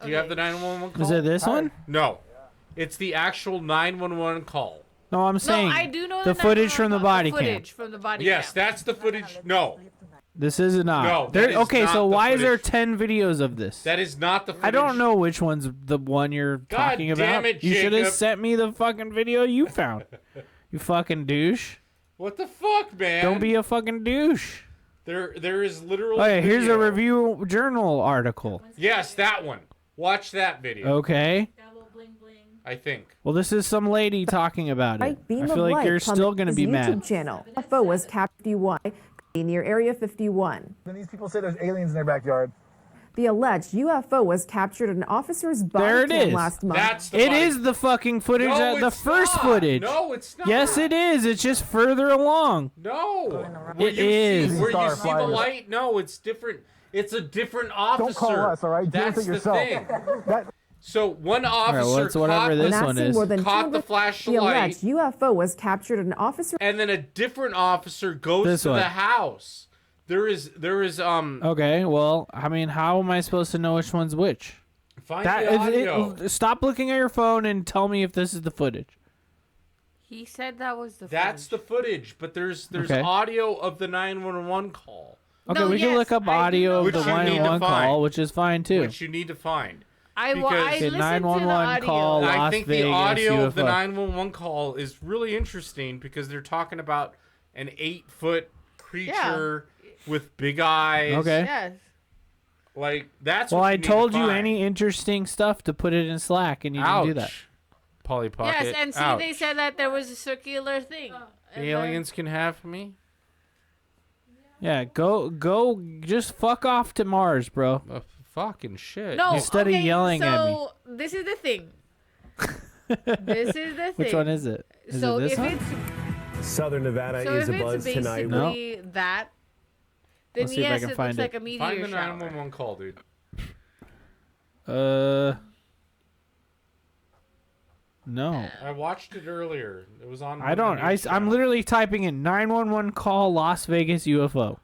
C: Do you have the 911 call?
D: Is it this one?
C: No, it's the actual 911 call.
D: No, I'm saying
B: no, I do know
D: the
B: that
D: footage from the body
B: footage
D: cam.
B: from the body
C: Yes,
B: cam.
C: that's the footage. No,
D: This is not.
C: No,
D: There,
C: that is
D: okay,
C: not
D: so
C: the
D: why is there
C: footage.
D: 10 videos of this?
C: that is not the footage.
D: I don't know which one's the one you're
C: God
D: talking
C: damn
D: about.
C: it,
D: You should have
C: Jacob.
D: sent me the fucking video you found. You fucking douche.
C: What the fuck, man?
D: Don't be a fucking douche.
C: There is literally.
D: Okay, here's a
C: video.
D: review journal article.
C: Yes, that one. Watch that video.
D: Okay.
C: I think.
D: Well, this is some lady talking about it.
L: Bright beam
D: I
L: of
D: feel like
L: light
D: you're
L: from
D: still going to
L: his
D: be
L: YouTube
D: mad.
L: channel. UFO was captured near Area 51.
I: Then these people say there's aliens in their backyard.
L: The alleged UFO was captured at an officer's body
D: There it
L: cam
D: is.
L: last month.
C: That's the
D: It
C: body-
D: is the fucking footage,
C: No,
D: the
C: it's
D: first
C: not.
D: footage.
C: No, it's not.
D: Yes, it is. It's just further along.
C: No.
D: It is.
C: Where you
I: Star
C: see the
I: flying.
C: light? No, it's different. It's a different officer.
I: Don't call us, all right? Deal
C: That's
I: with it
C: the
I: yourself.
C: thing.
I: That,
C: So one
D: right,
C: officer
D: what's whatever
C: caught,
D: this
L: When
D: one
L: asking
D: is.
L: more than
C: caught the
L: 200
C: flashlight,
L: The alleged UFO was captured at an officer's
C: and then a different officer goes
D: This
C: to
D: one.
C: the house. There is
D: Okay, well, I mean, how am I supposed to know which one's which?
C: find the audio.
D: Stop looking at your phone and tell me if this is the footage.
B: He said that was the
C: That's the footage, but there's
D: Okay.
C: audio of the 911 call.
D: Okay,
B: No,
D: we can look up audio of
C: Which
D: the
C: you need to
D: 911 call,
C: find.
D: which is fine too.
C: Which you need to find.
B: I
C: Because-
B: listened
D: Okay,
B: to the
D: 911
B: audio.
D: call.
C: And I
D: Las
C: think
D: Vegas
C: the audio of the
D: UFO.
C: 911 call is really interesting because they're talking about an 8-foot creature with big eyes.
D: Okay.
B: Yes.
C: Like, that's
D: Well,
C: what
D: I
C: you need to
D: told you
C: find.
D: any interesting stuff to put it in Slack, and you
C: Ouch.
D: didn't do that.
C: Polly Pocket.
B: Yes, and see,
C: Ouch.
B: they said that there was a circular thing. And
C: Aliens can have me?
D: Yeah, go, just fuck off to Mars, bro.
C: Fucking shit.
B: No,
D: Instead of
B: okay,
D: yelling at me.
B: So this is the thing. This is the thing.
D: Which one is it? Is
B: So
D: it this
B: if
D: one?
B: it's
K: Southern Nevada
B: so
K: is
B: if
K: a buzz
B: it's
K: tonight.
B: basically that, then
D: Let's see if I
B: yes,
D: can
B: it
D: find
B: looks
D: it.
B: like a meteor
C: Find the
B: shower.
C: 911 call, dude.
D: No.
C: I watched it earlier. It was on.
D: I don't. I'm literally typing in 911 call Las Vegas UFO.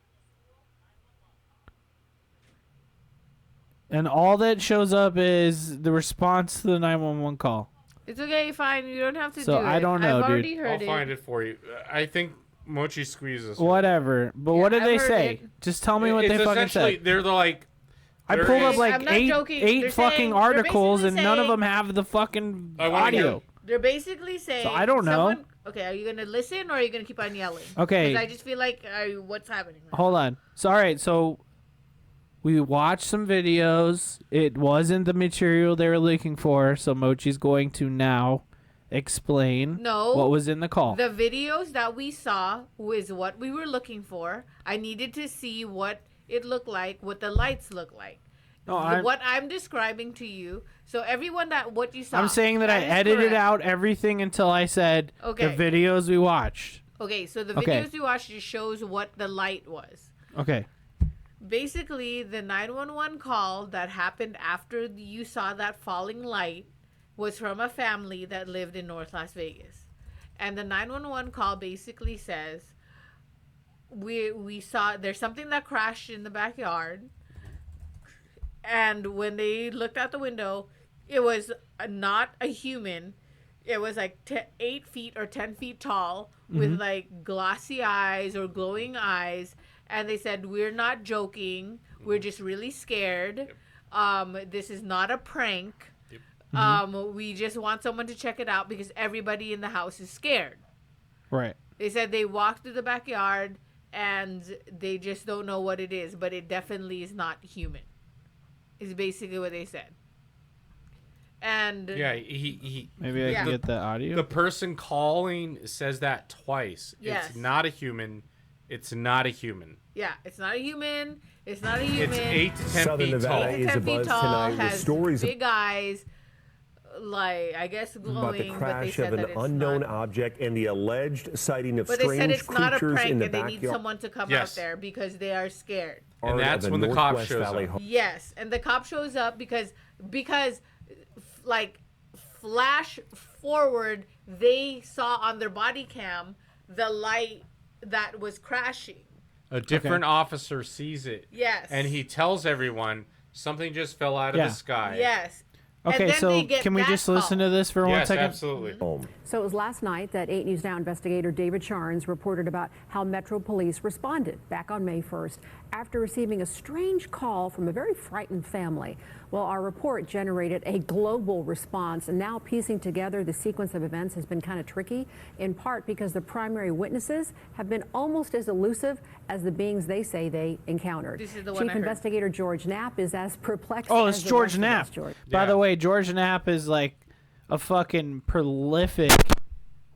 D: And all that shows up is the response to the 911 call.
B: It's okay, fine. You don't have to
D: So
B: do it.
D: I don't know,
B: I've already
D: dude.
B: heard
C: I'll
B: it.
C: find it for you. I think Mochi Squeeze is.
D: Whatever. But what did
B: I've
D: they
B: heard
D: say?
B: it.
D: Just tell me what
C: It's
D: they fucking
C: essentially-
D: said.
C: They're like.
D: I
C: there
D: pulled up
C: is-
D: like
B: I'm not
D: eight
B: joking. They're
D: fucking
B: saying- they're
D: articles, and
B: basically
D: none of
B: saying-
D: them have the fucking
C: I wanna hear-
D: audio.
B: They're basically saying.
D: I don't know.
B: someone- Okay, are you gonna listen or are you gonna keep on yelling?
D: Okay.
B: 'Cause I just feel like what's happening. Right
D: Hold on. So, all right. So, we watched some videos. It wasn't the material they were looking for. So, Mochi's going to now explain
B: No.
D: what was in the call.
B: The videos that we saw was what we were looking for. I needed to see what it looked like, what the lights look like.
D: No, I'm-
B: what I'm describing to you. So everyone that what you saw.
D: I'm saying that I
B: is
D: edited
B: correct.
D: out everything until I said
B: Okay.
D: the videos we watched.
B: Okay, so the
D: Okay.
B: videos we watched just shows what the light was.
D: Okay.
B: Basically, the 911 call that happened after you saw that falling light was from a family that lived in North Las Vegas. And the 911 call basically says, we saw there's something that crashed in the backyard. And when they looked out the window, it was not a human. It was like 8 feet or 10 feet tall with like glassy eyes or glowing eyes. And they said, we're not joking. We're just really scared. This is not a prank. We just want someone to check it out because everybody in the house is scared.
D: Right.
B: They said they walked through the backyard and they just don't know what it is, but it definitely is not human. Is basically what they said. And
C: Yeah, he
D: Maybe I can
B: Yeah.
D: get the audio.
C: the person calling says that twice.
B: Yes.
C: It's not a human. It's not a human.
B: yeah, it's not a human. It's not a human.
C: It's 8 to 10
K: Southern
C: feet
K: Nevada
C: tall.
K: is
B: 10
K: a
B: feet
K: buzz
B: tall,
K: tonight with
B: has
K: stories
B: big eyes, like I guess
K: about
B: glowing.
K: the
B: but they
K: crash
B: said
K: of
B: that
K: an
B: it's
K: unknown
B: not.
K: object and the alleged sighting of
B: But they said
K: strange
B: it's not a
K: creatures
B: prank
K: in the
B: and they need
K: backyard
B: someone to come
C: Yes.
B: out there because they are scared.
C: And that's
K: of a
C: when the cop
K: Northwest
C: shows
K: Valley
C: up.
K: home.
B: Yes, and the cop shows up because like flash forward, they saw on their body cam the light that was crashing.
C: A different officer sees it.
B: Yes.
C: And he tells everyone something just fell out of
D: Yeah.
C: the sky.
B: Yes. And
D: Okay,
B: then
D: so
B: they get
D: can we
B: that
D: just listen
B: call.
D: to this for one
C: Yes,
D: second?
C: absolutely.
M: So it was last night that 8 News Now investigator David Charnes reported about how Metro Police responded back on May 1st after receiving a strange call from a very frightened family. Well, our report generated a global response, and now piecing together the sequence of events has been kind of tricky, in part because the primary witnesses have been almost as elusive as the beings they say they encountered.
B: This is the one
M: Chief
B: I heard.
M: Investigator George Knapp is as perplexed
D: Oh,
M: as
D: it's
M: the
D: George
M: rest of
D: Knapp.
M: us, George.
D: By
C: Yeah.
D: the way, George Knapp is like a fucking prolific.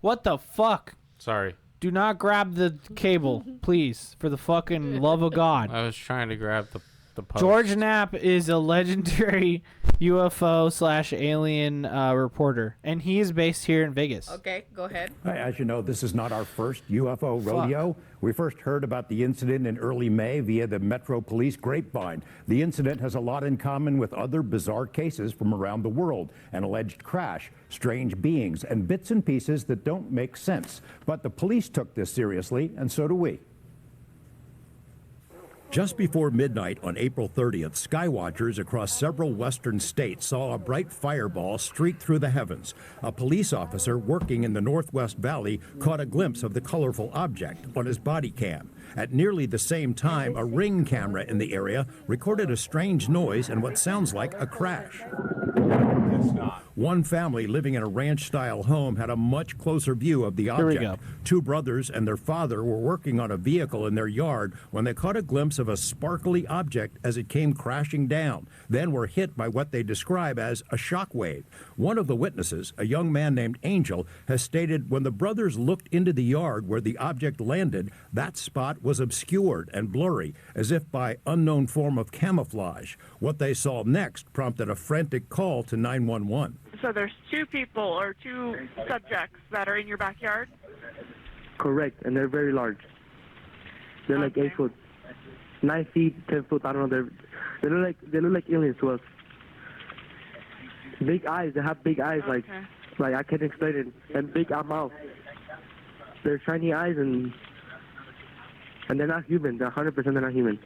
D: What the fuck?
C: Sorry.
D: Do not grab the cable, please, for the fucking love of God.
C: I was trying to grab the post.
D: George Knapp is a legendary UFO/alien reporter, and he is based here in Vegas.
B: Okay, go ahead.
N: As you know, this is not our first UFO rodeo. We first heard about the incident in early May via the Metro Police grapevine. The incident has a lot in common with other bizarre cases from around the world: an alleged crash, strange beings, and bits and pieces that don't make sense. But the police took this seriously, and so do we. Just before midnight on April 30th, skywatchers across several western states saw a bright fireball streak through the heavens. A police officer working in the Northwest Valley caught a glimpse of the colorful object on his body cam. At nearly the same time, a Ring camera in the area recorded a strange noise and what sounds like a crash.
C: It's not.
N: One family living in a ranch-style home had a much closer view of the
D: Here we
N: object.
D: go.
N: Two brothers and their father were working on a vehicle in their yard when they caught a glimpse of a sparkly object as it came crashing down, then were hit by what they describe as a shock wave. One of the witnesses, a young man named Angel, has stated when the brothers looked into the yard where the object landed, that spot was obscured and blurry, as if by unknown form of camouflage. What they saw next prompted a frantic call to 911.
O: So there's two people or two subjects that are in your backyard?
H: Correct, and they're very large. They're like 8 foot, 9 feet, 10 foot. I don't know. They look like aliens to us. Big eyes. They have big eyes, like I can't explain it. And big mouth. They're shiny eyes, and they're not human. They're 100% they're not human.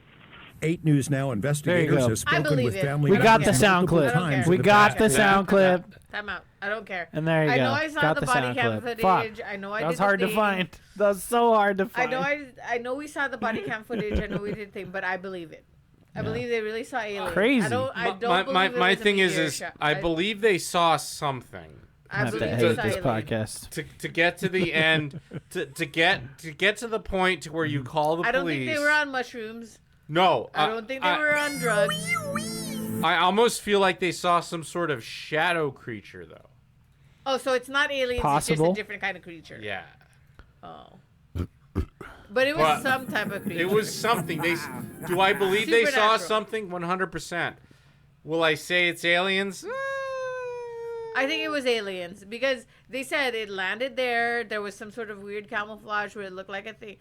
N: 8 News Now investigators
D: go.
N: have spoken with family.
D: We got the
N: members
D: sound
N: multiple
D: clip.
N: times
D: We
N: in the
D: got
N: past
D: the
N: week.
D: sound clip.
B: Time out. I don't care.
D: And there you
B: I
D: go.
B: know I saw
D: Got
B: the
D: the
B: body
D: sound
B: cam
D: clip.
B: footage.
D: Fuck.
B: I know I
D: That
B: did
D: was
B: the
D: hard to
B: thing.
D: find. That was so hard to find.
B: I know we saw the body cam footage. I know we did the thing, but I believe it. I believe they really saw aliens.
D: Crazy.
B: I don't believe it
C: my
B: was a
C: thing
B: meteor
C: is
B: shot.
C: I believe they saw something.
B: I
D: have to
B: believe
D: edit
B: they
D: this
B: saw aliens.
D: podcast.
C: To get to the end, to get to the point to where you call the police.
B: I don't think they were on mushrooms.
C: No,
B: I don't think they were on drugs.
C: I almost feel like they saw some sort of shadow creature, though.
B: Oh, so it's not aliens. It's
D: Possible.
B: just a different kind of creature.
C: Yeah.
B: Oh. But it was some type of creature.
C: It was something. Do I believe they saw
B: Supernatural.
C: something? 100%. Will I say it's aliens?
B: I think it was aliens because they said it landed there. There was some sort of weird camouflage where it looked like a thing.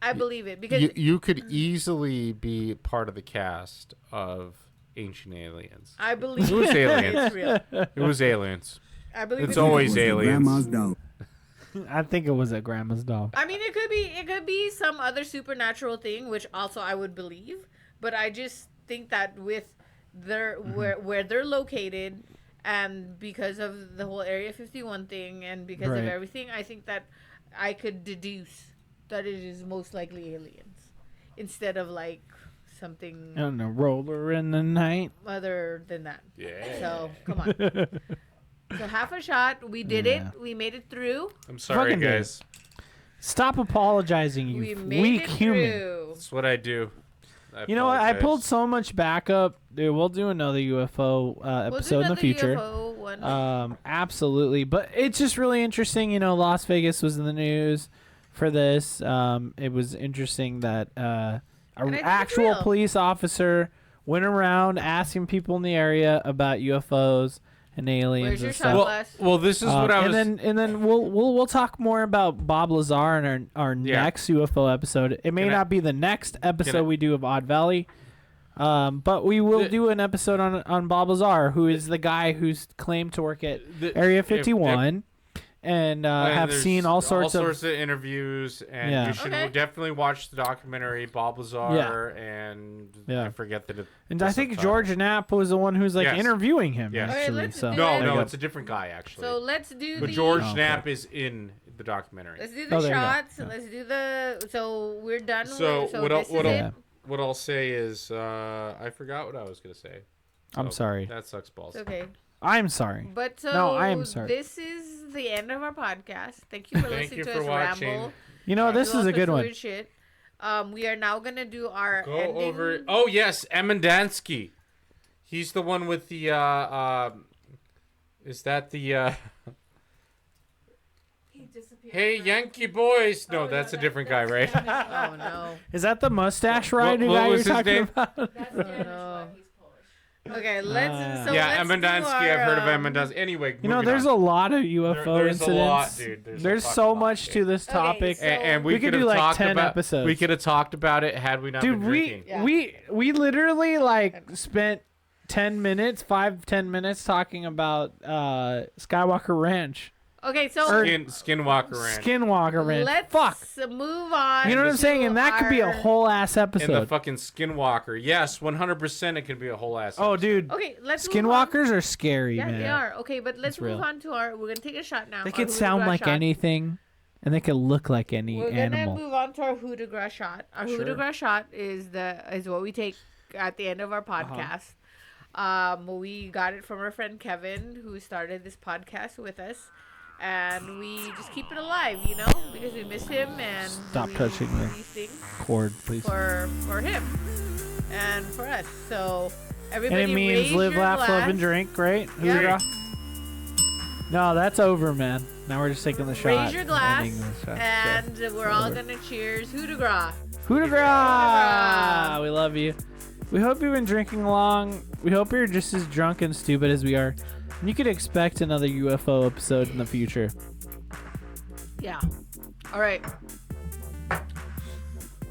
B: I believe it because
C: You could easily be part of the cast of Ancient Aliens.
B: I believe
C: it was aliens.
B: It's real.
C: It was aliens.
B: I believe
C: it's always aliens.
D: I think it was a grandma's dog.
B: I mean, it could be some other supernatural thing, which also I would believe. But I just think that with their where they're located, and because of the whole Area 51 thing, and because of
D: Right.
B: everything, I think that I could deduce that it is most likely aliens instead of like something
D: And a roller in the night.
B: other than that.
C: Yeah.
B: So come on. So half a shot. We did
D: Yeah.
B: it. We made it through.
C: I'm sorry,
D: Fucking did.
C: guys.
D: Stop apologizing, you
B: We made
D: weak
B: it
D: human.
B: through.
C: That's what I do.
D: You know what? I
C: apologize.
D: pulled so much backup. Dude, we'll do another UFO episode in the future.
B: UFO one.
D: Absolutely. But it's just really interesting. You know, Las Vegas was in the news for this. It was interesting that
B: And I
D: an
B: think it's
D: actual
B: real.
D: police officer went around asking people in the area about UFOs and aliens
B: Where's your
D: and
B: shot
D: stuff.
B: glass?
C: Well, this is what I was.
D: And then we'll talk more about Bob Lazar in our
C: Yeah.
D: next UFO episode. It may
C: Can I-
D: not be the next episode
C: I-
D: we do of Odd Valley, but we will do an episode on Bob Lazar, who is the guy who's claimed to work at Area 51, and have
C: there's
D: seen all sorts of
C: interviews, and
D: Yeah.
C: you should
B: Okay.
C: definitely watch the documentary Bob Lazar, and
D: Yeah.
C: I forget that.
D: And I think George Knapp was the one who's like
C: Yes.
D: interviewing him.
C: Yes.
B: Okay,
D: Actually,
B: let's
D: so
B: do
C: No,
B: it.
D: There you
C: no,
D: go.
C: it's a different guy actually.
B: So let's do
C: but
B: the.
C: George
D: Oh, okay.
C: Knapp is in the documentary.
B: Let's do the
D: there you go.
B: shots. Let's do the. So we're done.
C: So
B: with,
C: what I'll,
B: this
C: what
B: is
C: I'll,
B: it.
C: what I'll say is I forgot what I was gonna say.
D: I'm sorry.
C: That sucks balls.
B: It's okay.
D: I'm sorry.
B: But so
D: No, I am sorry.
B: This is the end of our podcast. Thank you for
C: Thank
B: listening
C: you
B: to
C: for
B: us
C: watching.
B: ramble.
D: You know,
B: do
D: this
B: all
D: is a
B: sorts
D: good
B: of
D: one.
B: weird shit. We are now gonna do our
C: Go
B: ending.
C: over. Oh yes, Emendansky. He's the one with the. Is that the? Hey Yankee boys! No, that's a different guy, right?
B: Oh no.
D: Is that the mustache riding
C: what
D: guy
C: was
D: you're
C: his
D: talking
C: name?
D: about?
B: Oh, no. Okay, let's. So
C: Yeah,
B: let's do
C: Emendansky.
B: our,
C: I've heard of Emendansky. Anyway,
D: You know,
C: moving
D: there's
C: on.
D: a lot of UFO
C: there's
D: incidents.
C: a lot, dude. There's a
D: so
C: fucking lot,
D: much
C: dude.
D: to this
B: Okay,
D: topic.
B: so-
C: And
D: we
C: we
D: could
C: could
D: do
C: have
D: like
C: talked
D: 10
C: about.
D: episodes.
C: We could have talked about it had we not
D: Dude,
C: been drinking.
D: we literally like spent 10 minutes, 5-10 minutes talking about Skywalker Ranch.
B: Okay, so
C: Skinwalker Ranch.
D: Skinwalker Ranch.
B: let's
D: Fuck.
B: move on.
D: You know what I'm saying?
B: to
D: And that could be a
B: our-
D: whole ass
C: And the
D: episode.
C: fucking Skinwalker. Yes, 100% it can be a whole ass.
D: Oh, dude.
B: Okay, let's move on.
D: Skinwalkers are scary,
B: Yeah,
D: man.
B: they are. Okay, but let's
D: It's
B: move
D: real.
B: on to our. We're gonna take a shot now.
D: They
B: our
D: could
B: coup de
D: sound
B: grace
D: like
B: shot.
D: anything, and they could look like any
B: We're
D: animal.
B: gonna move on to our coup de grace shot. Our coup de
D: Sure.
B: grace shot is what we take at the end of our podcast. We got it from our friend Kevin, who started this podcast with us, and we just keep it alive, you know, because we miss him and
D: Stop
B: we
D: touching
B: do
D: the
B: these things
D: cord, please.
B: for him and for us. So
D: And
B: everybody,
D: it means
B: raise
D: live,
B: your
D: laugh, love,
B: glass.
D: and drink, right?
B: Yeah.
D: Hoorah. No, that's over, man. Now we're just taking the shot.
B: Raise your glass,
D: ending the shot.
B: and
D: So,
B: we're all
D: over.
B: gonna cheers. Coup de grace.
D: Coup de grace! We love you. We hope you've been drinking along. We hope you're just as drunk and stupid as we are. And you could expect another UFO episode in the future.
B: Yeah. All right.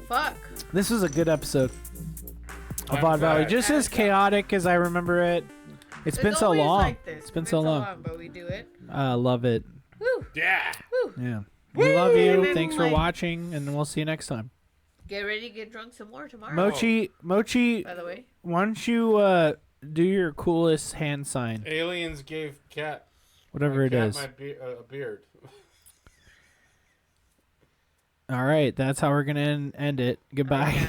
B: Fuck.
D: This was a good episode of
C: I'm
D: Odd Valley.
C: glad.
D: Just as chaotic as I remember it. It's been so
B: always
D: long.
B: like this.
D: It's been so long.
B: But we do it.
D: I love it.
B: Woo.
C: Yeah.
B: Woo.
D: Yeah. We love
B: And
D: you.
B: then,
D: Thanks for
B: like,
D: watching, and we'll see you next time.
B: Get ready to get drunk some more tomorrow.
D: Mochi,
B: By the way.
D: why don't you do your coolest hand sign?
C: Aliens gave cat.
D: Whatever
C: my
D: it
C: cat
D: is.
C: a beard.
D: All right, that's how we're gonna end it. Goodbye.